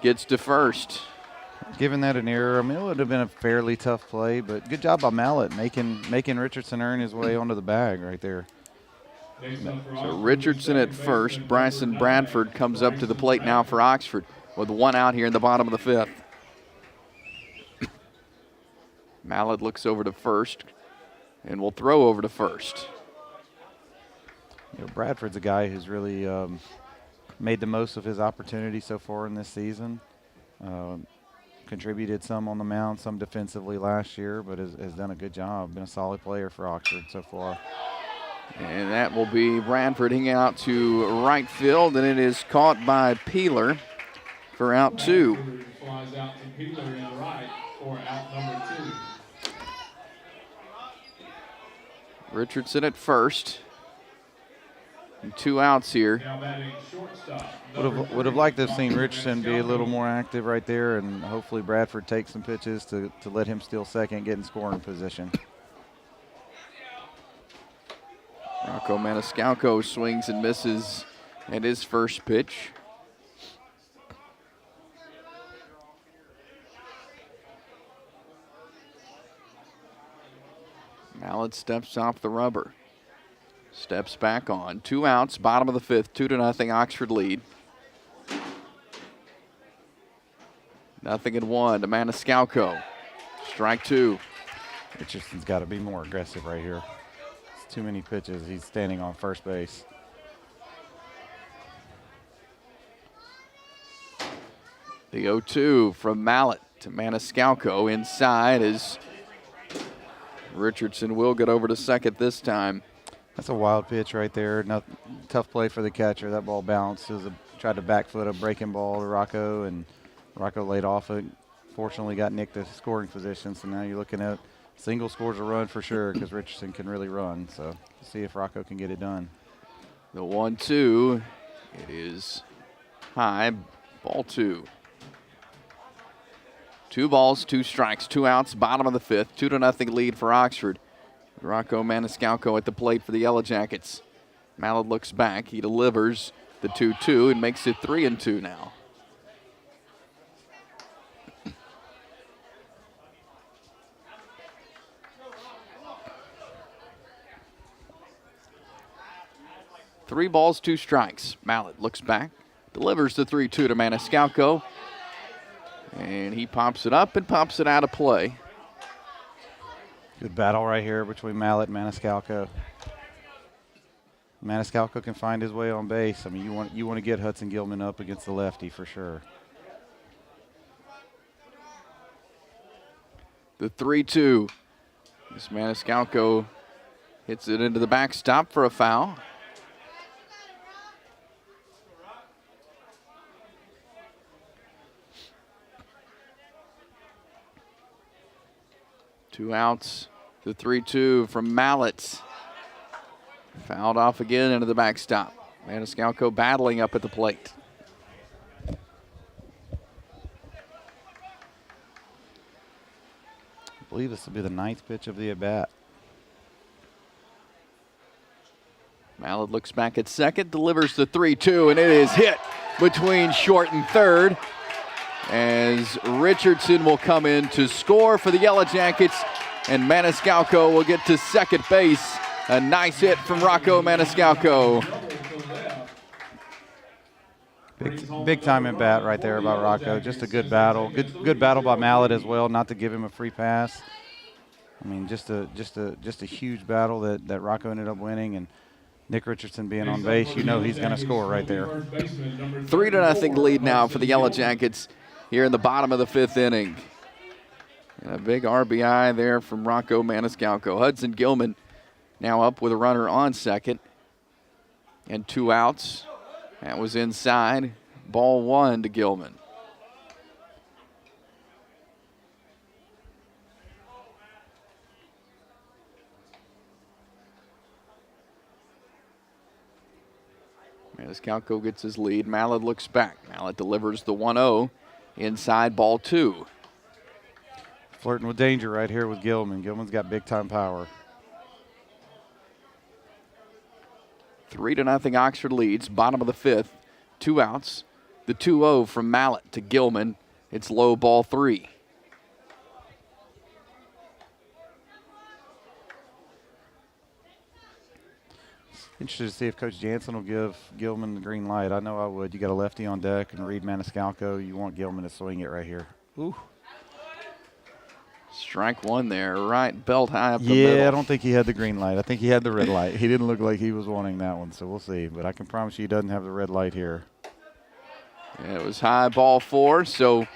[SPEAKER 1] gets to first.
[SPEAKER 3] Giving that an error, I mean, it would have been a fairly tough play, but good job by Mallett making Richardson earn his way onto the bag right there.
[SPEAKER 1] So Richardson at first. Bryson Bradford comes up to the plate now for Oxford with 1 out here in the bottom of the 5th. Mallett looks over to first and will throw over to first.
[SPEAKER 3] Bradford's a guy who's really made the most of his opportunity so far in this season. Contributed some on the mound, some defensively last year, but has done a good job. Been a solid player for Oxford so far.
[SPEAKER 1] And that will be Bradford hanging out to right field, and it is caught by Peeler for out 2.
[SPEAKER 4] Flies out to Peeler in right for out number 2.
[SPEAKER 1] Richardson at first. And 2 outs here.
[SPEAKER 4] Now batting shortstop.
[SPEAKER 3] Would have liked to have seen Richardson be a little more active right there, and hopefully Bradford takes some pitches to let him steal second, get in scoring position.
[SPEAKER 1] Rocco Maniscalco swings and misses at his first pitch. Mallett steps off the rubber. Steps back on. 2 outs, bottom of the 5th, 2-0 Oxford lead. 0-1 to Maniscalco. Strike 2.
[SPEAKER 3] Richardson's got to be more aggressive right here. It's too many pitches. He's standing on first base.
[SPEAKER 1] The 0-2 from Mallett to Maniscalco inside as Richardson will get over to second this time.
[SPEAKER 3] That's a wild pitch right there. Tough play for the catcher. That ball bounced. Tried to back foot a breaking ball to Rocco, and Rocco laid off it. Fortunately got Nick to scoring position, so now you're looking at single scores a run for sure because Richardson can really run. So see if Rocco can get it done.
[SPEAKER 1] The 1-2, it is high, ball 2. 2 balls, 2 strikes, 2 outs, bottom of the 5th, 2-0 lead for Oxford. Rocco Maniscalco at the plate for the Yellow Jackets. Mallett looks back, he delivers the 2-2 and makes it 3-2 now. Three balls, 2 strikes. Mallett looks back, delivers the 3-2 to Maniscalco, and he pops it up and pops it out of play.
[SPEAKER 3] Good battle right here between Mallett and Maniscalco. Maniscalco can find his way on base. I mean, you want to get Hudson Gilman up against the lefty for sure.
[SPEAKER 1] The 3-2. This Maniscalco hits it into the backstop for a foul. Two outs, the 3-2 from Mallett. Fouled off again into the backstop. Maniscalco battling up at the plate.
[SPEAKER 3] I believe this will be the 9th pitch of the at-bat.
[SPEAKER 1] Mallett looks back at second, delivers the 3-2, and it is hit between short and third as Richardson will come in to score for the Yellow Jackets, and Maniscalco will get to second base. A nice hit from Rocco Maniscalco.
[SPEAKER 3] Big time at bat right there by Rocco. Just a good battle. Good battle by Mallett as well, not to give him a free pass. I mean, just a huge battle that Rocco ended up winning, and Nick Richardson being on base, you know he's going to score right there.
[SPEAKER 1] 3-0 lead now for the Yellow Jackets here in the bottom of the 5th inning. And a big RBI there from Rocco Maniscalco. Hudson Gilman now up with a runner on second and 2 outs. That was inside. Ball 1 to Gilman. Maniscalco gets his lead. Mallett looks back. Mallett delivers the 1-0. Inside, ball 2.
[SPEAKER 3] Flirting with danger right here with Gilman. Gilman's got big time power.
[SPEAKER 1] 3-0 Oxford leads. Bottom of the 5th. 2 outs. The 2-0 from Mallett to Gilman. It's low, ball 3.
[SPEAKER 3] Interested to see if Coach Jansen will give Gilman the green light. I know I would. You got a lefty on deck and Reed Maniscalco. You want Gilman to swing it right here. Ooh.
[SPEAKER 1] Strike 1 there, right belt high up the middle.
[SPEAKER 3] Yeah, I don't think he had the green light. I think he had the red light. He didn't look like he was wanting that one, so we'll see. But I can promise you he doesn't have the red light here.
[SPEAKER 1] Yeah, it was high, ball 4. So,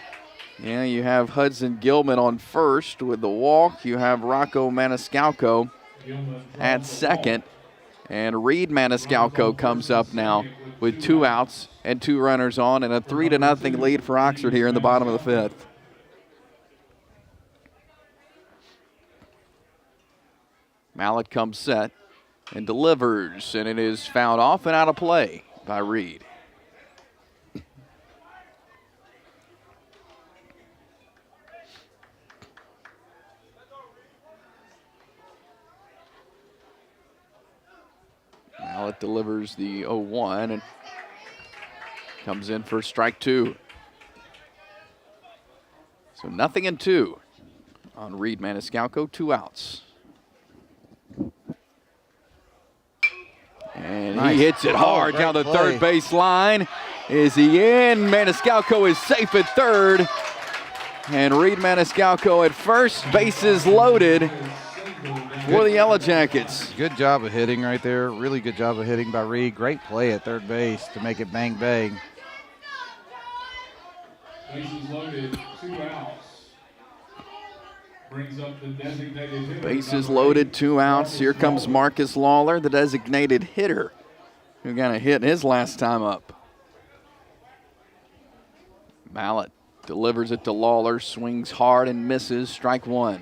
[SPEAKER 1] yeah, you have Hudson Gilman on first with the walk. You have Rocco Maniscalco at second. And Reed Maniscalco comes up now with 2 outs and 2 runners on, and a 3-0 lead for Oxford here in the bottom of the 5th. Mallett comes set and delivers, and it is fouled off and out of play by Reed. delivers the 0-1 and comes in for strike 2. So 0-2 on Reed Maniscalco, 2 outs. And
[SPEAKER 3] Nice.
[SPEAKER 1] he hits it hard down the third base line. Is he in? Maniscalco is safe at third. And Reed Maniscalco at first, bases loaded for the Yellow Jackets.
[SPEAKER 3] Good job of hitting right there. Really good job of hitting by Reed. Great play at third base to make it bang bang.
[SPEAKER 4] Bases loaded, 2 outs. Brings up the designated hitter.
[SPEAKER 1] Bases loaded, 2 outs. Here comes Marcus Lawler, the designated hitter, who got a hit his last time up. Mallett delivers it to Lawler, swings hard and misses, strike 1.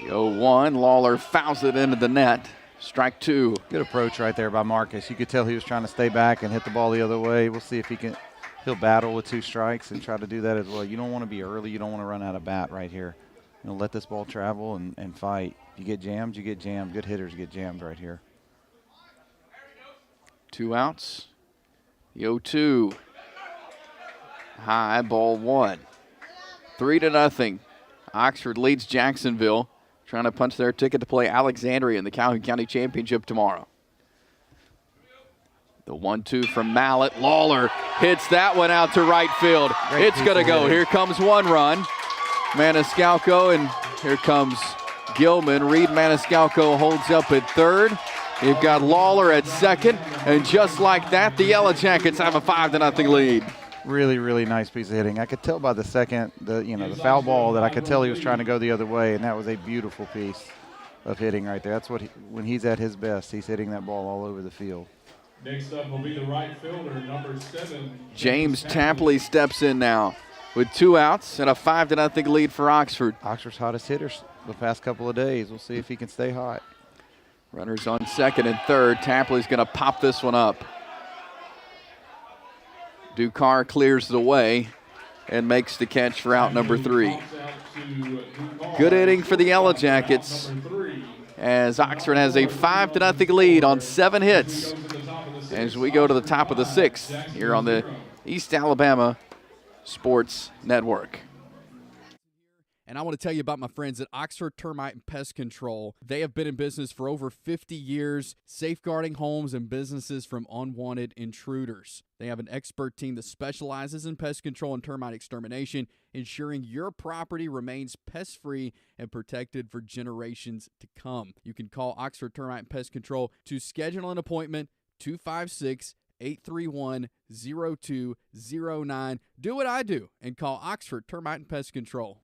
[SPEAKER 1] The 0-1, Lawler fouls it into the net, strike 2.
[SPEAKER 3] Good approach right there by Marcus. You could tell he was trying to stay back and hit the ball the other way. We'll see if he'll battle with 2 strikes and try to do that as well. You don't want to be early. You don't want to run out of bat right here. You know, let this ball travel and fight. You get jammed, you get jammed. Good hitters get jammed right here.
[SPEAKER 1] 2 outs. The 0-2. High, ball 1. 3-0. Oxford leads Jacksonville, trying to punch their ticket to play Alexandria in the Calhoun County Championship tomorrow. The 1-2 from Mallett. Lawler hits that one out to right field. It's going to go. Here comes 1 run. Maniscalco, and here comes Gilman. Reed Maniscalco holds up at third. You've got Lawler at second, and just like that, the Yellow Jackets have a 5-0 lead.
[SPEAKER 3] Really, really nice piece of hitting. I could tell by the second, the foul ball, that I could tell he was trying to go the other way, and that was a beautiful piece of hitting right there. That's what when he's at his best, he's hitting that ball all over the field.
[SPEAKER 4] Next up will be the right fielder, number 7.
[SPEAKER 1] James Tapley steps in now with 2 outs and a 5-0 lead for Oxford.
[SPEAKER 3] Oxford's hottest hitters the past couple of days. We'll see if he can stay hot.
[SPEAKER 1] Runners on second and third. Tapley's going to pop this one up. Ducar clears the way and makes the catch for out number 3. Good inning for the Yellow Jackets as Oxford has a 5-0 lead on 7 hits as we go to the top of the 6th here on the East Alabama Sports Network.
[SPEAKER 5] And I want to tell you about my friends at Oxford Termite and Pest Control. They have been in business for over 50 years, safeguarding homes and businesses from unwanted intruders. They have an expert team that specializes in pest control and termite extermination, ensuring your property remains pest-free and protected for generations to come. You can call Oxford Termite and Pest Control to schedule an appointment, 256-831-0209. Do what I do and call Oxford Termite and Pest Control.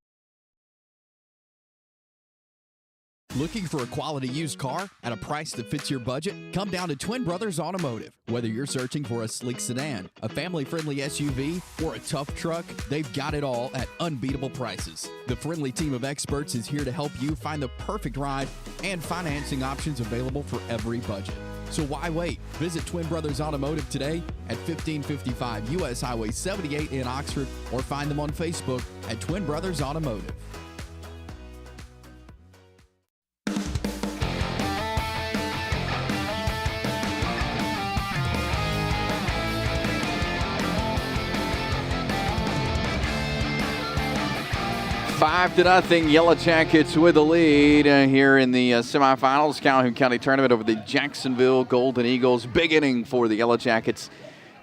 [SPEAKER 2] Looking for a quality used car at a price that fits your budget? Come down to Twin Brothers Automotive. Whether you're searching for a sleek sedan, a family-friendly SUV, or a tough truck, they've got it all at unbeatable prices. The friendly team of experts is here to help you find the perfect ride and financing options available for every budget. So why wait? Visit Twin Brothers Automotive today at 1555 U.S. Highway 78 in Oxford, or find them on Facebook at Twin Brothers Automotive.
[SPEAKER 1] Five to nothing, Yellow Jackets with the lead here in the semifinals, Calhoun County Tournament over the Jacksonville Golden Eagles. Big inning for the Yellow Jackets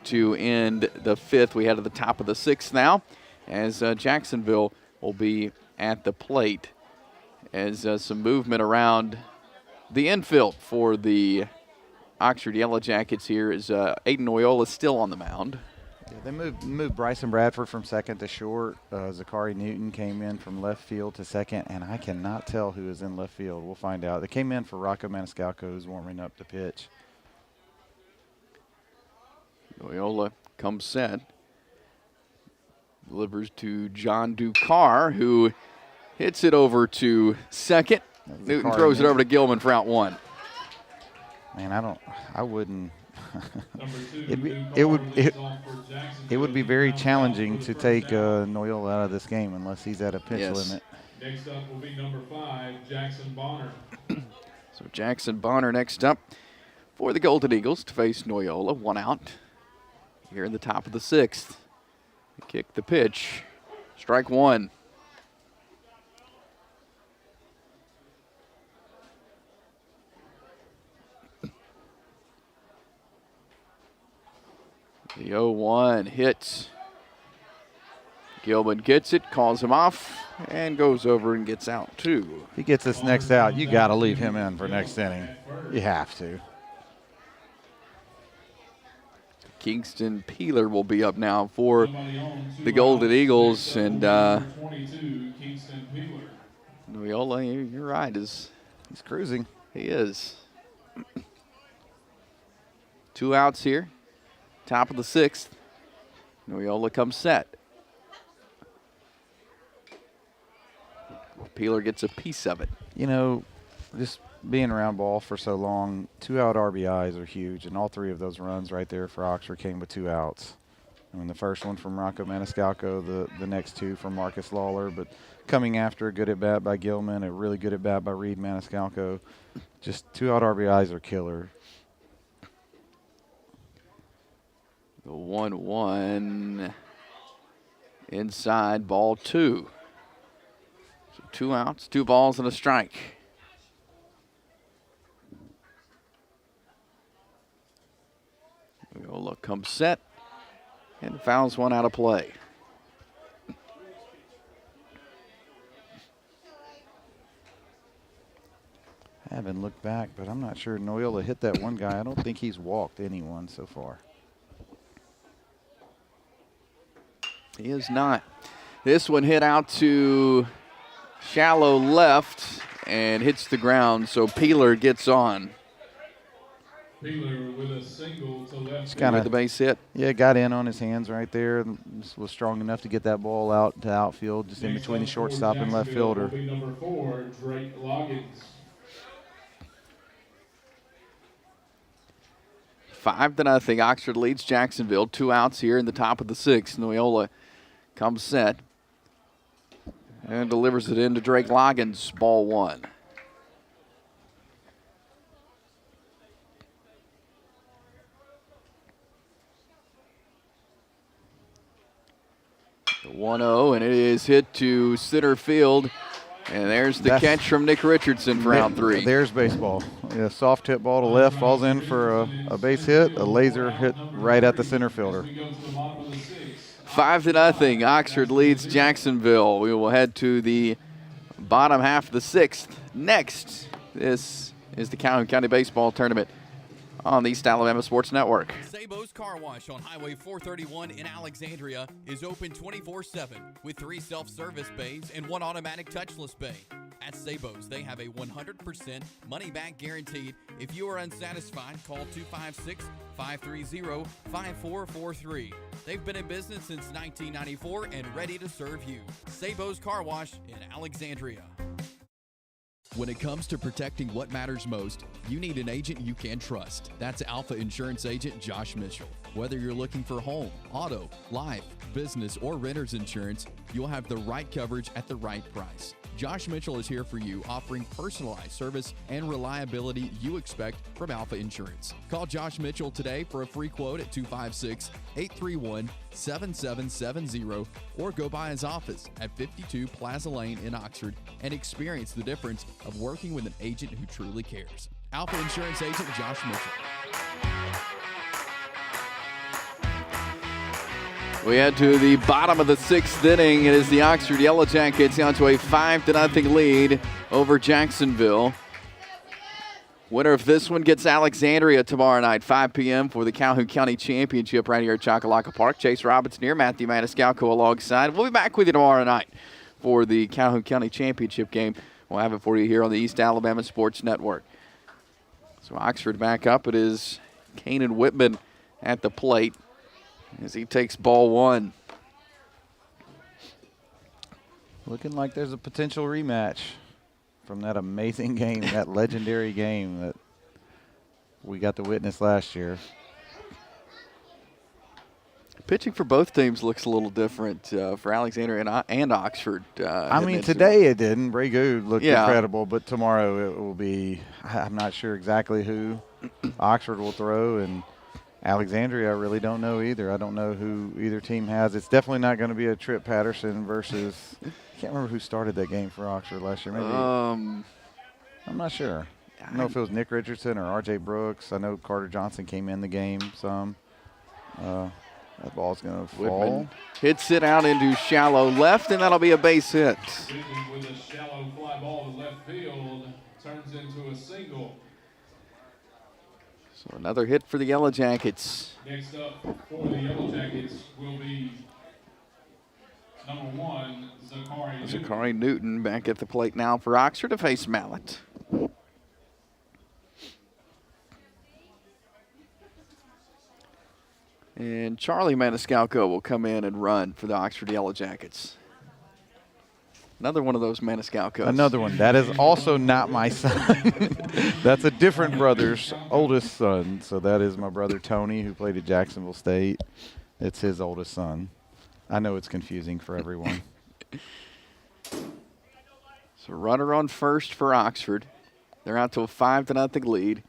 [SPEAKER 1] to end the 5th. We head to the top of the 6th now as Jacksonville will be at the plate as some movement around the infield for the Oxford Yellow Jackets here as Aiden Oyola is still on the mound.
[SPEAKER 3] Yeah, they moved Bryson Bradford from second to short. Zachary Newton came in from left field to second, and I cannot tell who is in left field. We'll find out. They came in for Rocco Maniscalco, who's warming up to pitch.
[SPEAKER 1] Oyola comes set. Delivers to John Ducar, who hits it over to second. Newton throws it over to Gilman for out 1.
[SPEAKER 3] Man, I wouldn't
[SPEAKER 4] Number 2,
[SPEAKER 3] It'd be-
[SPEAKER 4] New
[SPEAKER 3] it
[SPEAKER 4] Car
[SPEAKER 3] would-
[SPEAKER 4] leads
[SPEAKER 3] it-
[SPEAKER 4] off for Jacksonville.
[SPEAKER 3] It would be
[SPEAKER 4] He
[SPEAKER 3] very
[SPEAKER 4] grounds out
[SPEAKER 3] challenging
[SPEAKER 4] for the
[SPEAKER 3] to
[SPEAKER 4] first
[SPEAKER 3] take
[SPEAKER 4] down.
[SPEAKER 3] Noyola out of this game unless he's at a pinch
[SPEAKER 1] Yes.
[SPEAKER 3] limit.
[SPEAKER 4] Next up will be number 5, Jackson Bonner.
[SPEAKER 1] So Jackson Bonner next up for the Golden Eagles to face Noyola. 1 out here in the top of the 6th. Kick the pitch. Strike 1. The 0-1 hits. Gilman gets it, calls him off, and goes over and gets out 2.
[SPEAKER 3] If he gets this next out, you got to leave him in for next inning. You have to.
[SPEAKER 1] Kingston Peeler will be up now for
[SPEAKER 4] Somebody on, 2
[SPEAKER 1] the Golden
[SPEAKER 4] outs.
[SPEAKER 1] Eagles.
[SPEAKER 4] Next up will
[SPEAKER 1] And
[SPEAKER 4] be number 22, Kingston Peeler.
[SPEAKER 1] Noyola, you're right,
[SPEAKER 3] He's cruising.
[SPEAKER 1] he is. 2 outs here. Top of the 6th. Noyola comes set. Peeler gets a piece of it.
[SPEAKER 3] You know, just being around ball for so long, 2-out RBIs are huge, and all 3 of those runs right there for Oxford came with 2 outs. I mean, the first one from Rocco Maniscalco, the next 2 from Marcus Lawler, but coming after a good at bat by Gilman, a really good at bat by Reed Maniscalco. Just 2-out RBIs are killer.
[SPEAKER 1] The 1-1 inside, ball 2. So 2 outs, 2 balls, and a strike. Noyola comes set and fouls 1 out of play.
[SPEAKER 3] I haven't looked back, but I'm not sure Noyola hit that one guy. I don't think he's walked anyone so far.
[SPEAKER 1] He is not. This one hit out to shallow left and hits the ground, so Peeler gets on.
[SPEAKER 4] Peeler with a single to left.
[SPEAKER 3] Just kinda-
[SPEAKER 1] With the base hit.
[SPEAKER 3] Yeah, got in on his hands right there. And was strong enough to get that ball out to outfield, just in
[SPEAKER 4] Next
[SPEAKER 3] between the
[SPEAKER 4] up for
[SPEAKER 3] shortstop and left
[SPEAKER 4] Jacksonville
[SPEAKER 3] fielder.
[SPEAKER 4] will be number 4, Drake Loggins.
[SPEAKER 1] 5-0. Oxford leads Jacksonville. 2 outs here in the top of the 6th. Noyola comes set and delivers it into Drake Loggins. Ball 1. The 1-0, and it is hit to center field. And there's the catch from Nick Richardson for out 3.
[SPEAKER 3] There's baseball. Yeah, soft hit ball to left, falls in for a base hit, a laser hit right at the center fielder.
[SPEAKER 4] We go to the bottom of the 6th.
[SPEAKER 1] 5-0. Oxford leads Jacksonville. We will head to the bottom half of the 6th. Next, this is the Calhoun County Baseball Tournament on the East Alabama Sports Network.
[SPEAKER 2] Sabo's Car Wash on Highway 431 in Alexandria is open 24/7 with 3 self-service bays and 1 automatic touchless bay. At Sabo's, they have a 100% money-back guaranteed. If you are unsatisfied, call 256-530-5443. They've been in business since 1994 and ready to serve you. Sabo's Car Wash in Alexandria. When it comes to protecting what matters most, you need an agent you can trust. That's Alpha Insurance Agent Josh Mitchell. Whether you're looking for home, auto, life, business, or renter's insurance, you'll have the right coverage at the right price. Josh Mitchell is here for you, offering personalized service and reliability you expect from Alpha Insurance. Call Josh Mitchell today for a free quote at 256-831-7770 or go by his office at 52 Plaza Lane in Oxford and experience the difference of working with an agent who truly cares. Alpha Insurance Agent Josh Mitchell.
[SPEAKER 1] We head to the bottom of the 6th inning. It is the Oxford Yellow Jackets down to a 5-0 lead over Jacksonville. Winner of this one gets Alexandria tomorrow night, 5 p.m. for the Calhoun County Championship right here at Chocolaca Park. Chase Robinson here, Matthew Maniscalco alongside. We'll be back with you tomorrow night for the Calhoun County Championship game. We'll have it for you here on the East Alabama Sports Network. So Oxford back up. It is Kanan Whitman at the plate as he takes ball 1.
[SPEAKER 3] Looking like there's a potential rematch from that amazing game, that legendary game that we got to witness last year.
[SPEAKER 1] Pitching for both teams looks a little different for Alexandria and Oxford.
[SPEAKER 3] I mean, today it didn't. Bray Good looked incredible, but tomorrow it will be – I'm not sure exactly who Oxford will throw, and Alexandria I really don't know either. I don't know who either team has. It's definitely not going to be a Tripp Patterson versus – I can't remember who started that game for Oxford last year. Maybe I'm not sure. I don't know if it was Nick Richardson or R.J. Brooks. I know Carter Johnson came in the game some. That ball's going to fall.
[SPEAKER 1] Whitman hits it out into shallow left, and that'll be a base hit.
[SPEAKER 4] Whitman with a shallow fly ball to left field turns into a single.
[SPEAKER 1] So another hit for the Yellow Jackets.
[SPEAKER 4] Next up for the Yellow Jackets will be number 1,
[SPEAKER 1] Zachary Newton back at the plate now for Oxford to face Mallett. And Charlie Maniscalco will come in and run for the Oxford Yellow Jackets. Another one of those Maniscalcos.
[SPEAKER 3] Another one. That is also not my son. That's a different brother's oldest son. So that is my brother Tony, who played at Jacksonville State. It's his oldest son. I know it's confusing for everyone.
[SPEAKER 1] So runner on first for Oxford. They're out to a 5-0 lead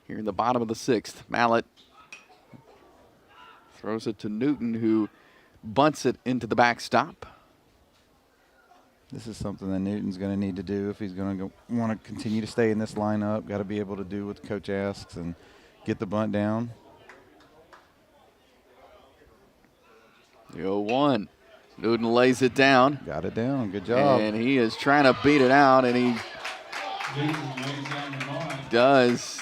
[SPEAKER 1] here in the bottom of the 6th. Mallett throws it to Newton, who bunts it into the backstop.
[SPEAKER 3] This is something that Newton's going to need to do if he's going to want to continue to stay in this lineup. Got to be able to do what the coach asks and get the bunt down.
[SPEAKER 1] The 0-1. Newton lays it down.
[SPEAKER 3] Got it down. Good job.
[SPEAKER 1] And he is trying to beat it out, and he does.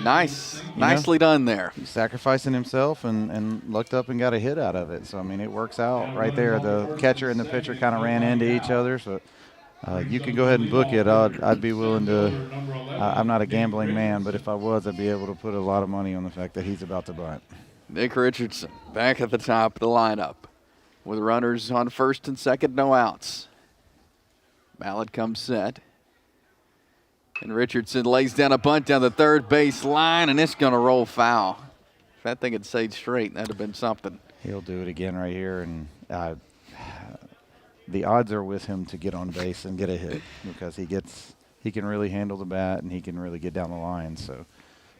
[SPEAKER 1] Nice. Nicely done there.
[SPEAKER 3] He's sacrificing himself and looked up and got a hit out of it. So, I mean, it works out right there. The catcher and the pitcher kind of ran into each other. So, you can go ahead and book it. I'd be willing to. I'm not a gambling man, but if I was, I'd be able to put a lot of money on the fact that he's about to bunt.
[SPEAKER 1] Nick Richardson back at the top of the lineup with runners on first and second, no outs. Mallett comes set. And Richardson lays down a bunt down the third base line, and it's going to roll foul. If that thing had stayed straight, that'd have been something.
[SPEAKER 3] He'll do it again right here, and the odds are with him to get on base and get a hit because he can really handle the bat and he can really get down the line. So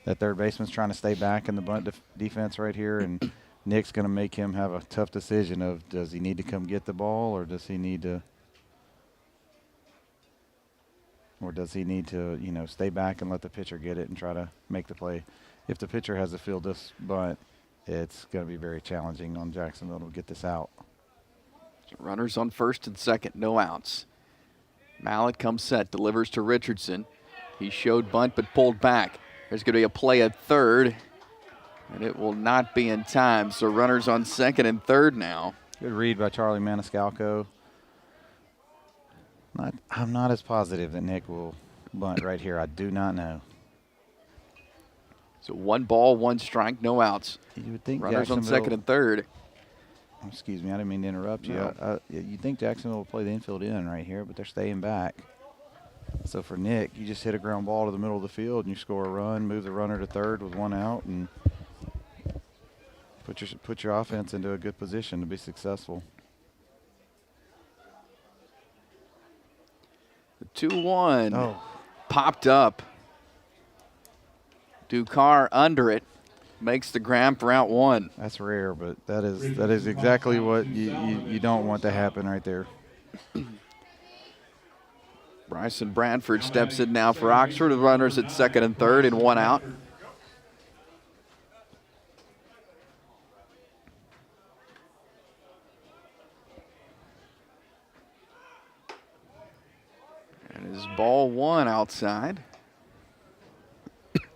[SPEAKER 3] that third baseman's trying to stay back in the bunt defense right here, and Nick's going to make him have a tough decision of does he need to come get the ball or does he need to stay back and let the pitcher get it and try to make the play. If the pitcher has to field this bunt, it's going to be very challenging on Jacksonville to get this out.
[SPEAKER 1] So runners on first and second, no outs. Mallett comes set, delivers to Richardson. He showed bunt but pulled back. There's going to be a play at third, and it will not be in time. So runners on second and third now.
[SPEAKER 3] Good read by Charlie Maniscalco. I'm not as positive that Nick will bunt right here. I do not know.
[SPEAKER 1] So 1 ball, 1 strike, no outs.
[SPEAKER 3] You would think
[SPEAKER 1] runners on second and third.
[SPEAKER 3] Excuse me, I didn't mean to interrupt you.
[SPEAKER 1] No.
[SPEAKER 3] You'd think Jacksonville will play the infield in right here, but they're staying back. So for Nick, you just hit a ground ball to the middle of the field and you score a run, move the runner to third with 1 out, and put your offense into a good position to be successful.
[SPEAKER 1] 2-1.
[SPEAKER 3] Oh.
[SPEAKER 1] Popped up. Ducar under it. Makes the grab for out 1.
[SPEAKER 3] That's rare, but that is exactly what you don't want to happen right there.
[SPEAKER 1] Bryson Bradford steps in now for Oxford with runners at second and third and 1 out. And is ball 1 outside.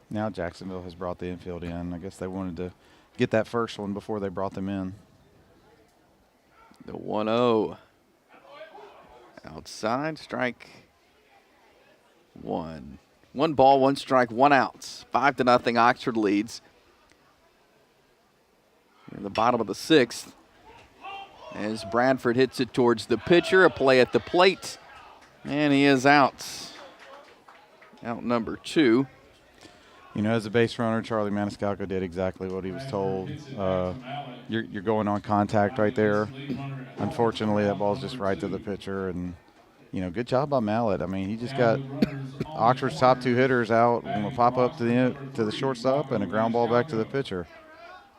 [SPEAKER 3] Now Jacksonville has brought the infield in. I guess they wanted to get that first one before they brought them in.
[SPEAKER 1] The 1-0. Outside, strike 1. 1 ball, 1 strike, 1 out. 5-0, Oxford leads. In the bottom of the 6th. As Bradford hits it towards the pitcher, a play at the plate. And he is out. Out number 2.
[SPEAKER 3] You know, as a base runner, Charlie Maniscalco did exactly what he was told. You're going on contact right there. Unfortunately, that ball's just right to the pitcher, and you know, good job by Mallet. I mean, he just got Oxford's top 2 hitters out on a pop up to the shortstop and a ground ball back to the pitcher.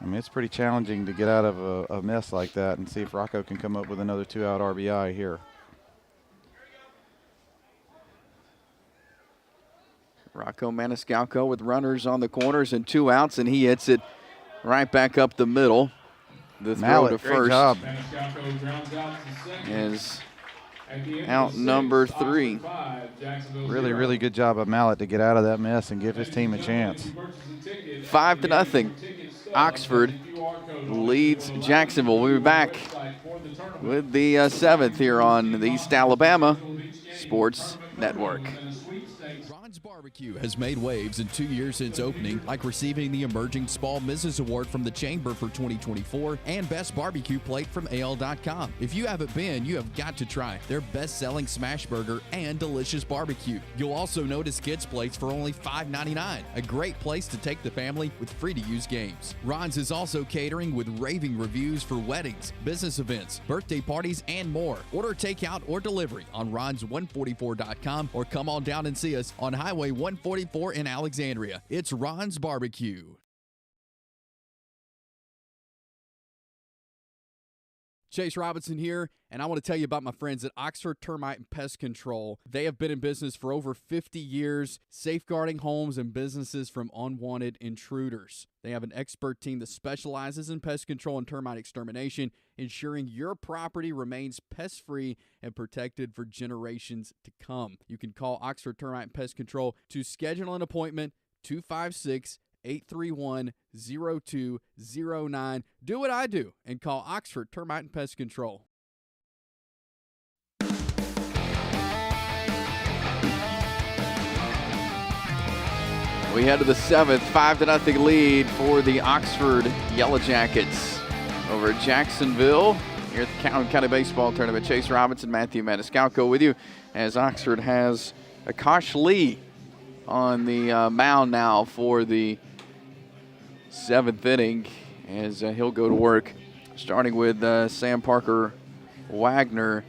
[SPEAKER 3] I mean, it's pretty challenging to get out of a mess like that and see if Rocco can come up with another 2-out RBI here.
[SPEAKER 1] Rocco Maniscalco with runners on the corners and 2 outs, and he hits it right back up the middle. The throw
[SPEAKER 3] Mallet,
[SPEAKER 1] to
[SPEAKER 3] great
[SPEAKER 1] first
[SPEAKER 3] job.
[SPEAKER 1] is out number 3.
[SPEAKER 3] Really, really good job by Mallet to get out of that mess and give his team a chance.
[SPEAKER 1] 5-0. Oxford leads Jacksonville. We'll be back with the 7th here on the East Alabama Sports Network.
[SPEAKER 2] Ron's Barbecue has made waves in 2 years since opening, like receiving the Emerging Small Business Award from the Chamber for 2024 and Best Barbecue Plate from AL.com. If you haven't been, you have got to try their best-selling smash burger and delicious barbecue. You'll also notice kids' plates for only $5.99, a great place to take the family with free-to-use games. Ron's is also catering with raving reviews for weddings, business events, birthday parties, and more. Order takeout or delivery on rons144.com or come on down and see us on Highway 144 in Alexandria. It's Ron's Barbecue.
[SPEAKER 5] Chase Robinson here, and I want to tell you about my friends at Oxford Termite and Pest Control. They have been in business for over 50 years, safeguarding homes and businesses from unwanted intruders. They have an expert team that specializes in pest control and termite extermination, ensuring your property remains pest-free and protected for generations to come. You can call Oxford Termite and Pest Control to schedule an appointment, 256-831-0209. Do what I do and call Oxford Termite and Pest Control.
[SPEAKER 1] We head to the 7th, 5-0 lead for the Oxford Yellow Jackets over Jacksonville here at the Calhoun County Baseball Tournament. Chase Robinson, Matthew Maniscalco with you as Oxford has Akash Lee on the mound now for the 7th inning as he'll go to work, starting with Sam Parker Wagner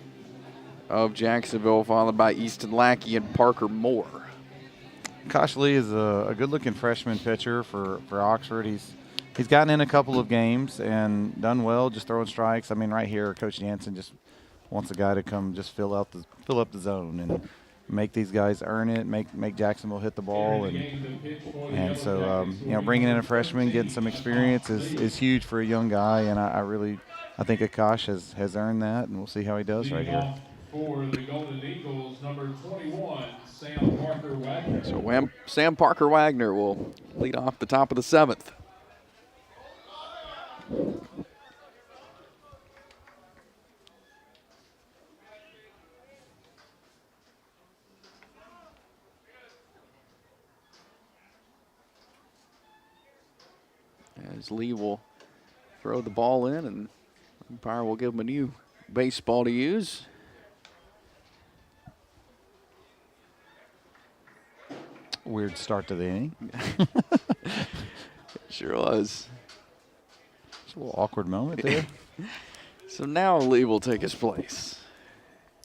[SPEAKER 1] of Jacksonville, followed by Easton Lackey and Parker Moore.
[SPEAKER 3] Akash Lee is a good-looking freshman pitcher for Oxford. He's gotten in a couple of games and done well, just throwing strikes. I mean, right here, Coach Jansen just wants a guy to come just fill up the zone and make these guys earn it, make Jacksonville hit the ball, and so you know, bringing in a freshman, getting some experience is huge for a young guy, and I think Akash has earned that, and we'll see how he does right here.
[SPEAKER 4] For the Golden Eagles, number 21, Sam Parker Wagner.
[SPEAKER 1] So Sam Parker Wagner will lead off the top of the 7th. As Lee will throw the ball in, and umpire will give him a new baseball to use.
[SPEAKER 3] Weird start to the inning.
[SPEAKER 1] Sure was.
[SPEAKER 3] It's a little awkward moment there.
[SPEAKER 1] So now Lee will take his place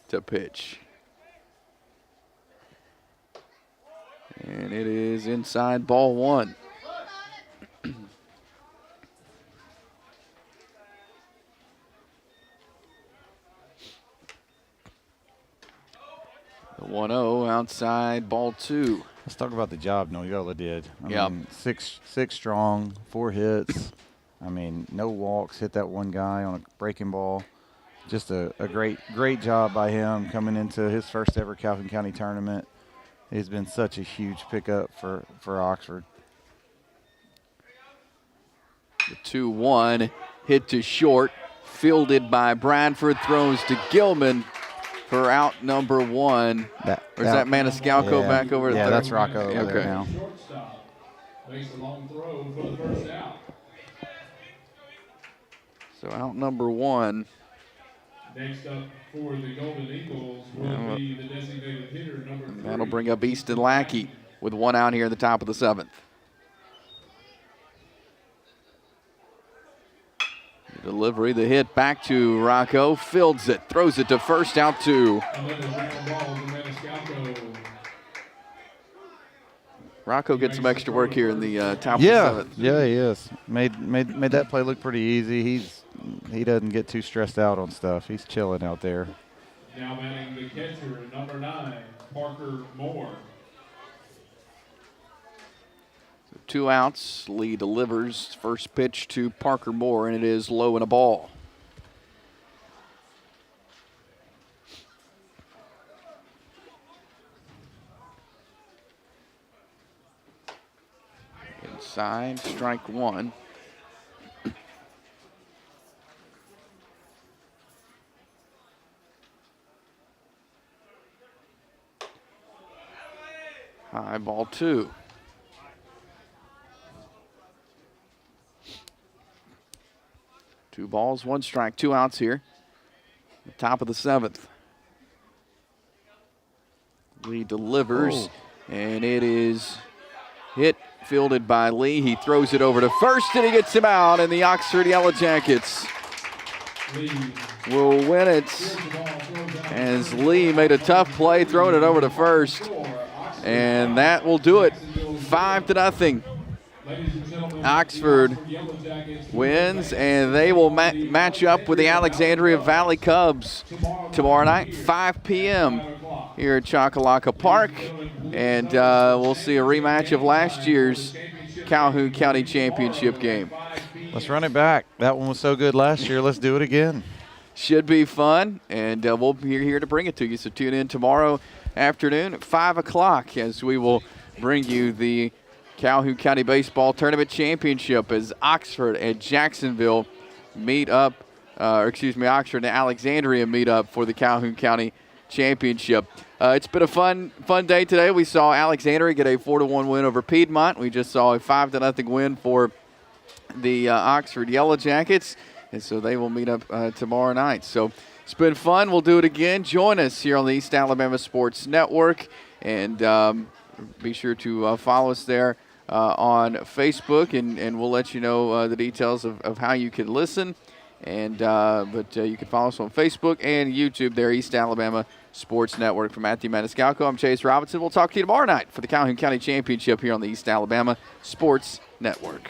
[SPEAKER 1] to pitch. And it is inside, ball 1. The 1-0 outside, ball 2.
[SPEAKER 3] Let's talk about the job Noyola did.
[SPEAKER 1] Yeah.
[SPEAKER 3] I mean, six strong, 4 hits. I mean, no walks, hit that one guy on a breaking ball. Just a great job by him coming into his first ever Calhoun County tournament. He's been such a huge pickup for Oxford.
[SPEAKER 1] The 2-1 hit to short, fielded by Bradford, throws to Gilman for out number 1. Or is that Maniscalco back over there?
[SPEAKER 3] Yeah, that's Rocco over there now.
[SPEAKER 4] Shortstop makes a long throw for the first out.
[SPEAKER 1] So out number 1.
[SPEAKER 4] Next up for the Golden Eagles will be the designated hitter, number 3.
[SPEAKER 1] That'll bring up Easton Lackey with 1 out here in the top of the 7th. Delivery, the hit back to Rocco. Fields it, throws it to first, out 2.
[SPEAKER 4] Another ground ball to Maniscalco.
[SPEAKER 1] Rocco gets some extra work here in the top of the
[SPEAKER 3] Yeah,
[SPEAKER 1] 7th.
[SPEAKER 3] yeah, he is. Made that play look pretty easy. He doesn't get too stressed out on stuff. He's chilling out there.
[SPEAKER 4] Now batting the catcher, number 9, Parker Moore.
[SPEAKER 1] 2 outs. Lee delivers. First pitch to Parker Moore, and it is low and a ball. Inside, strike 1. High ball 2. Two balls, 1 strike, 2 outs here. The top of the 7th. Lee delivers, and it is hit, fielded by Lee. He throws it over to first, and he gets him out, and the Oxford Yellow Jackets will win it as Lee made a tough play throwing it over to first, and that will do it. 5-0. Oxford wins, and they will match up with the Alexandria Valley Cubs tomorrow night, 5 p.m. here at Choccolocco Park, and we'll see a rematch of last year's Calhoun County Championship game.
[SPEAKER 3] Let's run it back. That one was so good last year. Let's do it again.
[SPEAKER 1] Should be fun, and we'll be here to bring it to you. So tune in tomorrow afternoon at 5 o'clock as we will bring you the Calhoun County Baseball Tournament Championship as Oxford and Jacksonville meet up, Oxford and Alexandria meet up for the Calhoun County Championship. It's been a fun day today. We saw Alexandria get a 4-1 win over Piedmont. We just saw a 5-0 win for the Oxford Yellow Jackets, and so they will meet up tomorrow night. So it's been fun. We'll do it again. Join us here on the East Alabama Sports Network, and be sure to follow us there on Facebook, and we'll let you know the details of how you can listen. And but you can follow us on Facebook and YouTube there, East Alabama Sports Network. For Matthew Maniscalco, I'm Chase Robinson. We'll talk to you tomorrow night for the Calhoun County Championship here on the East Alabama Sports Network.